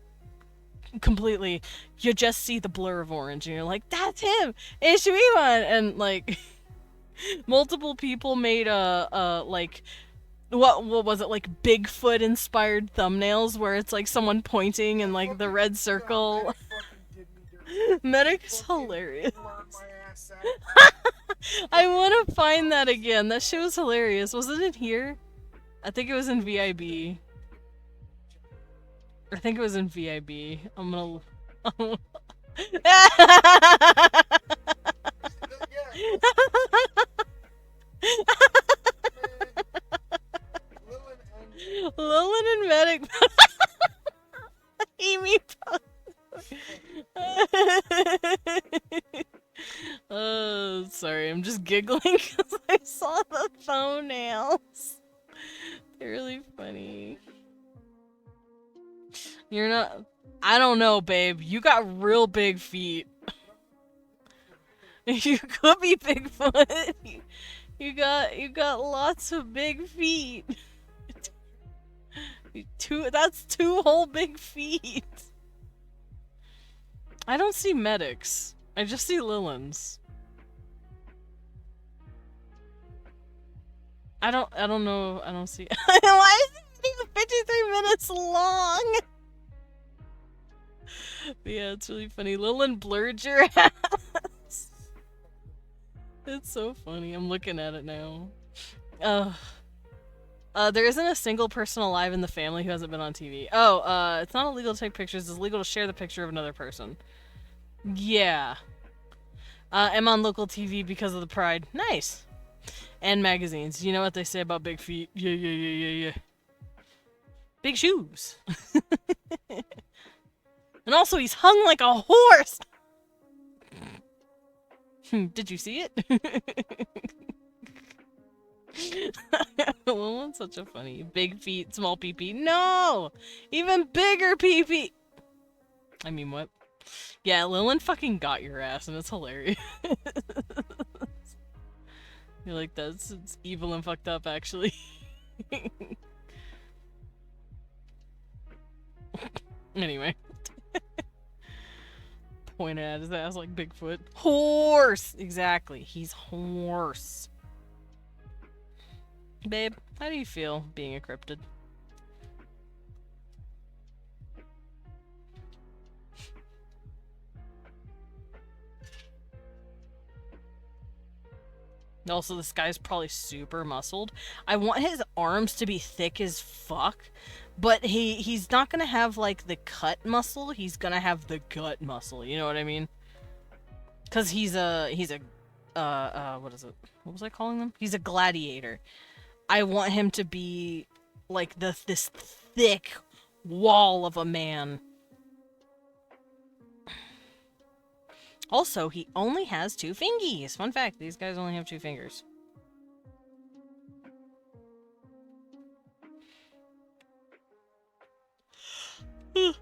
completely. You just see the blur of orange, and you're like, "That's him! It's Shuiwan!" And like, multiple people made like, what was it, like Bigfoot inspired thumbnails where it's like someone pointing and like the red circle. Medic's hilarious. I want to find that again. That shit was hilarious. Was it in here? I think it was in VIB. I think it was in VIB. I'm gonna. Lilin and Medic. Amy. Oh, sorry. I'm just giggling because I saw the thumbnails. They're really funny. You're not. I don't know, babe. You got real big feet. You could be Bigfoot. You got lots of big feet. That's two whole big feet. I don't see medics. I just see Lilins. I don't know. I don't see. Why is it 53 minutes long? But yeah, it's really funny. Lilin blurred your ass. It's so funny. I'm looking at it now. There isn't a single person alive in the family who hasn't been on TV. Oh, it's not illegal to take pictures. It's illegal to share the picture of another person. Yeah. I'm on local TV because of the pride. Nice. And magazines. You know what they say about big feet? Yeah. Big shoes. And also, he's hung like a horse! Did you see it? Lillin's such a funny. Big feet, small pee-pee. No! Even bigger pee-pee! I mean, what? Yeah, Lilin fucking got your ass, and it's hilarious. You're like, it's evil and fucked up, actually. Anyway. Pointed at his ass like Bigfoot. Horse! Exactly. He's horse. Babe, how do you feel being a cryptid? Also, this guy's probably super muscled. I want his arms to be thick as fuck, but he's not gonna have like the cut muscle. He's gonna have the gut muscle. You know what I mean? Cause he's a what is it? What was I calling them? He's a gladiator. I want him to be like this thick wall of a man. Also, he only has 2 fingies. Fun fact, these guys only have 2 fingers. I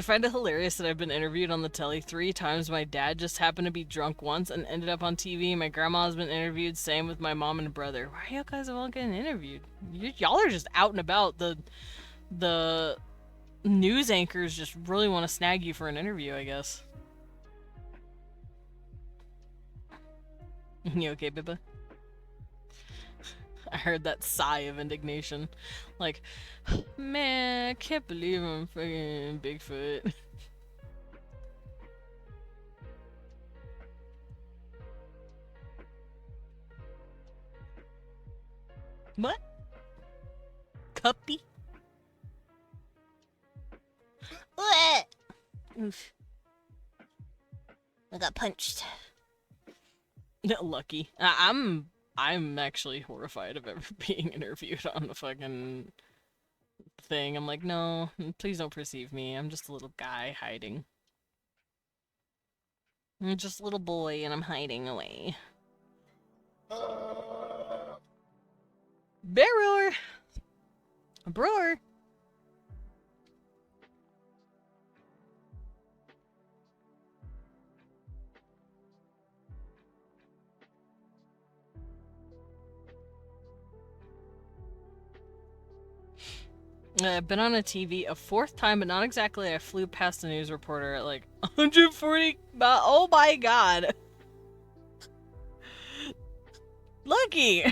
find it hilarious that I've been interviewed on the telly 3 times. My dad just happened to be drunk once and ended up on TV. My grandma has been interviewed, same with my mom and brother. Why are you guys all getting interviewed? Y'all are just out and about. The news anchors just really want to snag you for an interview, I guess. You okay, Bibba? I heard that sigh of indignation. Like, man, I can't believe I'm fucking Bigfoot. What? Cuppy? What? Oof. I got punched. Lucky. I'm actually horrified of ever being interviewed on the fucking thing. I'm like, no, please don't perceive me. I'm just a little guy hiding. I'm just a little boy and I'm hiding away. Bear roar! A brewer! I've been on a TV a 4th time, but not exactly. I flew past a news reporter at like 140. Oh my god. Lucky!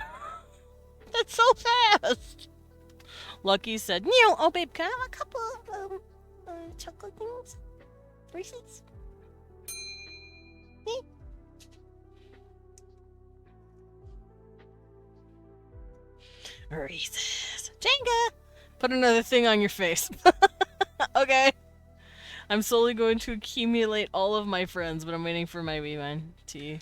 That's so fast! Lucky said, "No, oh babe, can I have a couple of chocolate things? Reese's?" Reese's. Jenga! Put another thing on your face. Okay. I'm slowly going to accumulate all of my friends, but I'm waiting for my wee one to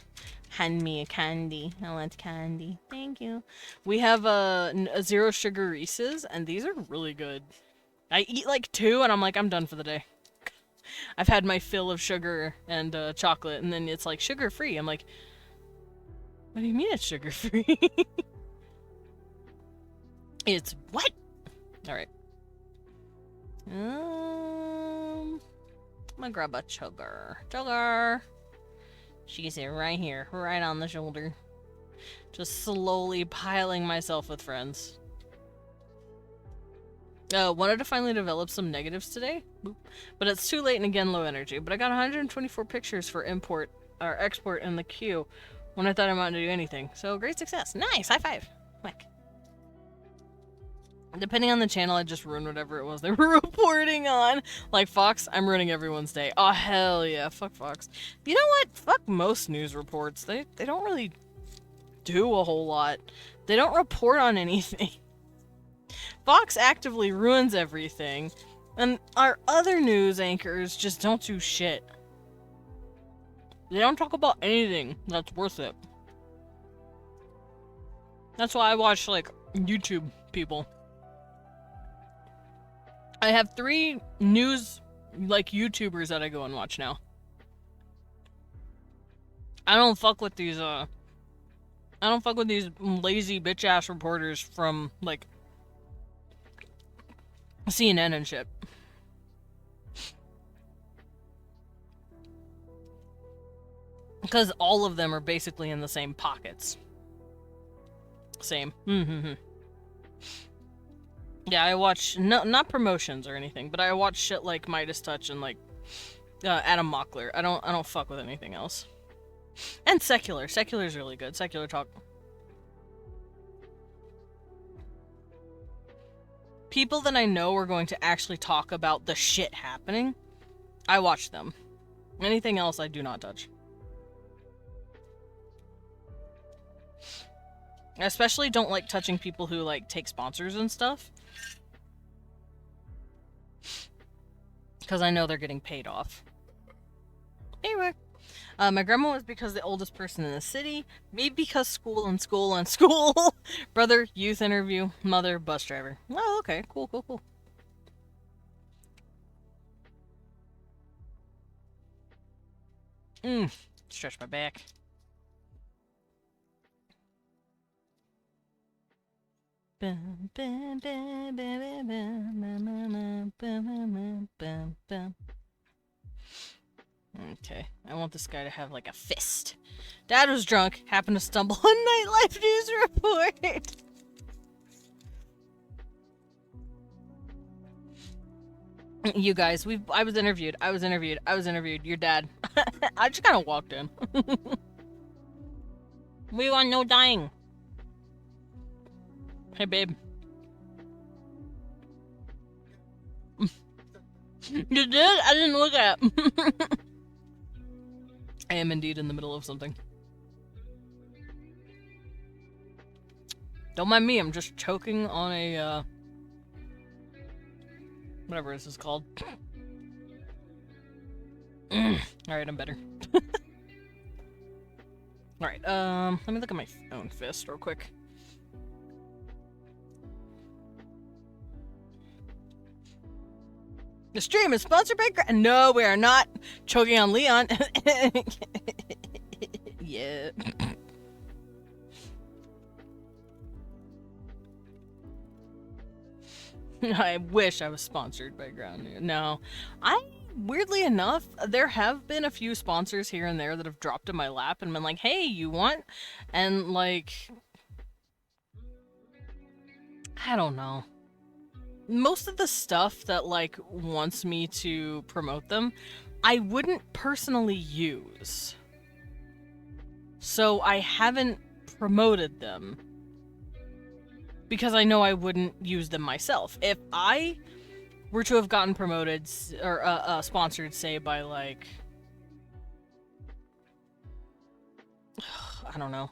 hand me a candy. I want candy. Thank you. We have a 0 sugar Reese's, and these are really good. I eat like 2, and I'm like, I'm done for the day. I've had my fill of sugar and chocolate, and then it's like sugar-free. I'm like, what do you mean it's sugar-free? It's what? Alright. I'm gonna grab a chugger. Chugger! She's here, right here, right on the shoulder. Just slowly piling myself with friends. Wanted to finally develop some negatives today, but it's too late and again low energy. But I got 124 pictures for import or export in the queue when I thought I might do anything. So great success. Nice, high five. Whack. Depending on the channel, I just ruined whatever it was they were reporting on. Like Fox, I'm ruining everyone's day. Oh hell yeah, fuck Fox. You know what? Fuck most news reports. They don't really do a whole lot. They don't report on anything. Fox actively ruins everything, and our other news anchors just don't do shit. They don't talk about anything that's worth it. That's why I watch, like, YouTube people. I have 3 news, like, YouTubers that I go and watch now. I don't fuck with these, lazy bitch-ass reporters from, like, CNN and shit. Because all of them are basically in the same pockets. Same. Yeah, I watch, not promotions or anything, but I watch shit like Midas Touch and like Adam Mockler. I don't fuck with anything else. And Secular. Secular's really good. Secular Talk. People that I know are going to actually talk about the shit happening. I watch them. Anything else I do not touch. I especially don't like touching people who like take sponsors and stuff. Because I know they're getting paid off. Anyway. My grandma was because the oldest person in the city. Me because school and school and school. Brother, youth interview. Mother, bus driver. Oh, okay. Cool, cool, cool. Stretch my back. Okay, I want this guy to have like a fist. Dad was drunk, happened to stumble on Nightlife News Report. You guys, I was interviewed. Your dad. I just kind of walked in. We want no dying. Hey, babe. You did? I didn't look at. I am indeed in the middle of something. Don't mind me, I'm just choking on a, whatever this is called. Alright, I'm better. Alright, let me look at my own fist real quick. The stream is sponsored by No, we are not choking on Leon. Yeah. I wish I was sponsored by Ground. No. Weirdly enough, there have been a few sponsors here and there that have dropped in my lap and been like, hey, you want? And like, I don't know. Most of the stuff that like wants me to promote them, I wouldn't personally use. So I haven't promoted them. Because I know I wouldn't use them myself. If I were to have gotten promoted, or sponsored, say, by, like, I don't know,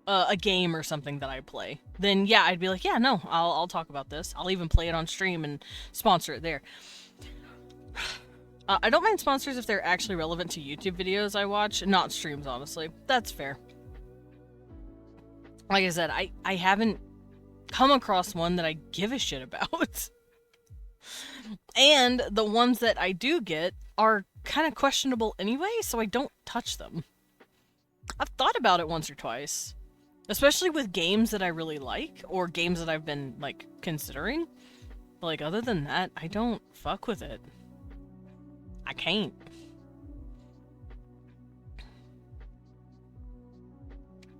a game or something that I play, then yeah, I'd be like, yeah, no, I'll talk about this. I'll even play it on stream and sponsor it there. I don't mind sponsors if they're actually relevant to YouTube videos I watch, not streams, honestly. That's fair. Like I said, I haven't come across one that I give a shit about. And the ones that I do get are kind of questionable anyway, so I don't touch them. I've thought about it once or twice. Especially with games that I really like, or games that I've been, like, considering. But, like, other than that, I don't fuck with it. I can't.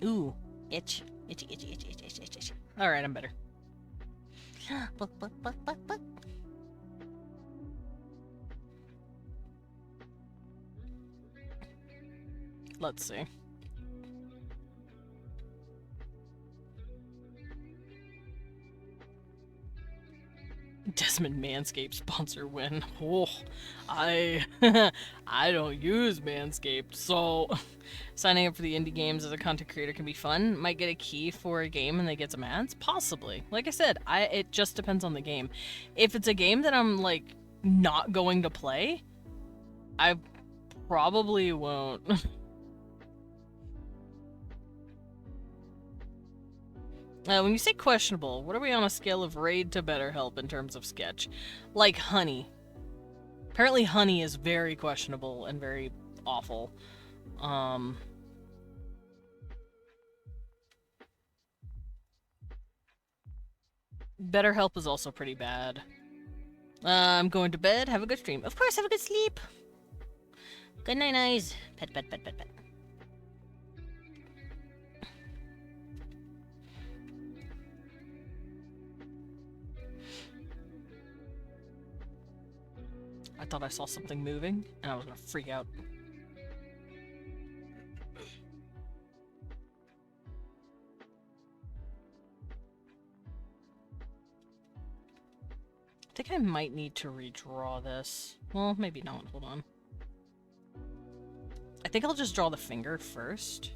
Ooh. Itch. Itchy, itchy, itchy, itchy, itchy, itchy. Alright, I'm better. Let's see. Desmond Manscaped sponsor win. Oh, I don't use Manscaped, so signing up for the indie games as a content creator can be fun. Might get a key for a game and they get some ads, possibly. Like I said, it just depends on the game. If it's a game that I'm like not going to play, I probably won't. When you say questionable, what are we on a scale of raid to BetterHelp in terms of sketch? Like Honey. Apparently Honey is very questionable and very awful. BetterHelp is also pretty bad. I'm going to bed. Have a good stream. Of course, have a good sleep. Good night, eyes. Pet, pet, pet, pet, pet. I thought I saw something moving, and I was gonna freak out. I think like I might need to redraw this. Well, maybe not. Hold on. I think I'll just draw the finger first.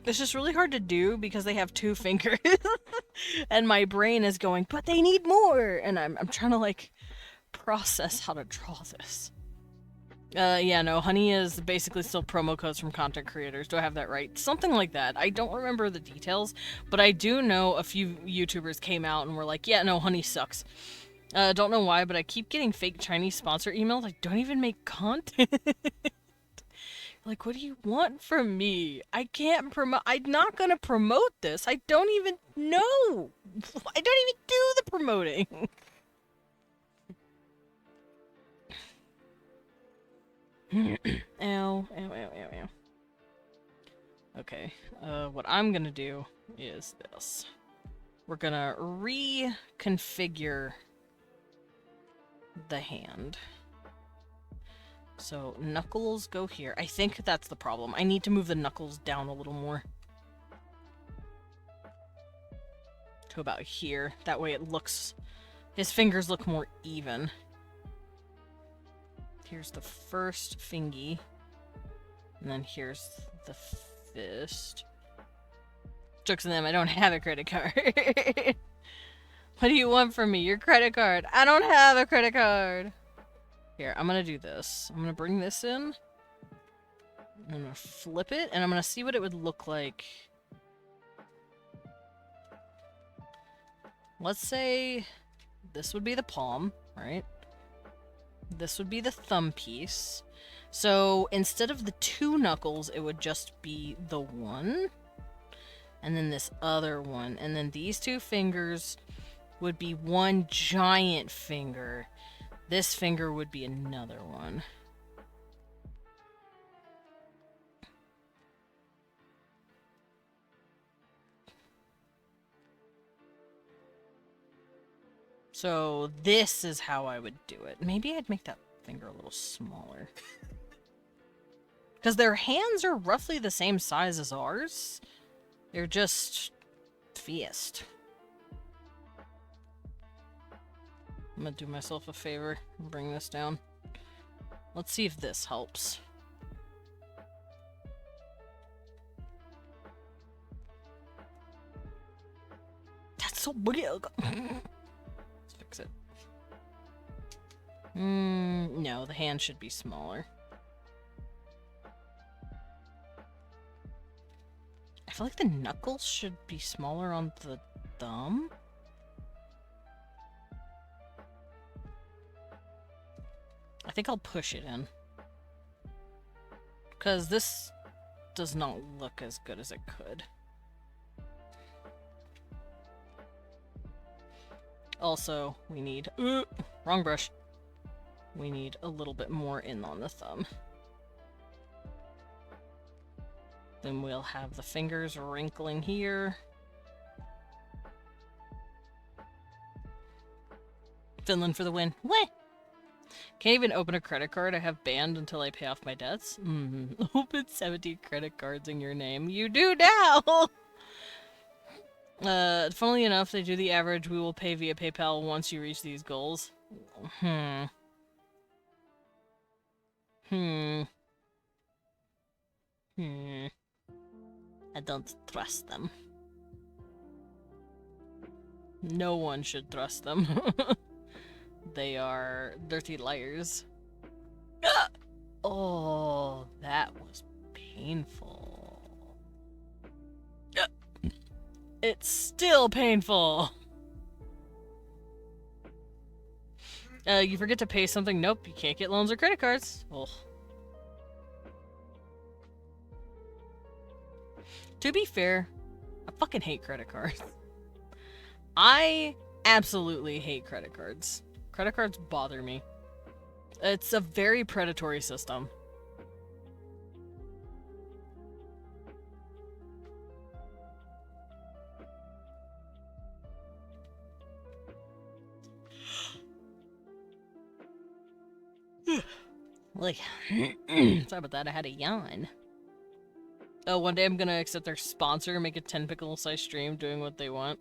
It's just really hard to do because they have 2 fingers. And my brain is going, but they need more! And I'm trying to, like, process how to draw this. Yeah, no, Honey is basically still promo codes from content creators. Do I have that right? Something like that. I don't remember the details, but I do know a few YouTubers came out and were like, yeah, no, Honey sucks. Don't know why, but I keep getting fake Chinese sponsor emails. I don't even make content. Like, what do you want from me? I can't promote. I'm not gonna promote this. I don't even know. I don't even do the promoting. Ow, ow, ow, ow, ow. Okay, what I'm gonna do is this. We're gonna reconfigure the hand. So, knuckles go here. I think that's the problem. I need to move the knuckles down a little more. To about here. That way it looks... his fingers look more even. Here's the first fingy. And then here's the fist. Jokes on them, I don't have a credit card. What do you want from me? Your credit card. I don't have a credit card. Here, I'm gonna do this. I'm gonna bring this in. I'm gonna flip it, and I'm gonna see what it would look like. Let's say this would be the palm, right? This would be the thumb piece. So instead of the 2 knuckles, it would just be the 1. And then this other one. And then these 2 fingers would be 1 giant finger. This finger would be another one. So this is how I would do it. Maybe I'd make that finger a little smaller. Because their hands are roughly the same size as ours. They're just fist. I'm gonna do myself a favor and bring this down. Let's see if this helps. That's so big. Let's fix it. No, the hand should be smaller. I feel like the knuckles should be smaller on the thumb. I think I'll push it in. Because this does not look as good as it could. Also, we need... wrong brush. We need a little bit more in on the thumb. Then we'll have the fingers wrinkling here. Finland for the win. What? Can't even open a credit card. I have banned until I pay off my debts. Open 70 credit cards in your name. You do now! Funnily enough, they do the average. We will pay via PayPal once you reach these goals. I don't trust them. No one should trust them. They are dirty liars. Oh, that was painful. It's still painful. You forget to pay something? Nope, you can't get loans or credit cards. Oh. To be fair, I fucking hate credit cards. I absolutely hate credit cards. Credit cards bother me. It's a very predatory system. Like, sorry about that, I had a yawn. One day I'm gonna accept their sponsor and make a 10 pickle size stream doing what they want.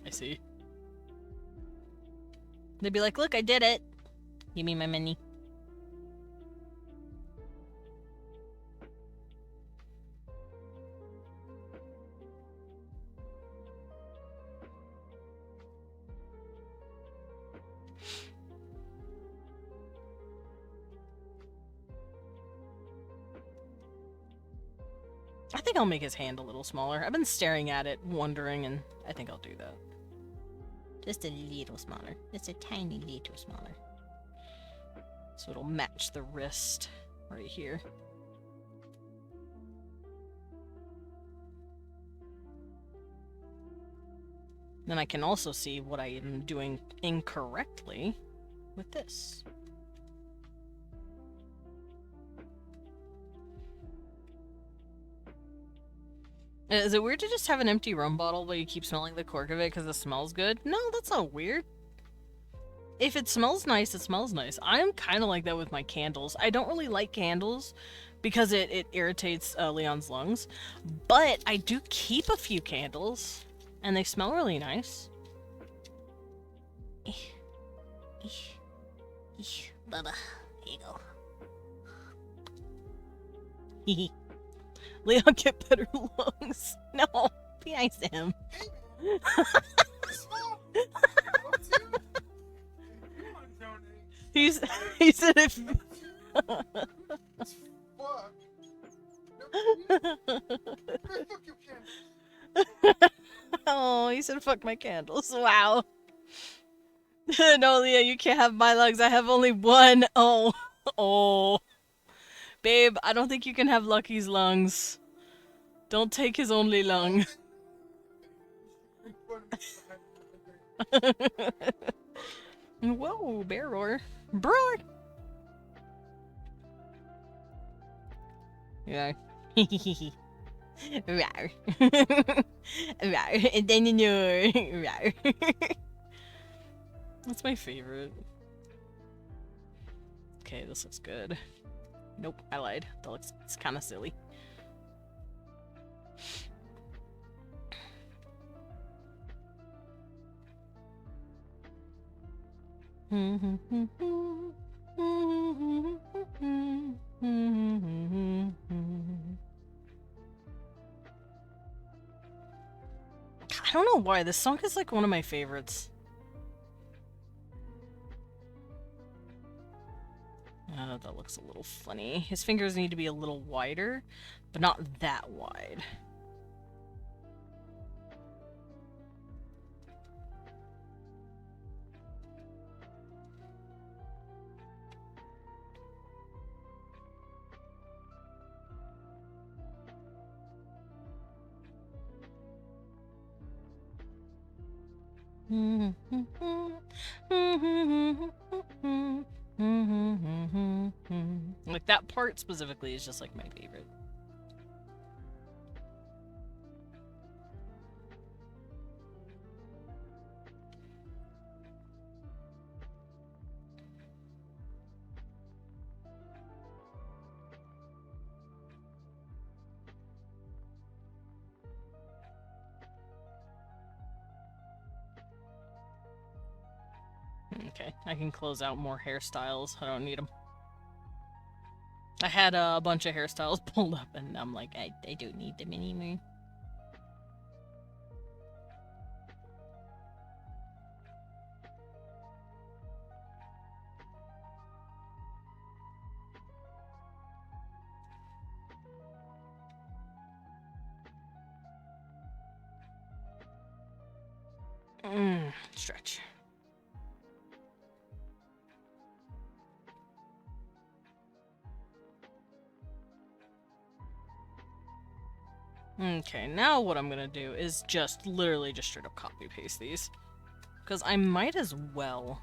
I see. They'd be like, look, I did it. Give me my money. I think I'll make his hand a little smaller. I've been staring at it, wondering, and I think I'll do that. Just a little smaller. Just a tiny little smaller. So it'll match the wrist right here. Then I can also see what I am doing incorrectly with this. Is it weird to just have an empty rum bottle but you keep smelling the cork of it because it smells good? No, that's not weird. If it smells nice, it smells nice. I'm kind of like that with my candles. I don't really like candles because it irritates Leon's lungs, but I do keep a few candles and they smell really nice. Bubba, here you go. Leon, get better lungs. No, be nice to him. He said if. Oh, he said fuck my candles. Wow. No, Leah, you can't have my lungs. I have only one. Oh. Oh. Babe, I don't think you can have Lucky's lungs. Don't take his only lung. Whoa, bear roar. Roar! Yeah. Rawr. Rawr. And then you know. Rawr. That's my favorite. Okay, this looks good. Nope, I lied. That looks kind of silly. I don't know why, this song is like one of my favorites. That looks a little funny. His fingers need to be a little wider, but not that wide. Like that part specifically is just like my favorite. Okay, I can close out more hairstyles. I don't need them. I had a bunch of hairstyles pulled up, and I'm like, I don't need them anymore. Stretch. Okay, now what I'm gonna do is just literally just straight up copy paste these. Because I might as well.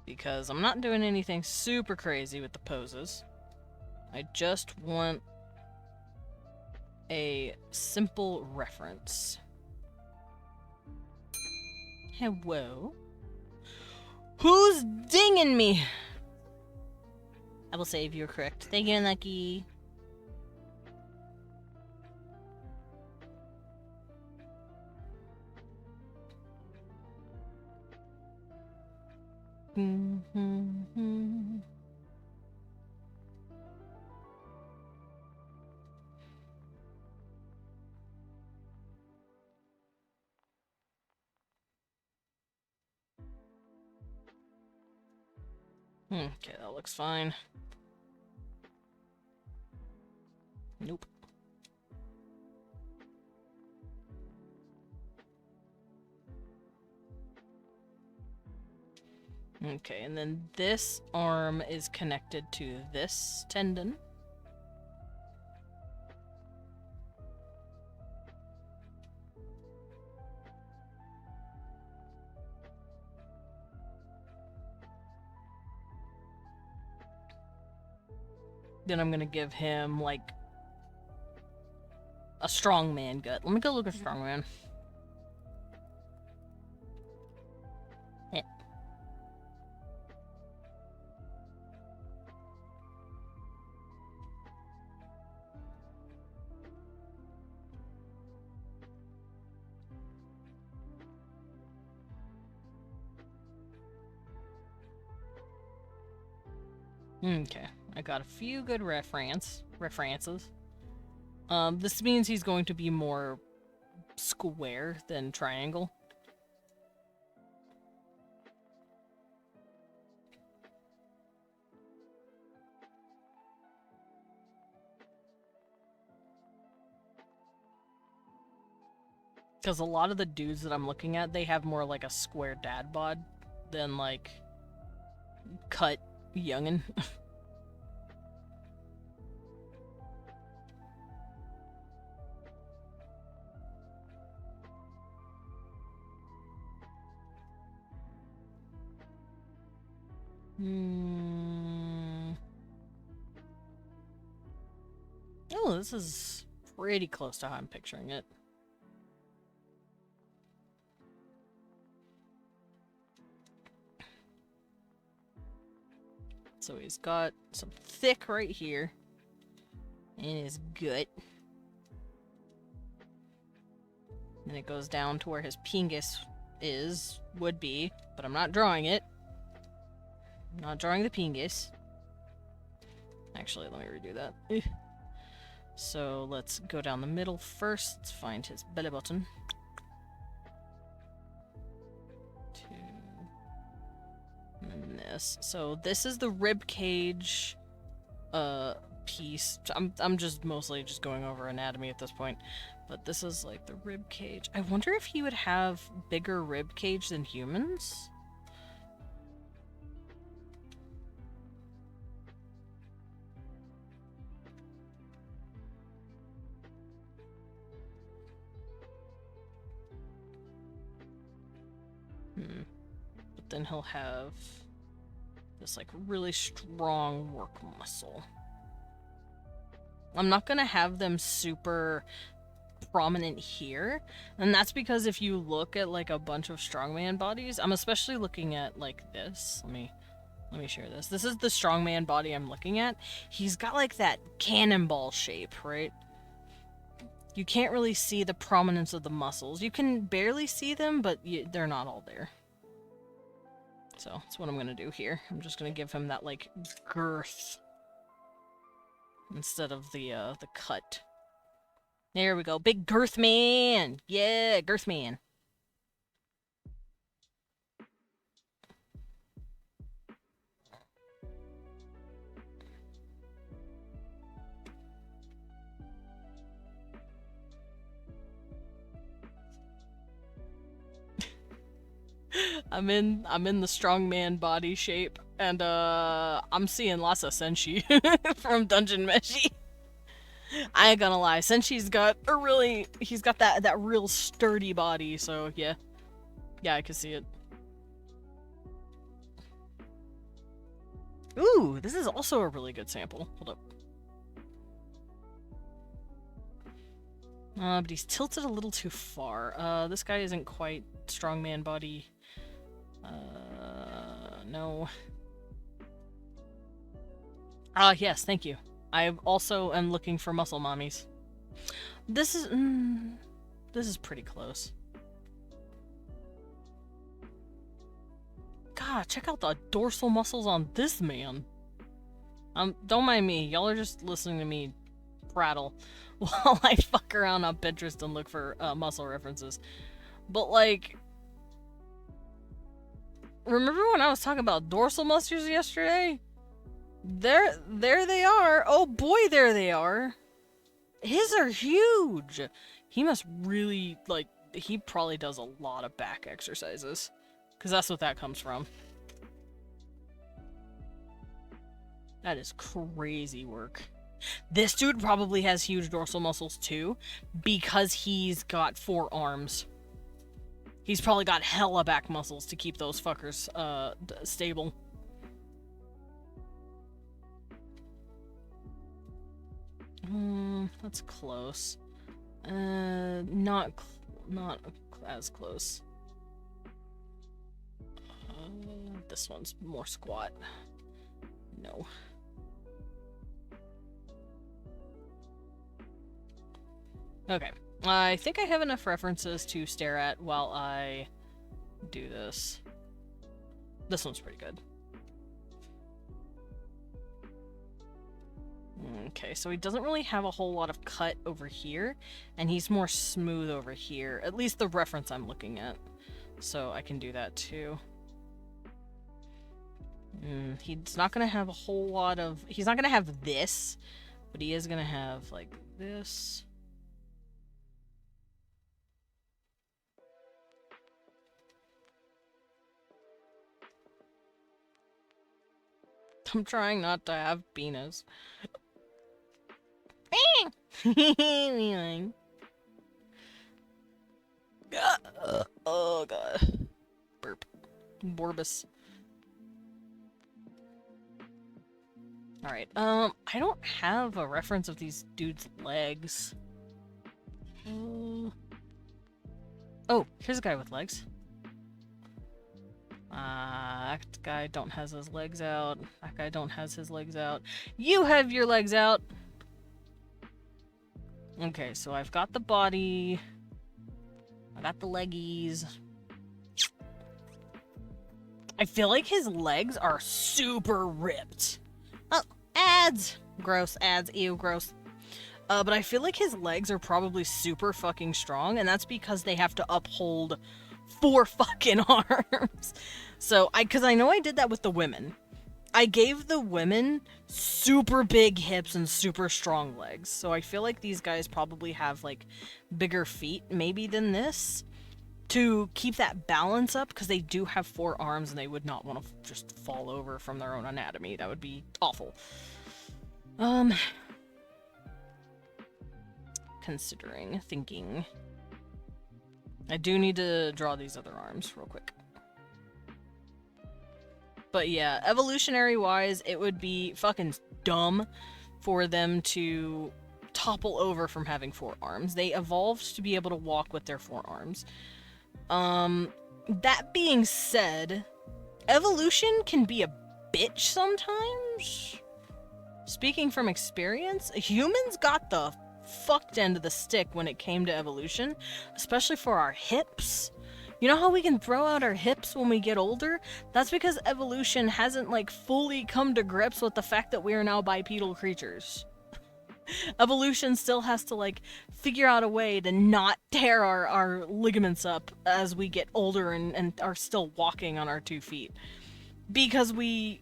Because I'm not doing anything super crazy with the poses. I just want a simple reference. Hello? Who's dinging me? I will save you're correct. Thank you, Lucky. Okay, that looks fine. Nope. Okay, and then this arm is connected to this tendon. Then I'm gonna give him, like, a strongman gut. Let me go look at strongman. Okay, I got a few good references. This means he's going to be more square than triangle. Because a lot of the dudes that I'm looking at, they have more like a square dad bod than like cut youngin'. Oh, this is pretty close to how I'm picturing it. So he's got some thick right here in his gut. And it goes down to where his pingus would be, but I'm not drawing it. I'm not drawing the pingus. Actually, let me redo that. So let's go down the middle first. Let's find his belly button. And this. So this is the rib cage piece. I'm just mostly just going over anatomy at this point. But this is like the rib cage. I wonder if he would have bigger rib cage than humans? But then he'll have this like really strong work muscle. I'm not gonna have them super prominent here, and that's because if you look at like a bunch of strongman bodies, I'm especially looking at like this. Let me share this. This is the strongman body I'm looking at. He's got like that cannonball shape, right? You can't really see the prominence of the muscles. You can barely see them, but they're not all there. So that's what I'm gonna do here. I'm just gonna give him that like girth instead of the cut. There we go, big girth man. Yeah, girth man. I'm in the strongman body shape, and I'm seeing lots of Senshi from Dungeon Meshi. I ain't gonna lie, Senshi's got he's got that real sturdy body, so yeah. Yeah, I can see it. Ooh, this is also a really good sample. Hold up. But he's tilted a little too far. This guy isn't quite strongman body. No. Yes, thank you. I also am looking for muscle mommies. This is pretty close. God, check out the dorsal muscles on this man. Don't mind me. Y'all are just listening to me prattle while I fuck around on Pinterest and look for muscle references. But like, remember when I was talking about dorsal muscles yesterday? There they are. Oh boy, there they are. His are huge. He must really, like, he probably does a lot of back exercises. Because that's what that comes from. That is crazy work. This dude probably has huge dorsal muscles too, because he's got 4 arms. He's probably got hella back muscles to keep those fuckers stable. That's close. Not as close. This one's more squat. No. Okay. I think I have enough references to stare at while I do this. This one's pretty good. Okay, so he doesn't really have a whole lot of cut over here, and he's more smooth over here. At least the reference I'm looking at. So I can do that too. He's not gonna have a whole lot of... He's not gonna have this, but he is gonna have, like, this. I'm trying not to have penis. Oh god. Burp. Borbus. Alright, I don't have a reference of these dudes' legs. Oh, here's a guy with legs. That guy don't has his legs out. That guy don't has his legs out. You have your legs out! Okay, so I've got the body. I got the leggies. I feel like his legs are super ripped. Oh, ads! Gross, ads, ew, gross. But I feel like his legs are probably super fucking strong, and that's because they have to uphold 4 fucking arms. So, cause I know I did that with the women. I gave the women super big hips and super strong legs. So I feel like these guys probably have, like, bigger feet, maybe, than this. To keep that balance up, because they do have 4 arms and they would not want to just fall over from their own anatomy. That would be awful. Thinking. I do need to draw these other arms real quick. But yeah, evolutionary-wise, it would be fucking dumb for them to topple over from having 4 arms. They evolved to be able to walk with their 4 arms. That being said, evolution can be a bitch sometimes. Speaking from experience, humans got the fucked end of the stick when it came to evolution, especially for our hips. You know how we can throw out our hips when we get older? That's because evolution hasn't, like, fully come to grips with the fact that we are now bipedal creatures. Evolution still has to, like, figure out a way to not tear our ligaments up as we get older and are still walking on our 2 feet. Because we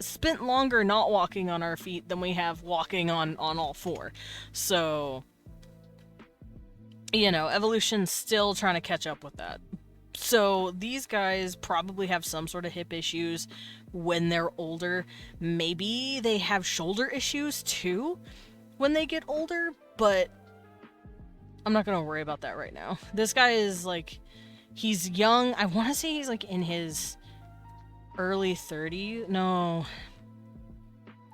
spent longer not walking on our feet than we have walking on all 4. So, you know, evolution's still trying to catch up with that. So these guys probably have some sort of hip issues when they're older. Maybe they have shoulder issues too when they get older, but I'm not gonna worry about that right now. This guy is, like, he's young. I want to say he's, like, in his early 30s. No.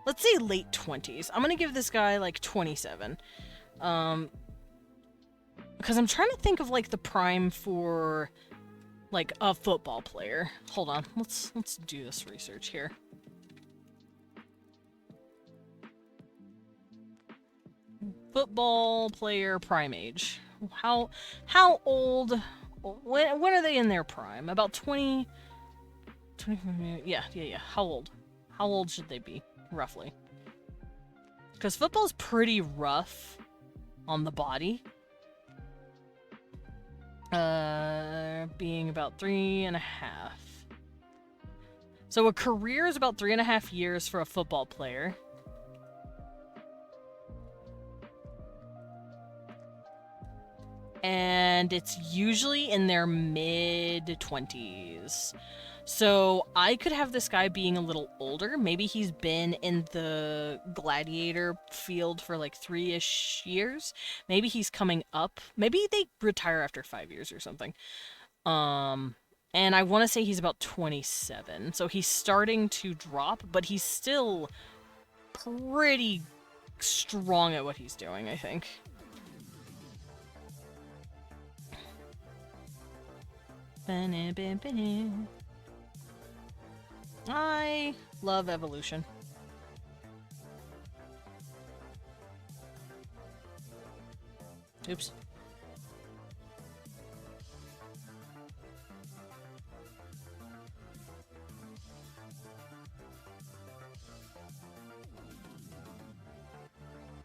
Let's say late 20s. I'm gonna give this guy, like, 27. Because I'm trying to think of, like, the prime for, like, a football player. Hold on. Let's do this research here. Football player prime age. How old? When are they in their prime? About 20, 25, yeah. How old? How old should they be, roughly? Because football's pretty rough on the body. Being about 3.5. So a career is about 3.5 years for a football player. And it's usually in their mid-20s. So I could have this guy being a little older. Maybe he's been in the gladiator field for like 3-ish years. Maybe he's coming up. Maybe they retire after 5 years or something. And I want to say he's about 27. So he's starting to drop, but he's still pretty strong at what he's doing, I think. I love evolution. Oops.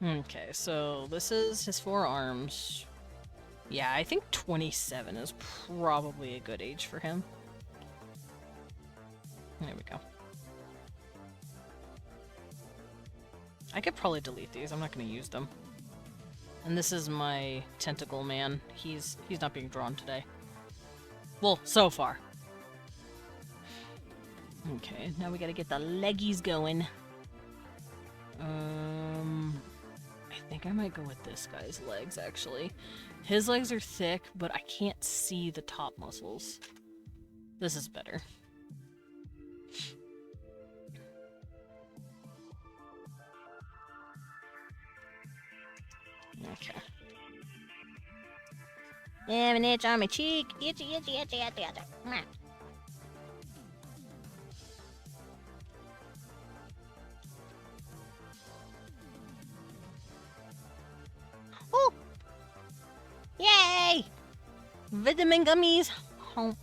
Okay, so this is his 4 arms. Yeah, I think 27 is probably a good age for him. There we go. I could probably delete these. I'm not going to use them. And this is my tentacle man. He's not being drawn today. Well, so far. Okay, now we gotta get the leggies going. I think I might go with this guy's legs, actually. His legs are thick, but I can't see the top muscles. This is better. Okay. Yeah, an itch on my cheek. Itchy, itchy, itchy, itchy, itchy. Oh! Yay! Vitamin gummies. Oh.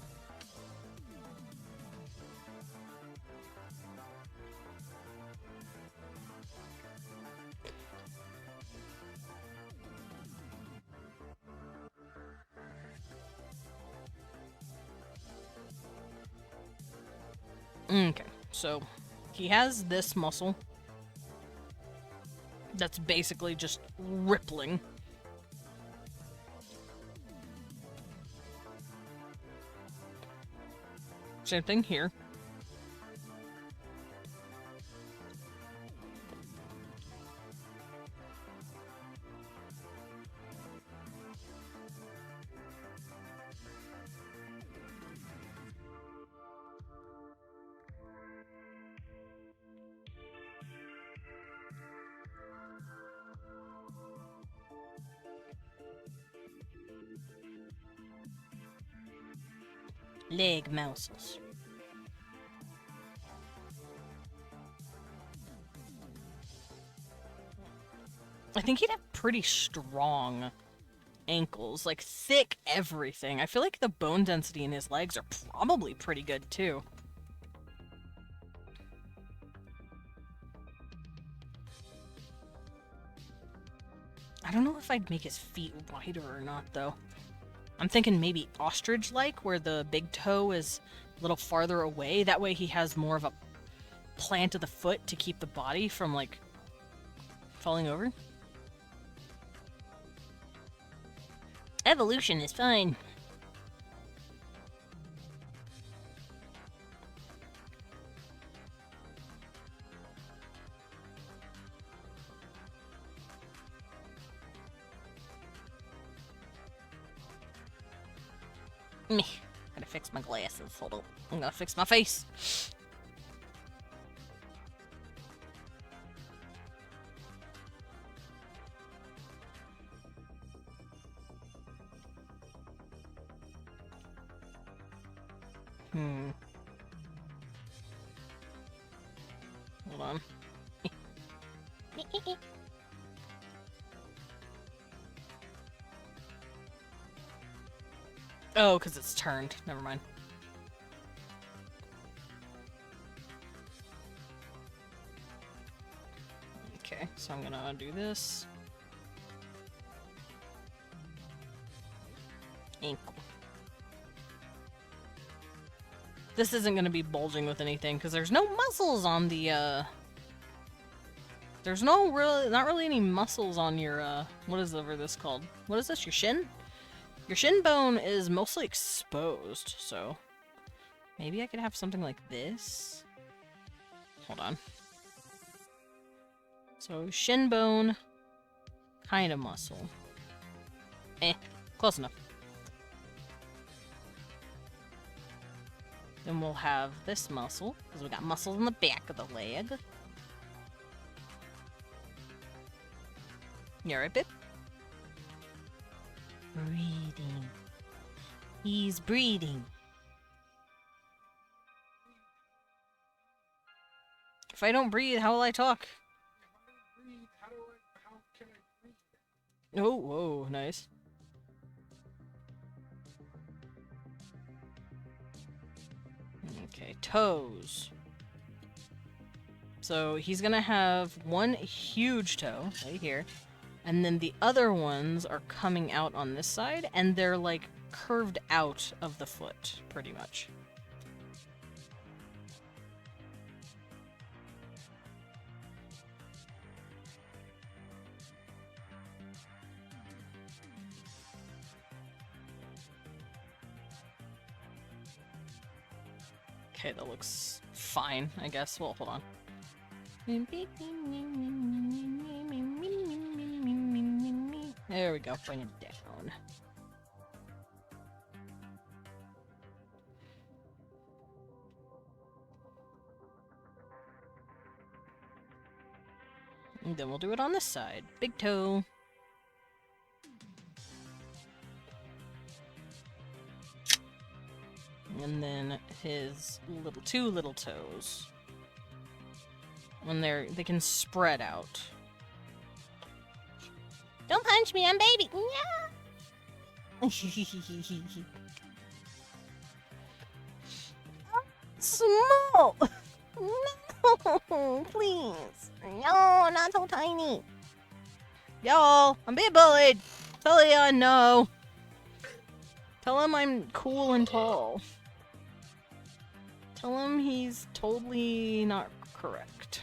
Okay, so he has this muscle that's basically just rippling. Same thing here. Leg muscles. I think he'd have pretty strong ankles, like thick everything. I feel like the bone density in his legs are probably pretty good too. I don't know if I'd make his feet wider or not, though. I'm thinking maybe ostrich-like, where the big toe is a little farther away. That way he has more of a plant of the foot to keep the body from, like, falling over. Evolution is fine. Me. Gotta fix my glasses. Hold on. I'm gonna fix my face. Hmm. Hold on. Oh, because it's turned. Never mind. Okay, so I'm gonna do this. Ankle. This isn't gonna be bulging with anything because there's no muscles on the there's not really any muscles on your what is over this called? What is this? Your shin? Your shin bone is mostly exposed, so maybe I could have something like this. Hold on. So shin bone, kind of muscle. Close enough. Then we'll have this muscle, because we got muscles in the back of the leg. You alright, babe? Breathing. He's breathing. If I don't breathe, how will I talk? How can I breathe? Oh, whoa, nice. Okay, toes. So he's gonna have one huge toe right here, and then the other ones are coming out on this side, and they're like curved out of the foot, pretty much. Okay, that looks fine, I guess. Well, hold on. There we go, bring it down. And then we'll do it on this side. Big toe. And then his two little toes. When they can spread out. Don't punch me, I'm baby. Yeah. Small. No, please. No, not so tiny. Y'all, I'm being bullied. Tell Leon no. Tell him I'm cool and tall. Tell him he's totally not correct.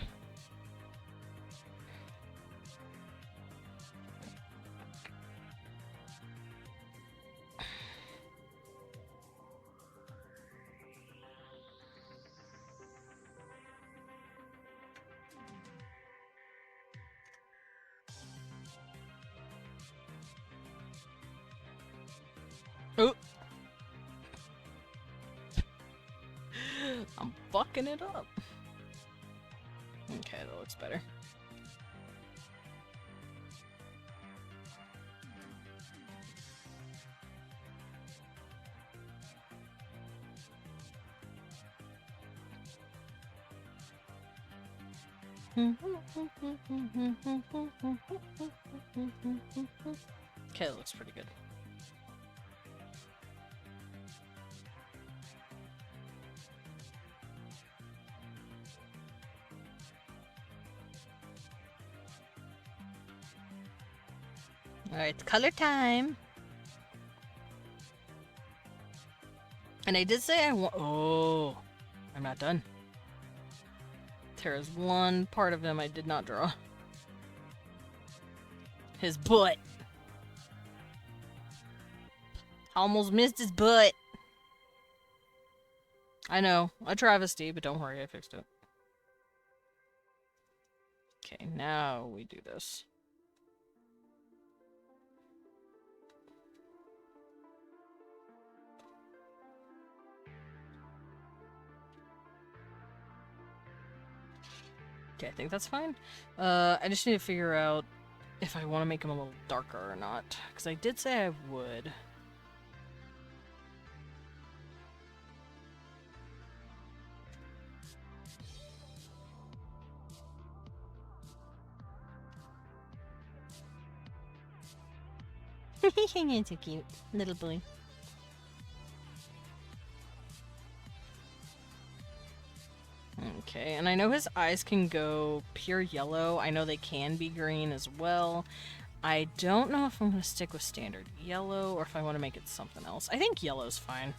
Oh. I'm fucking it up. Okay, that looks better. Okay, that looks pretty good. Alright, color time. And I did say I want. Oh, I'm not done. There is one part of him I did not draw. His butt. Almost missed his butt. I know, a travesty, but don't worry, I fixed it. Okay, now we do this. Okay, I think that's fine. I just need to figure out if I want to make him a little darker or not. Because I did say I would. You're so cute, little boy. Okay, and I know his eyes can go pure yellow. I know they can be green as well. I don't know if I'm going to stick with standard yellow or if I want to make it something else. I think yellow's fine.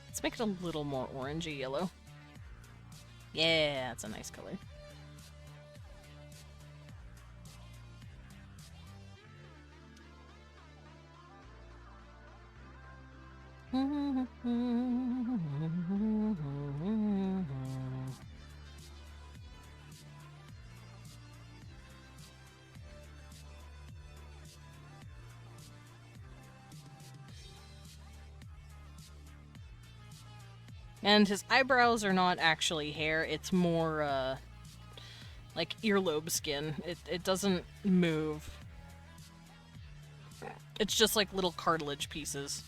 Let's make it a little more orangey yellow. Yeah, that's a nice color. And his eyebrows are not actually hair, it's more, like earlobe skin. It doesn't move. It's just like little cartilage pieces.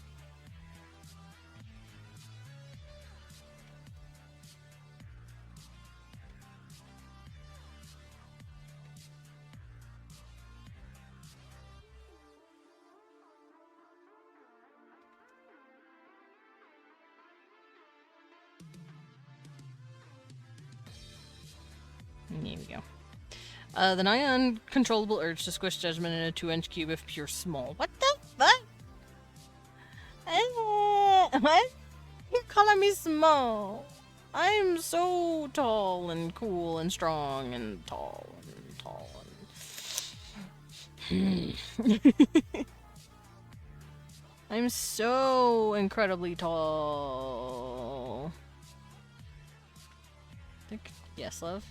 There we go. The nigh uncontrollable urge to squish Judgment in a 2-inch cube if pure small. What the fuck? What? You're calling me small. I'm so tall and cool and strong and tall and tall and... I'm so incredibly tall. Think yes, love.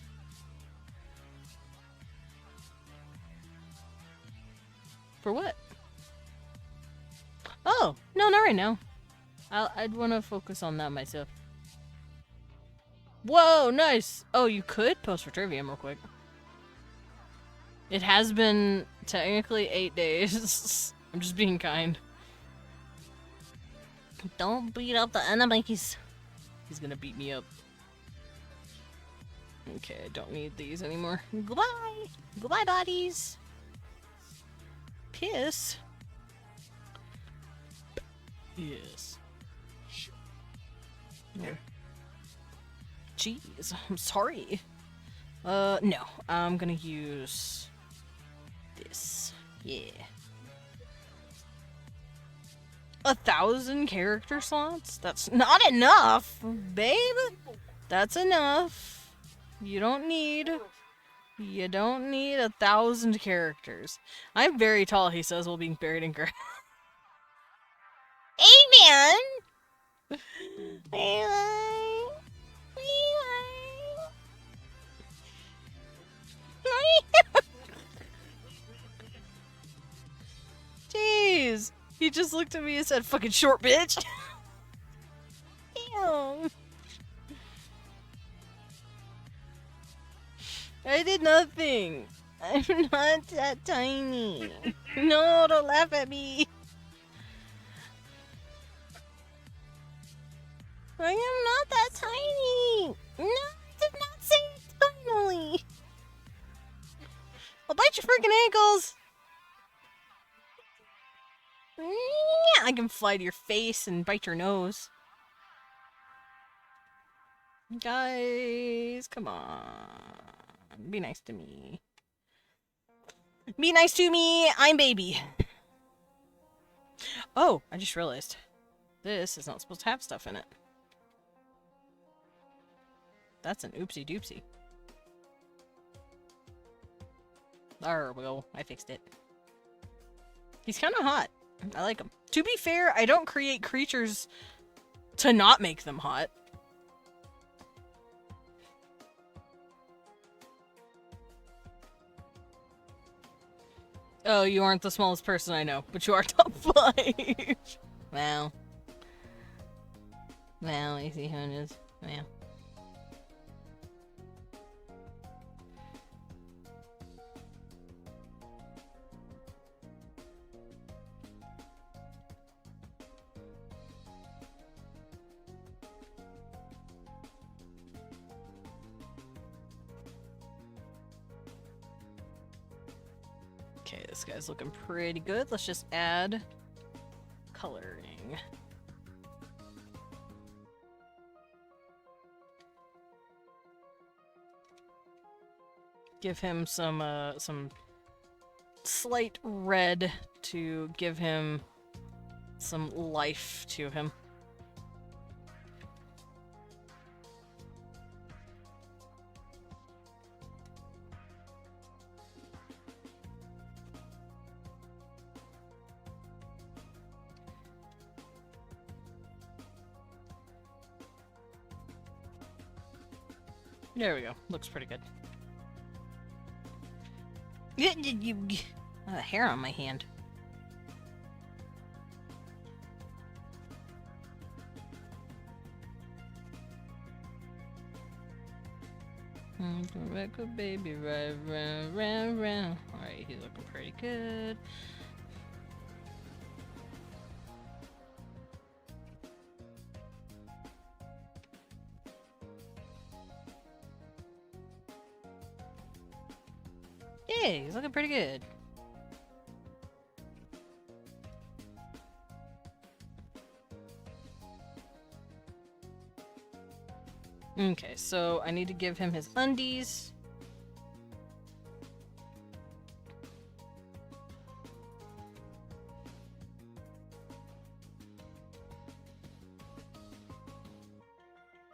For what? Oh, no, not right now. I'd want to focus on that myself. Whoa, nice! Oh, you could post for Trivium real quick. It has been technically 8 days. I'm just being kind. Don't beat up the enemies. He's gonna beat me up. Okay, I don't need these anymore. Goodbye! Goodbye, bodies! Piss? Yes. No. Jeez, I'm sorry. No. I'm gonna use this. Yeah. 1,000 character slots? That's not enough, babe. That's enough. You don't need 1,000 characters. I'm very tall, he says, while being buried in grass. Hey, man! Jeez! He just looked at me and said, fucking short bitch! Ew. I did nothing. I'm not that tiny. No, don't laugh at me. I am not that tiny. No, I did not say it finally. I'll bite your freaking ankles. Yeah, I can fly to your face and bite your nose. Guys, come on. Be nice to me. Be nice to me. I'm baby. Oh, I just realized. This is not supposed to have stuff in it. That's an oopsie doopsie. There we go. I fixed it. He's kind of hot. I like him. To be fair, I don't create creatures to not make them hot. Oh, you aren't the smallest person I know, but you are top 5. Wow. Wow, I see how it is. Wow. Okay, this guy's looking pretty good. Let's just add coloring. Give him some slight red to give him some life to him. There we go. Looks pretty good. Hair on my hand. Record baby, right round, round, round. Alright, he's looking pretty good. Yeah, he's looking pretty good. Okay, so I need to give him his undies.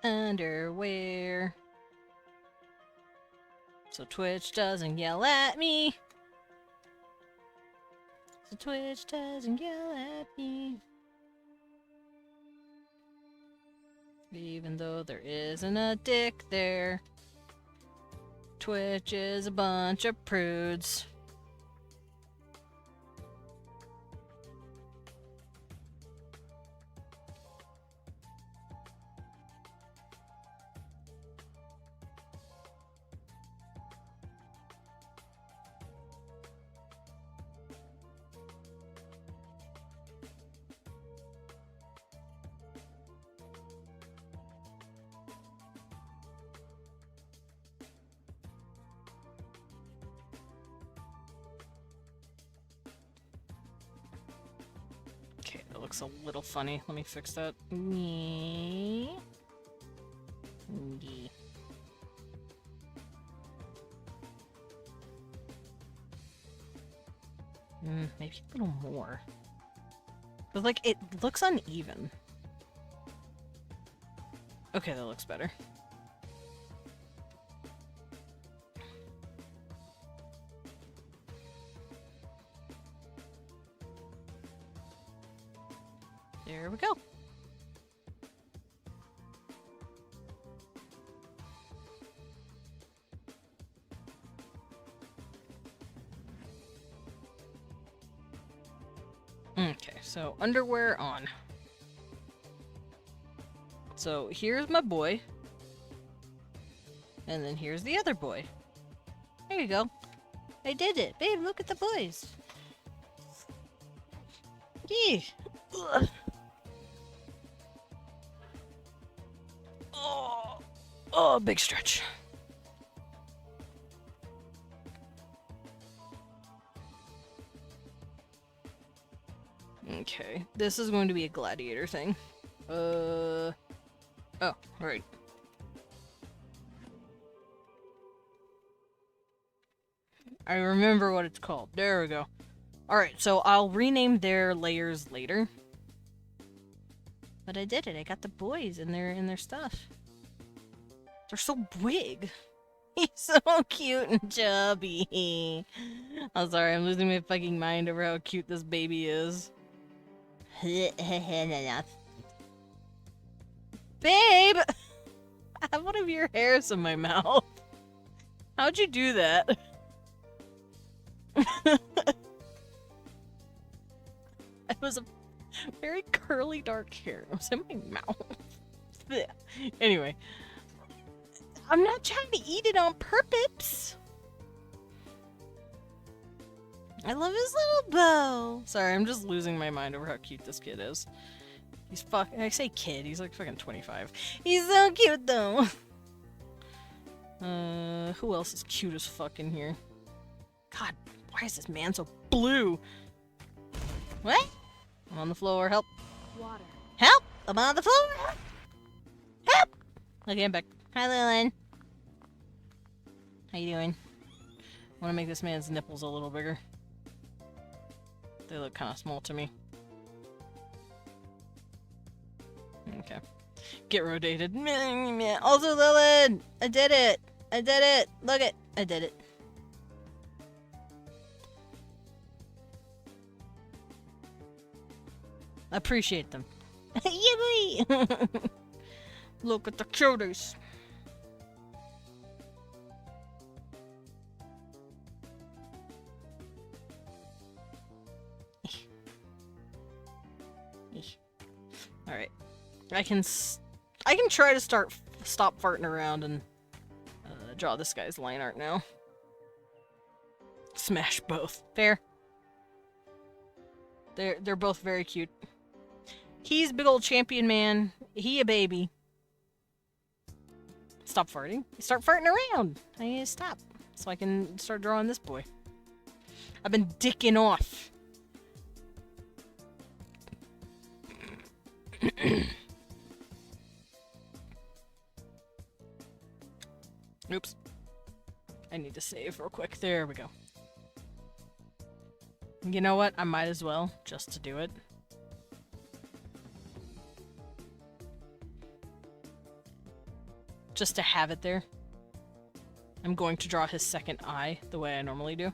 Underwear. So Twitch doesn't yell at me. So Twitch doesn't yell at me. Even though there isn't a dick there. Twitch is a bunch of prudes. Okay, that looks a little funny. Let me fix that. Maybe a little more. But like, it looks uneven. Okay, that looks better. There we go. Okay, so underwear on. So here's my boy. And then here's the other boy. There you go. I did it. Babe, look at the boys. Yee. Ugh. Oh, big stretch. Okay, this is going to be a gladiator thing. Oh, right. I remember what it's called. There we go. Alright, so I'll rename their layers later. But I did it. I got the boys in their stuff. They're so big. He's so cute and chubby. I'm sorry, I'm losing my fucking mind over how cute this baby is. Babe! I have one of your hairs in my mouth. How'd you do that? It was a very curly dark hair. It was in my mouth. Anyway. I'm not trying to eat it on purpose. I love his little bow. Sorry, I'm just losing my mind over how cute this kid is. He's I say kid, he's like fucking 25. He's so cute though. Who else is cute as fuck in here? God, why Why is this man so blue? What? I'm on the floor. Help. Water. Help! I'm on the floor. Help! Okay, I'm back. Hi, Lillian. How you doing? I want to make this man's nipples a little bigger. They look kind of small to me. Okay. Get rotated. Also, Lillian! I did it! I did it! Look it! I did it. Appreciate them. Yippee! Look at the cuties. Alright. I can try to stop farting around and draw this guy's line art now. Smash both. Fair. They're both very cute. He's big old champion man. He a baby. Stop farting. Start farting around. I need to stop so I can start drawing this boy. I've been dicking off. Oops. I need to save real quick. There we go. You know what? I might as well, just to do it. Just to have it there. I'm going to draw his second eye the way I normally do.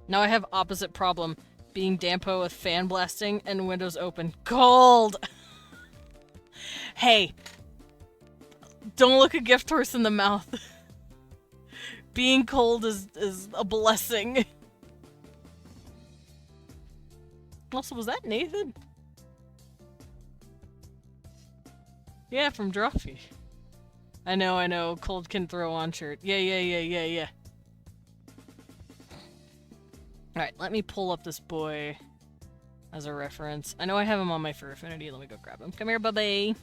Now I have opposite problem. Being Dampo with fan blasting and windows open. Cold! Hey! Don't look a gift horse in the mouth. Being cold is a blessing. Also, was that Nathan? Yeah, from Drawfee. I know. Cold can throw on shirt. Yeah. Alright, let me pull up this boy as a reference. I know I have him on my Fur Affinity. Let me go grab him. Come here, bubby.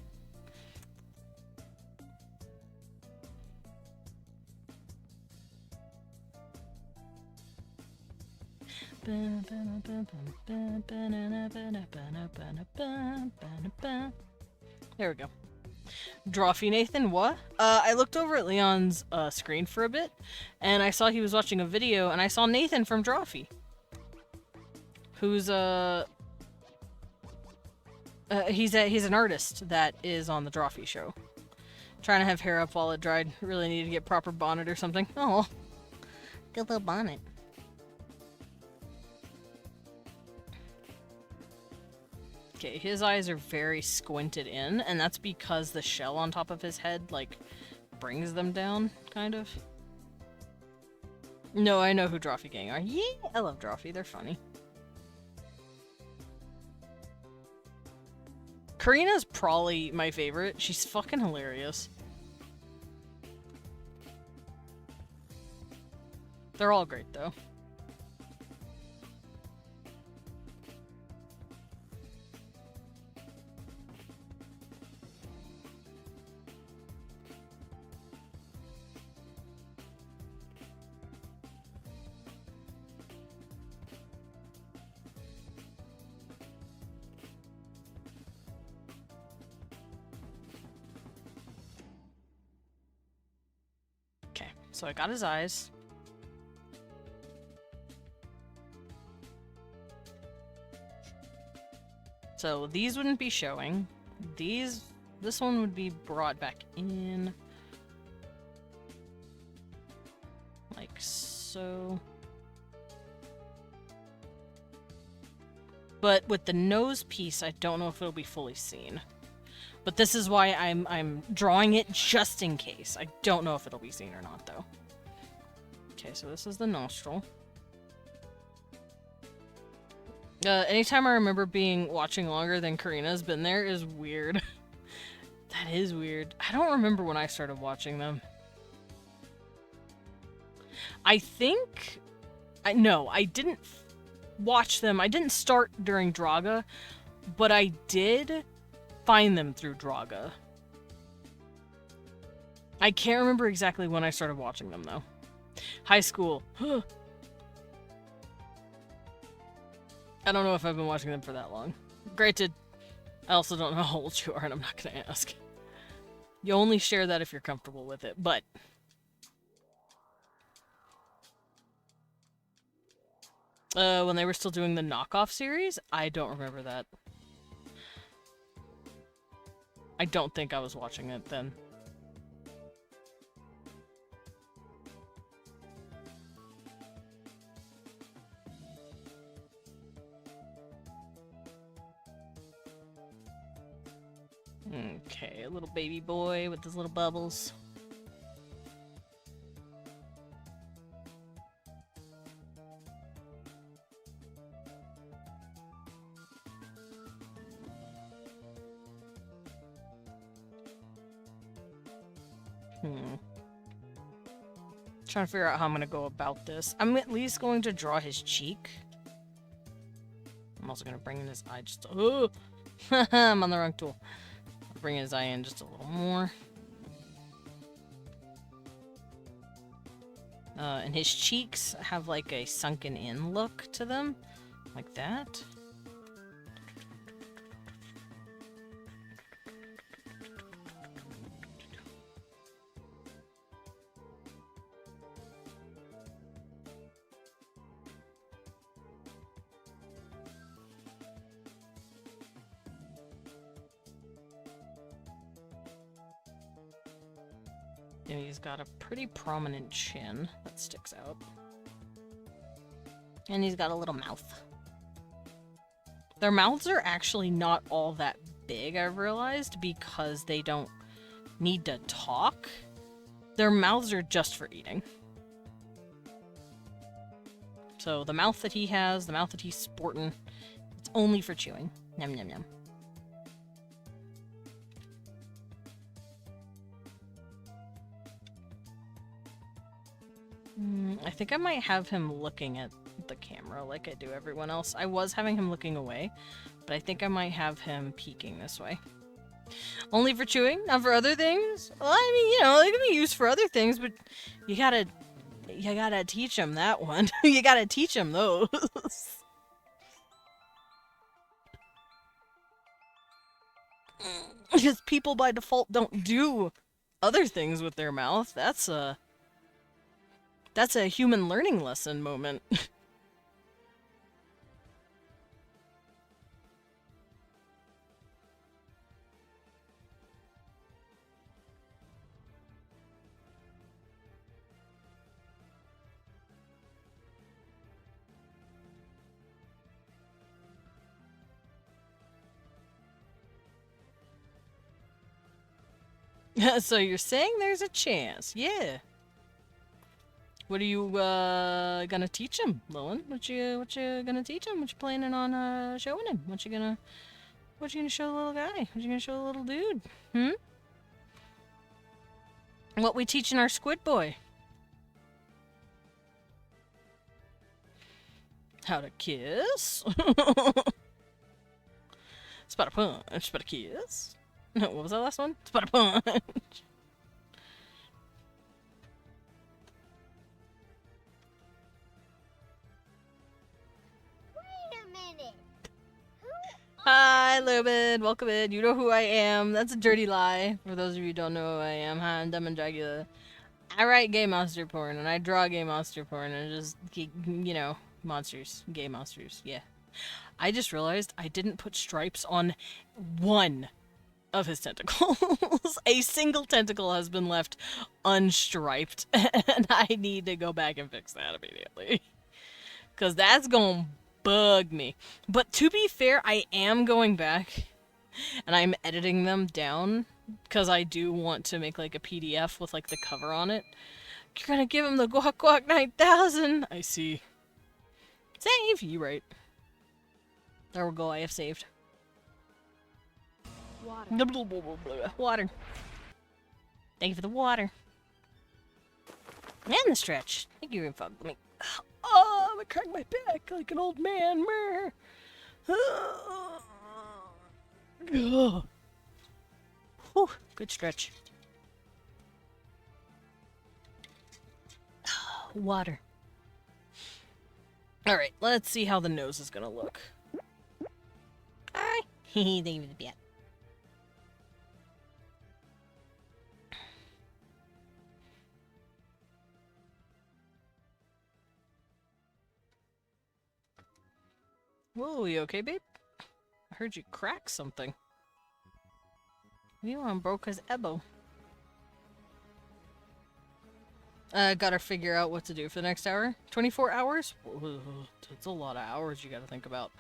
There we go. Drawfee Nathan, what? I looked over at Leon's screen for a bit, and I saw he was watching a video, and I saw Nathan from Drawfee. Who's he's an artist that is on the Drawfee show. Trying to have hair up while it dried. Really need to get proper bonnet or something. Oh, good little bonnet. Okay, his eyes are very squinted in, and that's because the shell on top of his head, like, brings them down, kind of. No, I know who Drawfee Gang are. Yeah, I love Drawfee. They're funny. Karina's probably my favorite. She's fucking hilarious. They're all great, though. So I got his eyes. So these wouldn't be showing. This one would be brought back in. Like so. But with the nose piece, I don't know if it'll be fully seen. But this is why I'm drawing it just in case. I don't know if it'll be seen or not, though. Okay, so this is the nostril. Anytime I remember watching longer than Karina's been there is weird. That is weird. I don't remember when I started watching them. I think... No, I didn't watch them. I didn't start during Draga, but I did find them through Draga. I can't remember exactly when I started watching them, though. High school. I don't know if I've been watching them for that long. Granted, I also don't know how old you are, and I'm not gonna ask. You only share that if you're comfortable with it, but... when they were still doing the knockoff series? I don't remember that. I don't think I was watching it then. Okay, a little baby boy with his little bubbles. Trying to figure out how I'm gonna go about this. I'm at least going to draw his cheek. I'm also gonna bring in his eye just oh! I'm on the wrong tool. I'll bring his eye in just a little more. And his cheeks have like a sunken in look to them. Like that. And he's got a pretty prominent chin that sticks out. And he's got a little mouth. Their mouths are actually not all that big, I've realized, because they don't need to talk. Their mouths are just for eating. So the mouth that he has, the mouth that he's sporting, it's only for chewing. Yum, yum, yum. I think I might have him looking at the camera like I do everyone else. I was having him looking away, but I think I might have him peeking this way. Only for chewing, not for other things? Well, I mean, you know, they can be used for other things, but you gotta teach him that one. You gotta teach him those. Because people by default don't do other things with their mouth. That's a human learning lesson moment. So you're saying there's a chance? Yeah. What are you gonna teach him, Lillian? What you gonna teach him? What you planning on showing him? What you gonna show the little guy? What you gonna show the little dude? What we teaching our squid boy? How to kiss? Spot a punch, spot a kiss. What was that last one? Spot a punch. Hi, Lubin. Welcome in. You know who I am. That's a dirty lie. For those of you who don't know who I am, hi, I'm Dumb and Dracula. I write gay monster porn, and I draw gay monster porn, and just, you know, monsters. Gay monsters. Yeah. I just realized I didn't put stripes on one of his tentacles. A single tentacle has been left unstriped, and I need to go back and fix that immediately. Because that's gonna bug me. But to be fair, I am going back and I'm editing them down because I do want to make like a PDF with like the cover on it. You're gonna give him the Guac Guac 9000. I see. Save, you right. There we go, I have saved. Water. Water. Thank you for the water. And the stretch. Thank you for me. Oh, I'm gonna crack my back like an old man. Whew, good stretch. Water. Alright, let's see how the nose is gonna look. Thank you for the bet. Whoa, you okay, babe? I heard you crack something. Elon broke his elbow. Gotta figure out what to do for the next hour. 24 hours? Whoa, that's a lot of hours you gotta think about.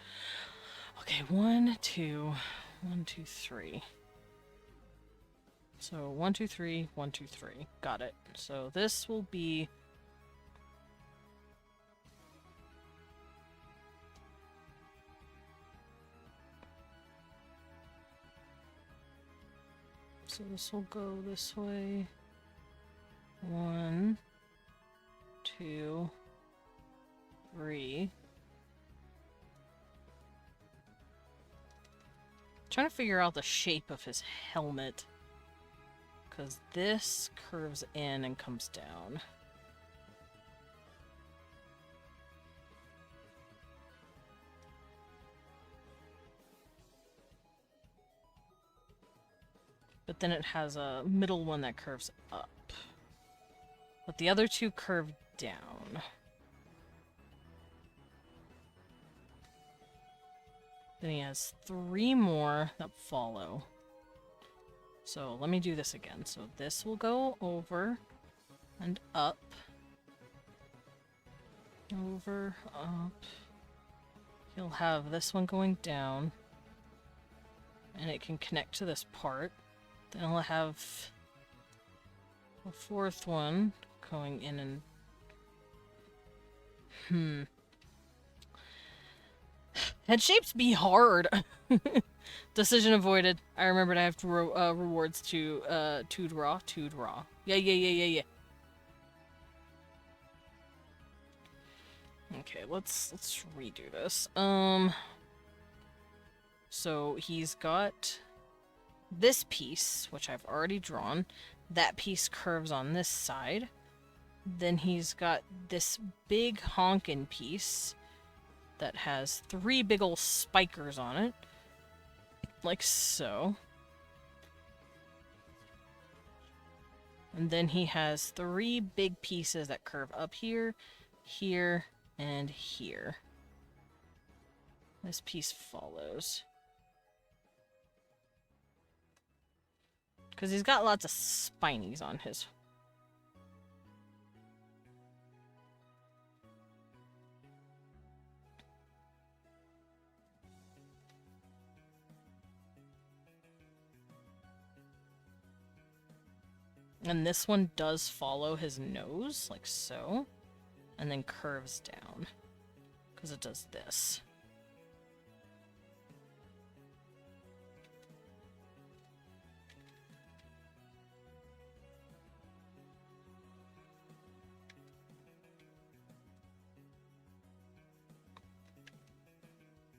Okay, 1, 2, 1, 2, 3. So 1, 2, 3, 1, 2, 3. Got it. So this will be... So this will go this way. 1, 2, 3. Trying to figure out the shape of his helmet. Because this curves in and comes down. But then it has a middle one that curves up. But the other two curve down. Then he has 3 more that follow. So let me do this again. So this will go over and up. Over, up. He'll have this one going down. And it can connect to this part. Then I'll have a 4th one going in and... Head shapes be hard. Decision avoided. I remembered I have to rewards to draw. Yeah. Okay, let's redo this. So he's got this piece, which I've already drawn. That piece curves on this side. Then he's got this big honkin' piece that has 3 big ol' spikers on it. Like so. And then he has 3 big pieces that curve up here, here, and here. This piece follows. Because he's got lots of spinies on his. And this one does follow his nose, like so. And then curves down. Because it does this.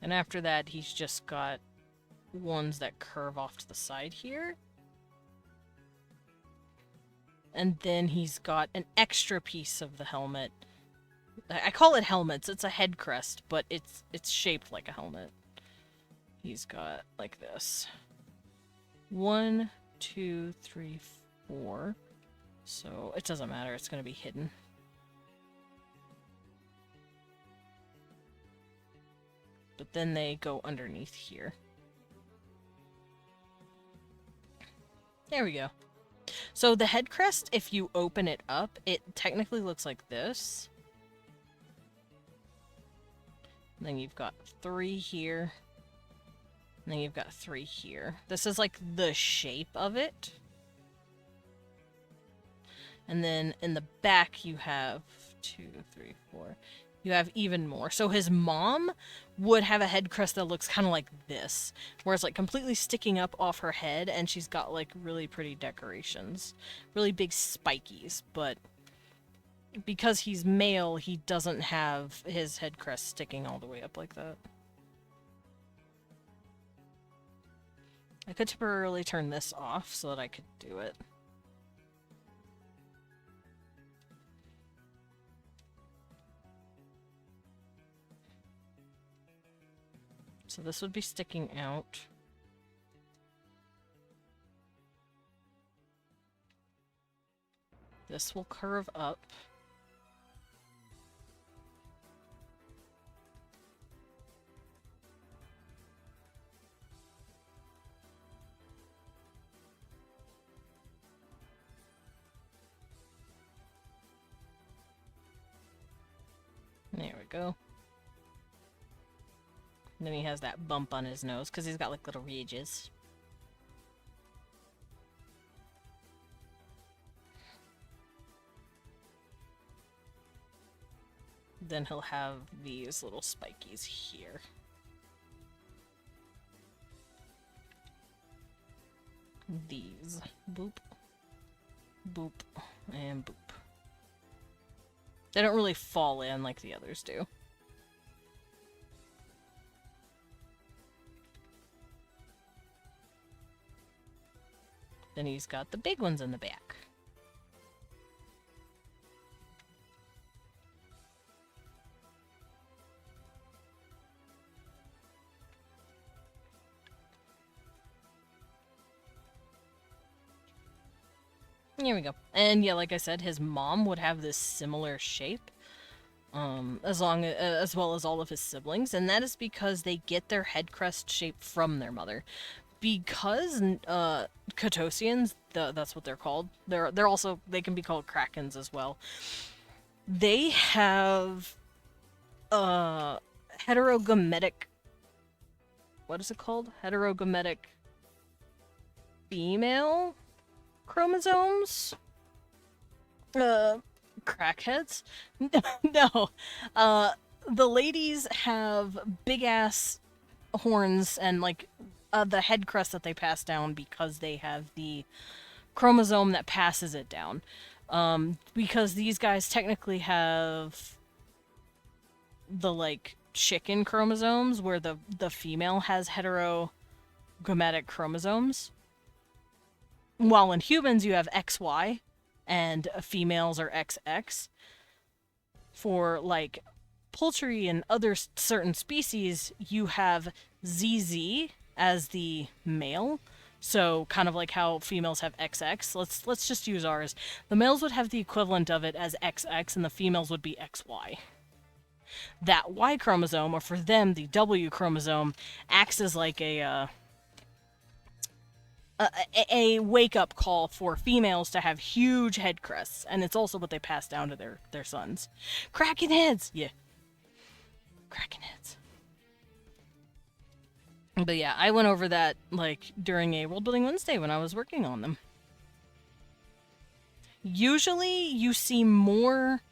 And after that, he's just got ones that curve off to the side here. And then he's got an extra piece of the helmet. I call it helmets. It's a head crest, but it's shaped like a helmet. He's got like this. 1, 2, 3, 4. So it doesn't matter. It's going to be hidden. But then they go underneath here. There we go. So the head crest, if you open it up, it technically looks like this. And then you've got 3 here. And then you've got 3 here. This is like the shape of it. And then in the back you have 2, 3, 4. You have even more. So his mom would have a head crest that looks kind of like this, where it's like completely sticking up off her head, and she's got like really pretty decorations, really big spikies. But because he's male, he doesn't have his head crest sticking all the way up like that. I could temporarily turn this off so that I could do it. So this would be sticking out. This will curve up. There we go. And then he has that bump on his nose because he's got like little ridges. Then he'll have these little spikies here. These. Boop. Boop. And boop. They don't really fall in like the others do. Then he's got the big ones in the back. Here we go. And yeah, like I said, his mom would have this similar shape. As well as all of his siblings, and that is because they get their head crest shape from their mother. Because Catosians, that's what they're called. They're also, they can be called Krakens as well. They have heterogametic, what is it called? Heterogametic female chromosomes? Crackheads? No. The ladies have big ass horns and like the head crest that they pass down because they have the chromosome that passes it down. Because these guys technically have the like chicken chromosomes where the female has heterogametic chromosomes. While in humans you have XY and females are XX. For like poultry and other certain species, you have ZZ as the male. So kind of like how females have XX. Let's just use ours. The males would have the equivalent of it as XX and the females would be XY. That Y chromosome, or for them the W chromosome, acts as like a wake-up call for females to have huge head crests, and it's also what they pass down to their sons. Kraken heads! Yeah. Kraken heads. But yeah, I went over that, like, during a World Building Wednesday when I was working on them. Usually, you see more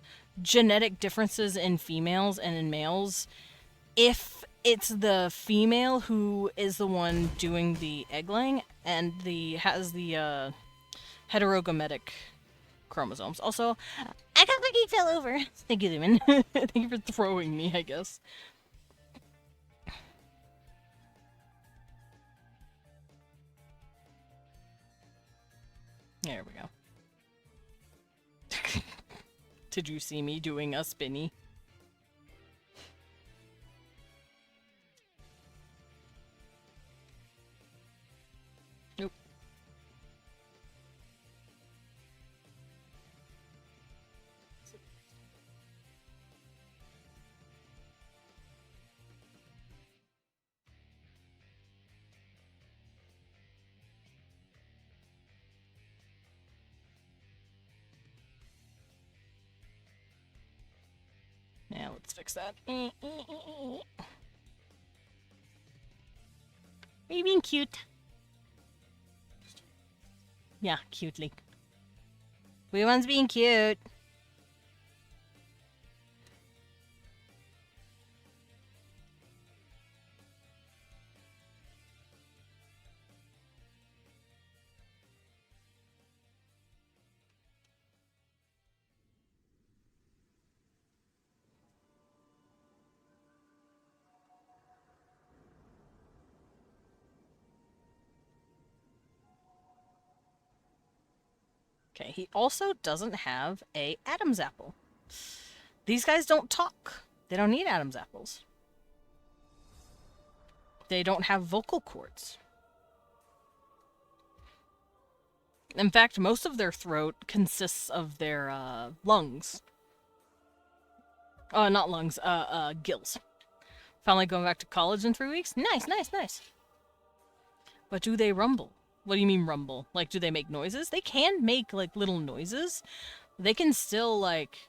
genetic differences in females and in males if it's the female who is the one doing the egg laying and has the heterogametic chromosomes. Also, I got like he fell over. Thank you, Lumen. Thank you for throwing me, I guess. There we go. Did you see me doing a spinny? Nope. Now let's fix that. Are you being cute? Yeah, cutely. We one's being cute. Okay, he also doesn't have a Adam's apple. These guys don't talk. They don't need Adam's apples. They don't have vocal cords. In fact, most of their throat consists of their lungs. Not lungs, gills. Finally going back to college in 3 weeks? Nice, nice, nice. But do they rumble? What do you mean rumble? Like, do they make noises? They can make, like, little noises. They can still, like,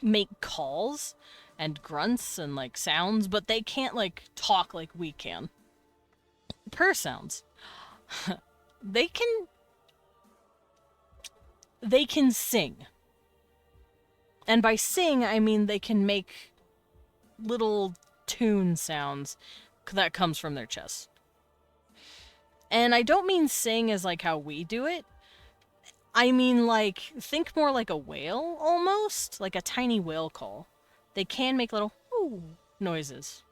make calls and grunts and, like, sounds, but they can't, like, talk like we can. Purr sounds. They can sing. And by sing, I mean they can make little tune sounds that comes from their chest. And I don't mean sing as like how we do it. I mean like, think more like a whale almost, like a tiny whale call. They can make little ooh noises.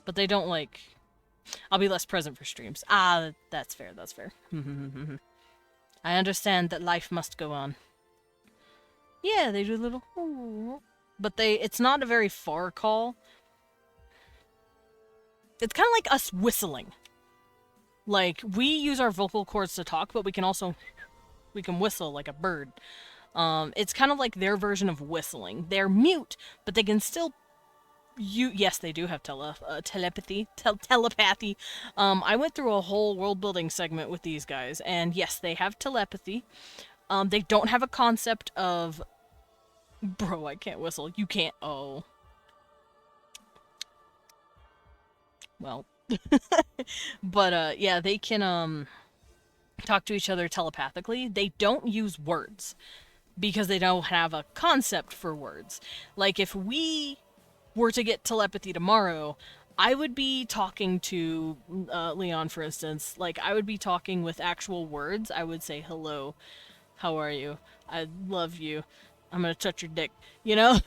But they don't like, I'll be less present for streams. Ah, that's fair, that's fair. I understand that life must go on. Yeah, they do a little ooh. But it's not a very far call. It's kind of like us whistling. Like, we use our vocal cords to talk, but we can whistle like a bird. It's kind of like their version of whistling. They're mute, but they can still yes, they do have telepathy. Telepathy. I went through a whole world building segment with these guys, and yes, they have telepathy. They don't have a concept of, bro, I can't whistle. You can't. Oh. Well. But, yeah, they can, talk to each other telepathically. They don't use words because they don't have a concept for words. Like, if we were to get telepathy tomorrow, I would be talking to Leon, for instance. Like, I would be talking with actual words. I would say, hello, how are you? I love you. I'm gonna touch your dick. You know?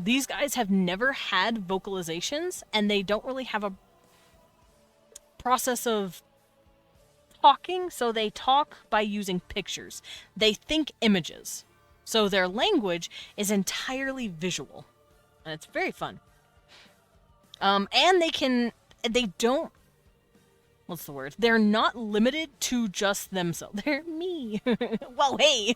These guys have never had vocalizations, and they don't really have a process of talking, so they talk by using pictures. They think images. So their language is entirely visual. And it's very fun. And they don't, what's the word? They're not limited to just themselves. They're me. Well, hey.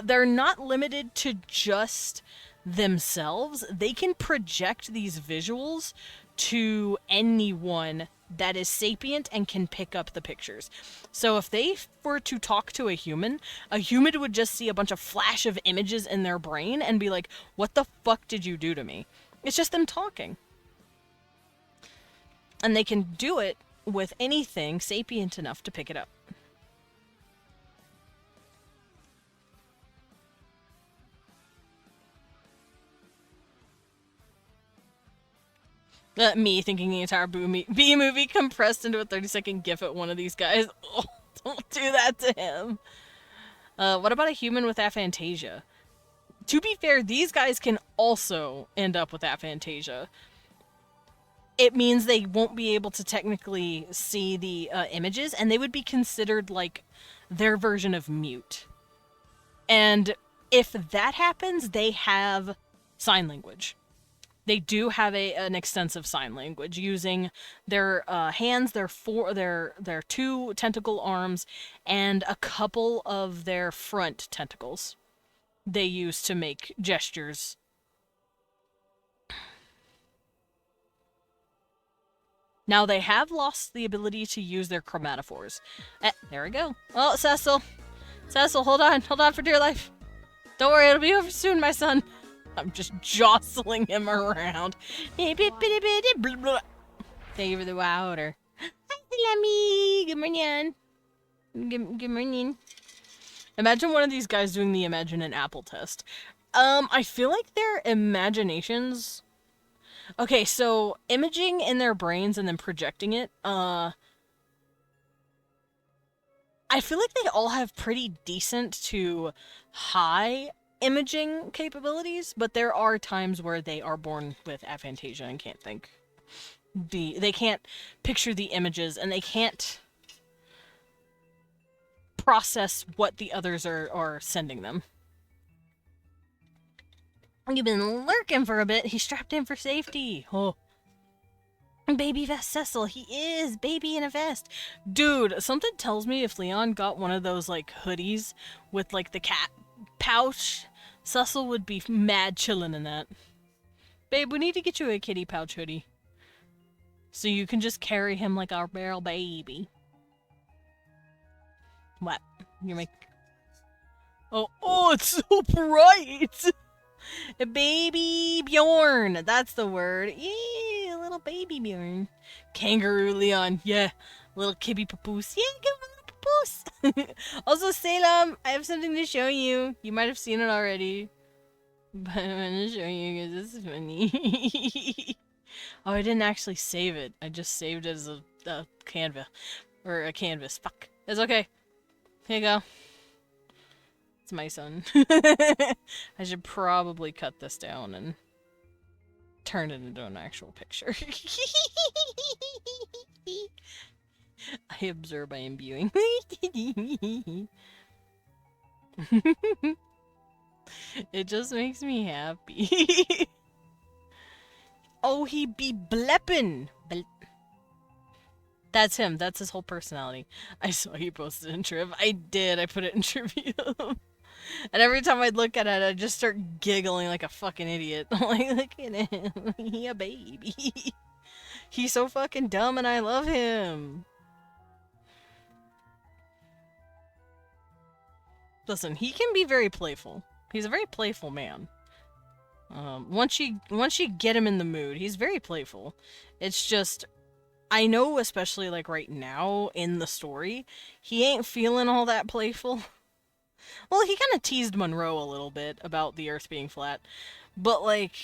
They're not limited to just themselves. They can project these visuals to anyone that is sapient and can pick up the pictures. So if they were to talk to a human would just see a bunch of flash of images in their brain and be like, what the fuck did you do to me? It's just them talking. And they can do it with anything sapient enough to pick it up. Me thinking the entire B movie compressed into a 30-second gif at one of these guys. Oh, don't do that to him. What about a human with aphantasia? To be fair, these guys can also end up with aphantasia. It means they won't be able to technically see the images, and they would be considered like their version of mute. And if that happens, they have sign language. They do have an extensive sign language using their hands, their two tentacle arms, and a couple of their front tentacles. They use to make gestures. Now they have lost the ability to use their chromatophores. There we go. Oh, Cecil, hold on for dear life. Don't worry, it'll be over soon, my son. I'm just jostling him around. Thank you for the water. Hi, Lemmy. Good morning. Good morning. Imagine one of these guys doing the Imagine an Apple test. I feel like their imaginations... Okay, so imaging in their brains and then projecting it, I feel like they all have pretty decent to high imaging capabilities, but there are times where they are born with aphantasia and can't think. They can't picture the images, and they can't process what the others are sending them. You've been lurking for a bit. He's strapped in for safety. Oh. Baby vest Cecil, he is baby in a vest. Dude, something tells me if Leon got one of those like hoodies with like the cat pouch, Cecil would be mad chillin' in that. Babe, we need to get you a kitty pouch hoodie. So you can just carry him like our barrel baby. What? You make... Oh, it's so bright! A baby Bjorn! That's the word. Yeah, little baby Bjorn. Kangaroo Leon, yeah. Little kibby papoose. Yeah, give him a little papoose. Also, Salem, I have something to show you. You might have seen it already. But I'm gonna show you because this is funny. Oh, I didn't actually save it. I just saved it as a canvas. Or a canvas. Fuck. It's okay. Here you go. It's my son. I should probably cut this down and turn it into an actual picture. I observe by imbuing. It just makes me happy. Oh, he be bleppin'. That's him. That's his whole personality. I saw he posted in Triv. I did. I put it in Trivium. And every time I'd look at it, I'd just start giggling like a fucking idiot. I'm like, look at him. He a baby. He's so fucking dumb and I love him. Listen, he can be very playful. He's a very playful man. Once you get him in the mood, he's very playful. It's just, I know, especially like right now in the story, he ain't feeling all that playful. Well, he kind of teased Monroe a little bit about the Earth being flat, but like,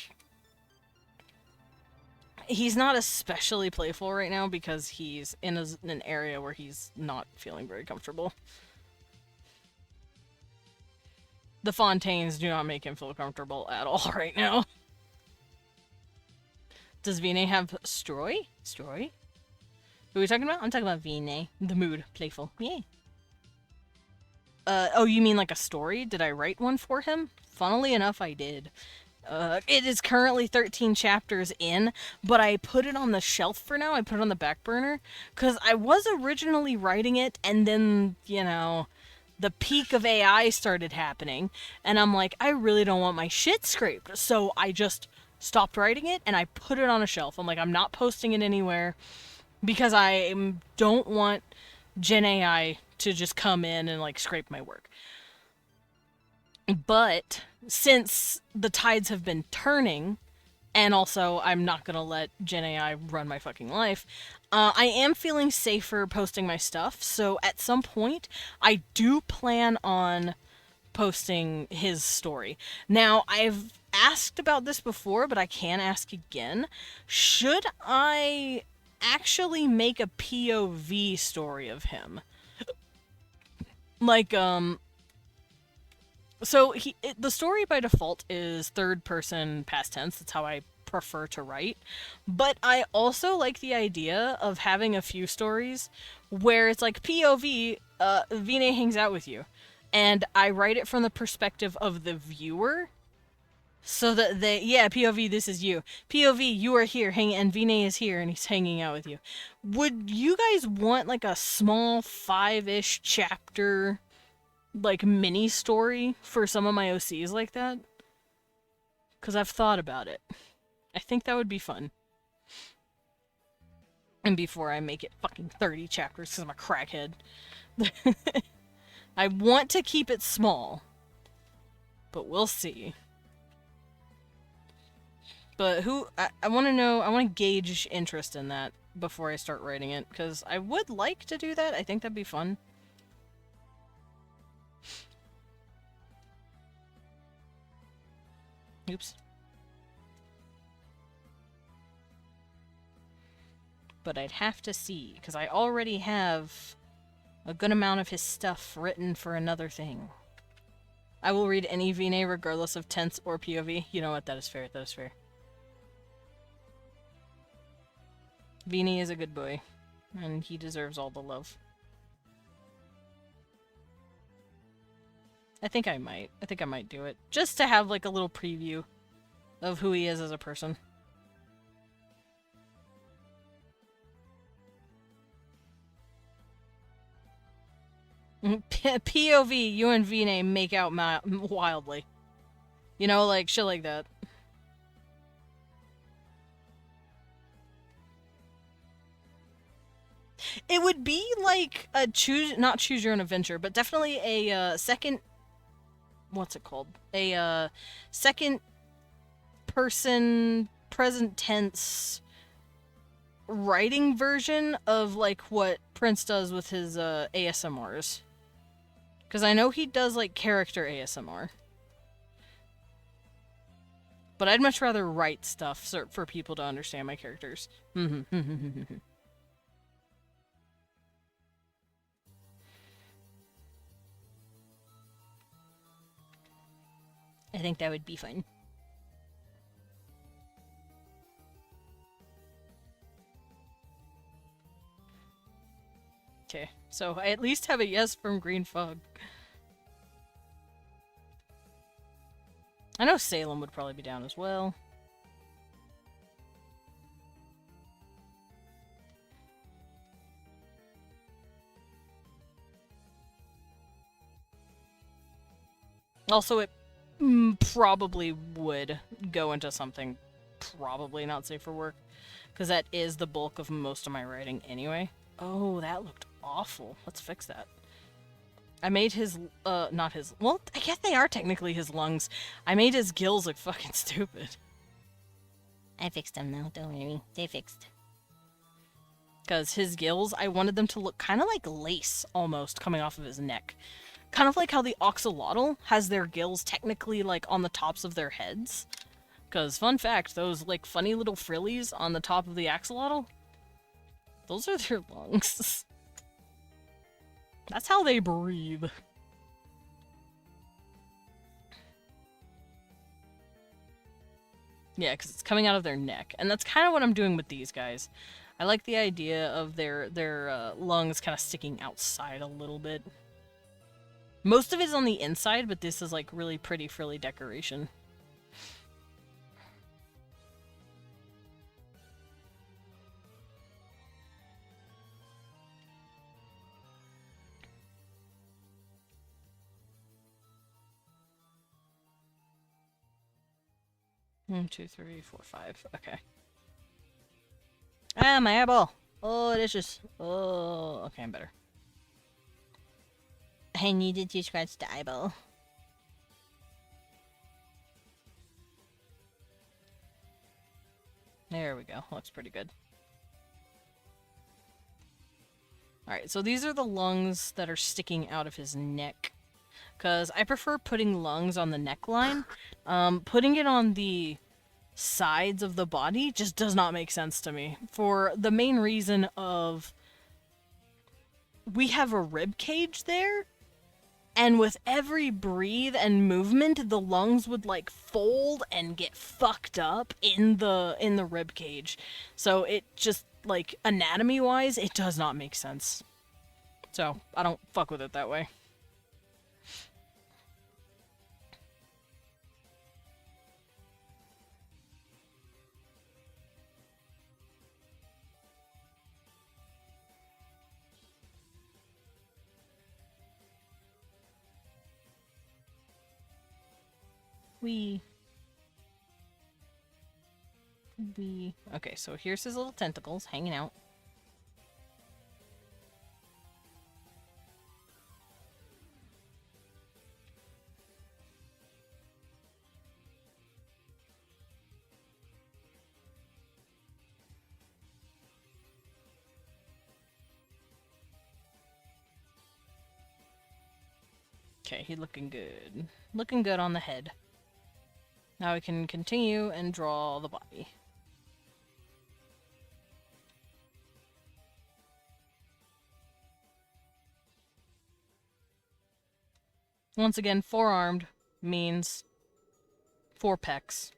he's not especially playful right now because he's in an area where he's not feeling very comfortable. The Fontaines do not make him feel comfortable at all right now. Does Vine have Stroy? Stroy? Who are we talking about? I'm talking about Vine. The mood. Playful. Yay. Oh, you mean like a story? Did I write one for him? Funnily enough, I did. It is currently 13 chapters in, but I put it on the shelf for now. I put it on the back burner, because I was originally writing it, and then, you know, the peak of AI started happening, and I'm like, I really don't want my shit scraped, so I just stopped writing it, and I put it on a shelf. I'm like, I'm not posting it anywhere, because I don't want Gen AI to just come in and, like, scrape my work. But since the tides have been turning, and also I'm not gonna let Gen AI run my fucking life, I am feeling safer posting my stuff, so at some point, I do plan on posting his story. Now, I've asked about this before, but I can ask again. Should I actually make a POV story of him? Like, so the story by default is third person past tense. That's how I prefer to write. But I also like the idea of having a few stories where it's like POV, Vine hangs out with you. And I write it from the perspective of the viewer. So that POV, this is you. POV, you are here, and Vine is here, and he's hanging out with you. Would you guys want, like, a small 5-ish chapter, like, mini story for some of my OCs like that? Because I've thought about it. I think that would be fun. And before I make it fucking 30 chapters because I'm a crackhead. I want to keep it small. But we'll see. But I want to know, I want to gauge interest in that before I start writing it, because I would like to do that. I think that'd be fun. Oops. But I'd have to see, because I already have a good amount of his stuff written for another thing. I will read any Vine regardless of tense or POV. You know what? That is fair. That is fair. Vine is a good boy, and he deserves all the love. I think I might. I think I might do it. Just to have, like, a little preview of who he is as a person. POV, you and V make out wildly. You know, like, shit like that. It would be like a not choose your own adventure, but definitely a second, what's it called? A second person present tense writing version of like what Prince does with his ASMRs. Because I know he does like character ASMR. But I'd much rather write stuff for people to understand my characters. I think that would be fun. Okay, so I at least have a yes from Green Fog. I know Salem would probably be down as well. Also, it probably would go into something probably not safe for work, because that is the bulk of most of my writing anyway. Oh, that looked awful. Let's fix that. I made his, not his, well, I guess they are technically his lungs. I made his gills look fucking stupid. I fixed them though, don't worry. They fixed. Because his gills, I wanted them to look kind of like lace, almost, coming off of his neck. Kind of like how the oxalotl has their gills technically, like, on the tops of their heads. Because, fun fact, those, like, funny little frillies on the top of the axolotl, those are their lungs. That's how they breathe. Yeah, because it's coming out of their neck. And that's kind of what I'm doing with these guys. I like the idea of their lungs kind of sticking outside a little bit. Most of it is on the inside, but this is like really pretty frilly decoration. One, two, three, four, five. Okay. Ah, my eyeball. Oh, it is just. Oh, okay, I'm better. I needed to scratch the eyeball. There we go. Looks pretty good. Alright, so these are the lungs that are sticking out of his neck. Because I prefer putting lungs on the neckline. Putting it on the sides of the body just does not make sense to me. For the main reason of... we have a rib cage there, and with every breathe and movement, the lungs would like fold and get fucked up in the rib cage. So it just, like, anatomy wise, it does not make sense. So I don't fuck with it that way. We. Okay, so here's his little tentacles hanging out. Okay, he's looking good. Looking good on the head. Now we can continue and draw the body. Once again, four-armed means four pecs.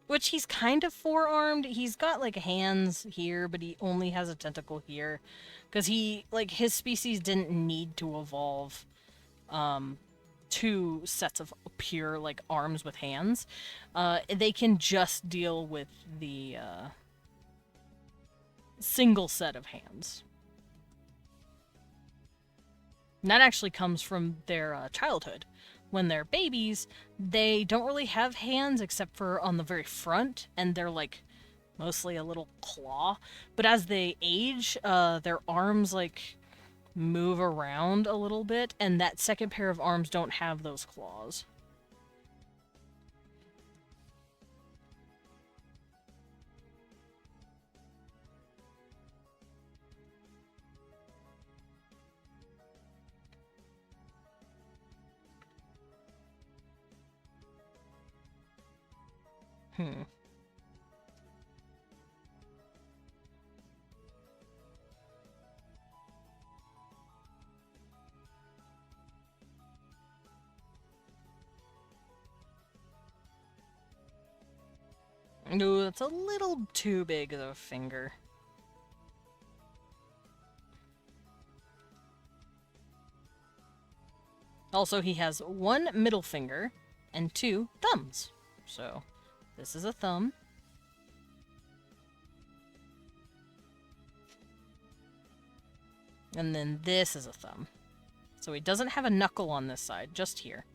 Which he's kind of four-armed. He's got, like, hands here, but he only has a tentacle here. Because he, like, his species didn't need to evolve, two sets of pure, like, arms with hands. They can just deal with the, single set of hands. And that actually comes from their childhood. When they're babies, they don't really have hands except for on the very front, and they're like mostly a little claw. But as they age, their arms like move around a little bit, and that second pair of arms don't have those claws. Hmm. Ooh, that's a little too big of a finger. Also, he has one middle finger and two thumbs. So, this is a thumb. And then this is a thumb. So he doesn't have a knuckle on this side, just here.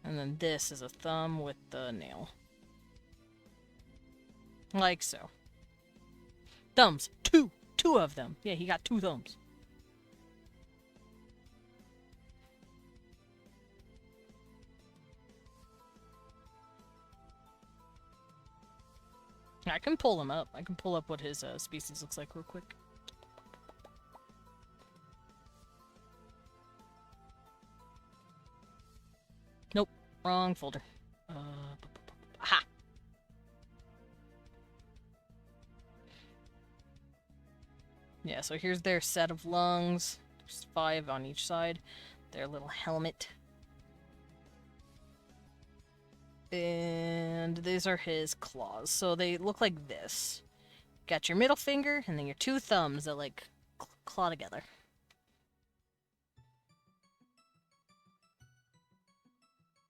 And then this is a thumb with the nail. Like so. Thumbs. Two. Two of them. Yeah, he got two thumbs. I can pull him up. I can pull up what his species looks like real quick. Nope. Wrong folder. Aha! Yeah, so here's their set of lungs. There's 5 on each side. Their little helmet. And these are his claws. So they look like this. Got your middle finger, and then your 2 thumbs that, like, claw together.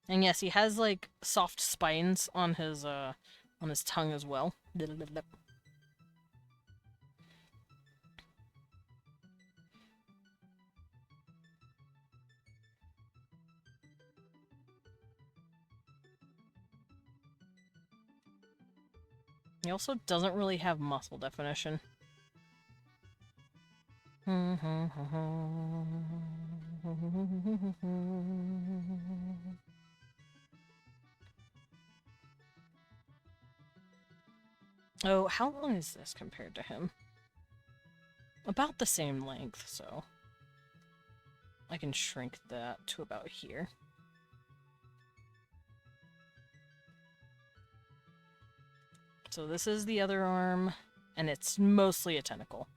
And yes, he has, like, soft spines on his tongue as well. He also doesn't really have muscle definition. Oh, how long is this compared to him? About the same length, so I can shrink that to about here. So this is the other arm, and it's mostly a tentacle.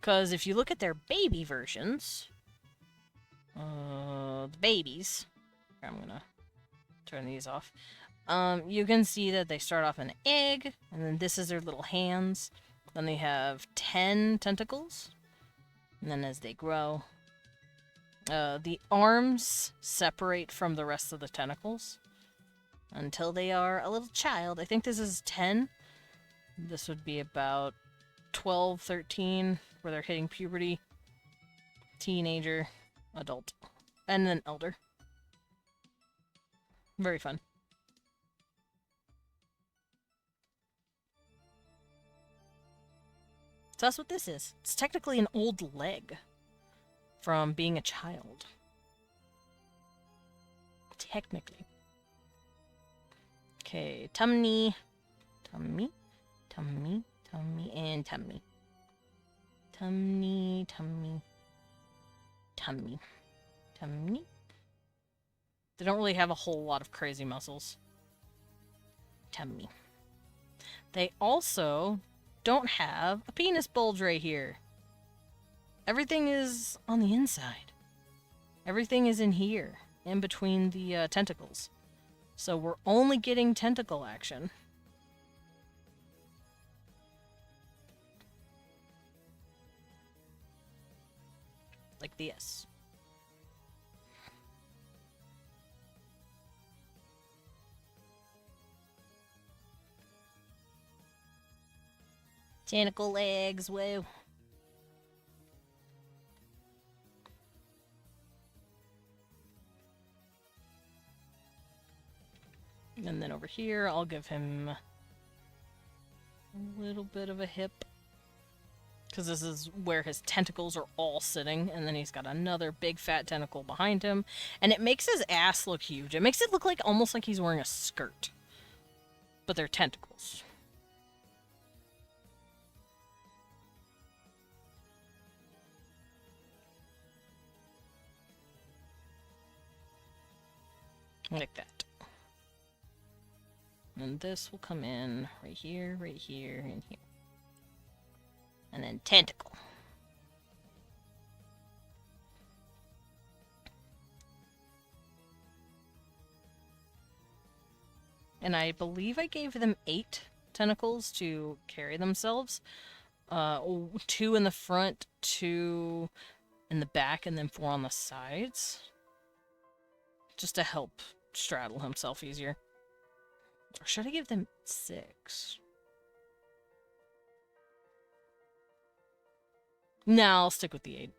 Because if you look at their baby versions, the babies, I'm gonna turn these off. You can see that they start off an egg, and then this is their little hands. Then they have 10 tentacles, and then as they grow, the arms separate from the rest of the tentacles until they are a little child. I think this is 10. This would be about 12, 13, where they're hitting puberty, teenager, adult, and then elder. Very fun. So that's what this is. It's technically an old leg from being a child. Technically. Okay, tummy, tummy, tummy, tummy, and tummy. Tummy, tummy, tummy, tummy. They don't really have a whole lot of crazy muscles. Tummy. They also don't have a penis bulge right here. Everything is on the inside. Everything is in here, in between the tentacles. So we're only getting tentacle action. Like this. Tentacle legs, whoa. And then over here, I'll give him a little bit of a hip. Because this is where his tentacles are all sitting. And then he's got another big fat tentacle behind him. And it makes his ass look huge. It makes it look like almost like he's wearing a skirt. But they're tentacles. Like that. And this will come in right here, and here. And then tentacle. And I believe I gave them 8 tentacles to carry themselves. 2 in the front, 2 in the back, and then 4 on the sides. Just to help straddle himself easier. Or should I give them 6? No, I'll stick with the 8.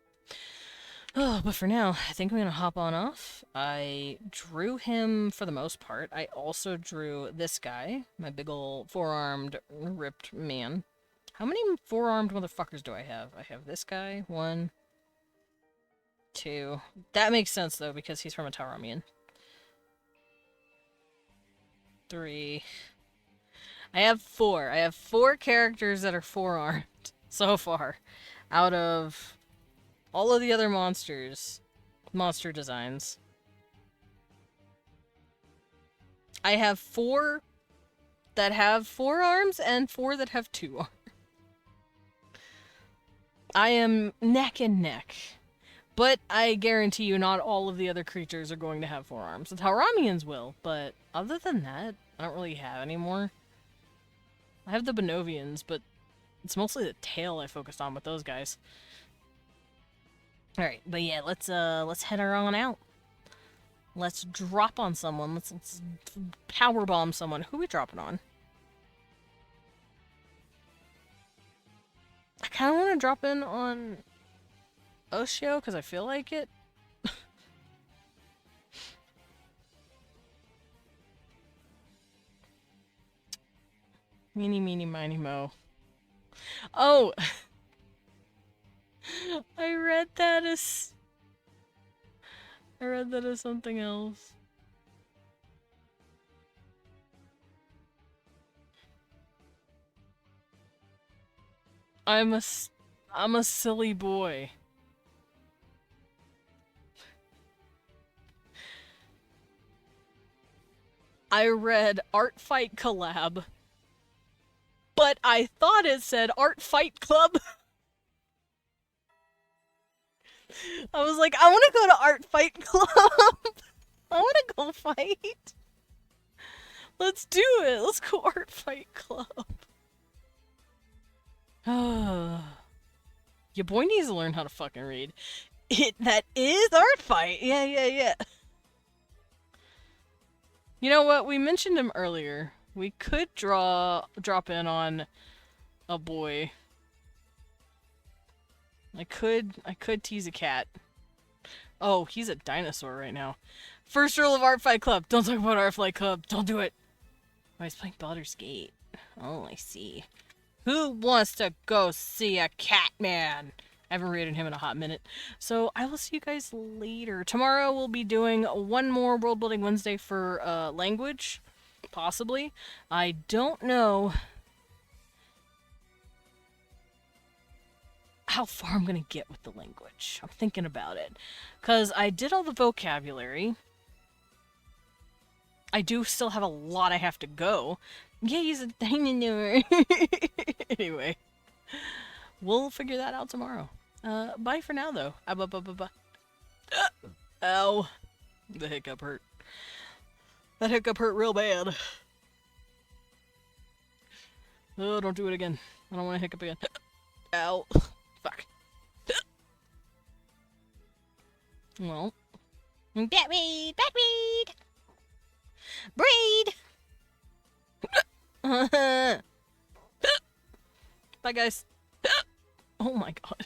Oh, but for now, I think I'm gonna hop on off. I drew him for the most part. I also drew this guy, my big ol' 4-armed, ripped man. How many 4-armed motherfuckers do I have? I have this guy, 1, 2. That makes sense, though, because he's from a Tauramian. 3. I have 4. I have 4 characters that are 4-armed so far. Out of all of the other monster designs. I have 4 that have 4 arms and 4 that have 2 arms. I am neck and neck. But I guarantee you not all of the other creatures are going to have 4 arms. The Tauramians will, but other than that, I don't really have any more. I have the Bonovians, but it's mostly the tail I focused on with those guys. Alright, but yeah, let's head her on out. Let's drop on someone. Let's power bomb someone. Who are we dropping on? I kind of want to drop in on Oshio, because I feel like it. Meeny, meeny, miny, mo. Oh! I read that as something else. I'm a silly boy. I read Art Fight Collab, but I thought it said Art Fight Club. I was like, I want to go to Art Fight Club. I want to go fight. Let's do it. Let's go Art Fight Club. Your boy needs to learn how to fucking read. That is Art Fight. Yeah. You know what? We mentioned him earlier. We could drop in on a boy. I could tease a cat. Oh, he's a dinosaur right now. First rule of Art Fight Club. Don't talk about Art Fight Club. Don't do it. Oh, he's playing Baldur's Gate. Oh, I see. Who wants to go see a cat man? I haven't rated him in a hot minute. So I will see you guys later. Tomorrow we'll be doing one more World Building Wednesday for language. Possibly. I don't know how far I'm gonna get with the language. I'm thinking about it. Because I did all the vocabulary. I do still have a lot I have to go. Yeah, he's a dinosaur. Anyway. We'll figure that out tomorrow. Bye for now, though. Ow. The hiccup hurt. That hiccup hurt real bad. Oh, don't do it again. I don't want to hiccup again. Ow. Fuck. Well. Backweed! Backweed! Braid! Bye, guys. Oh my god.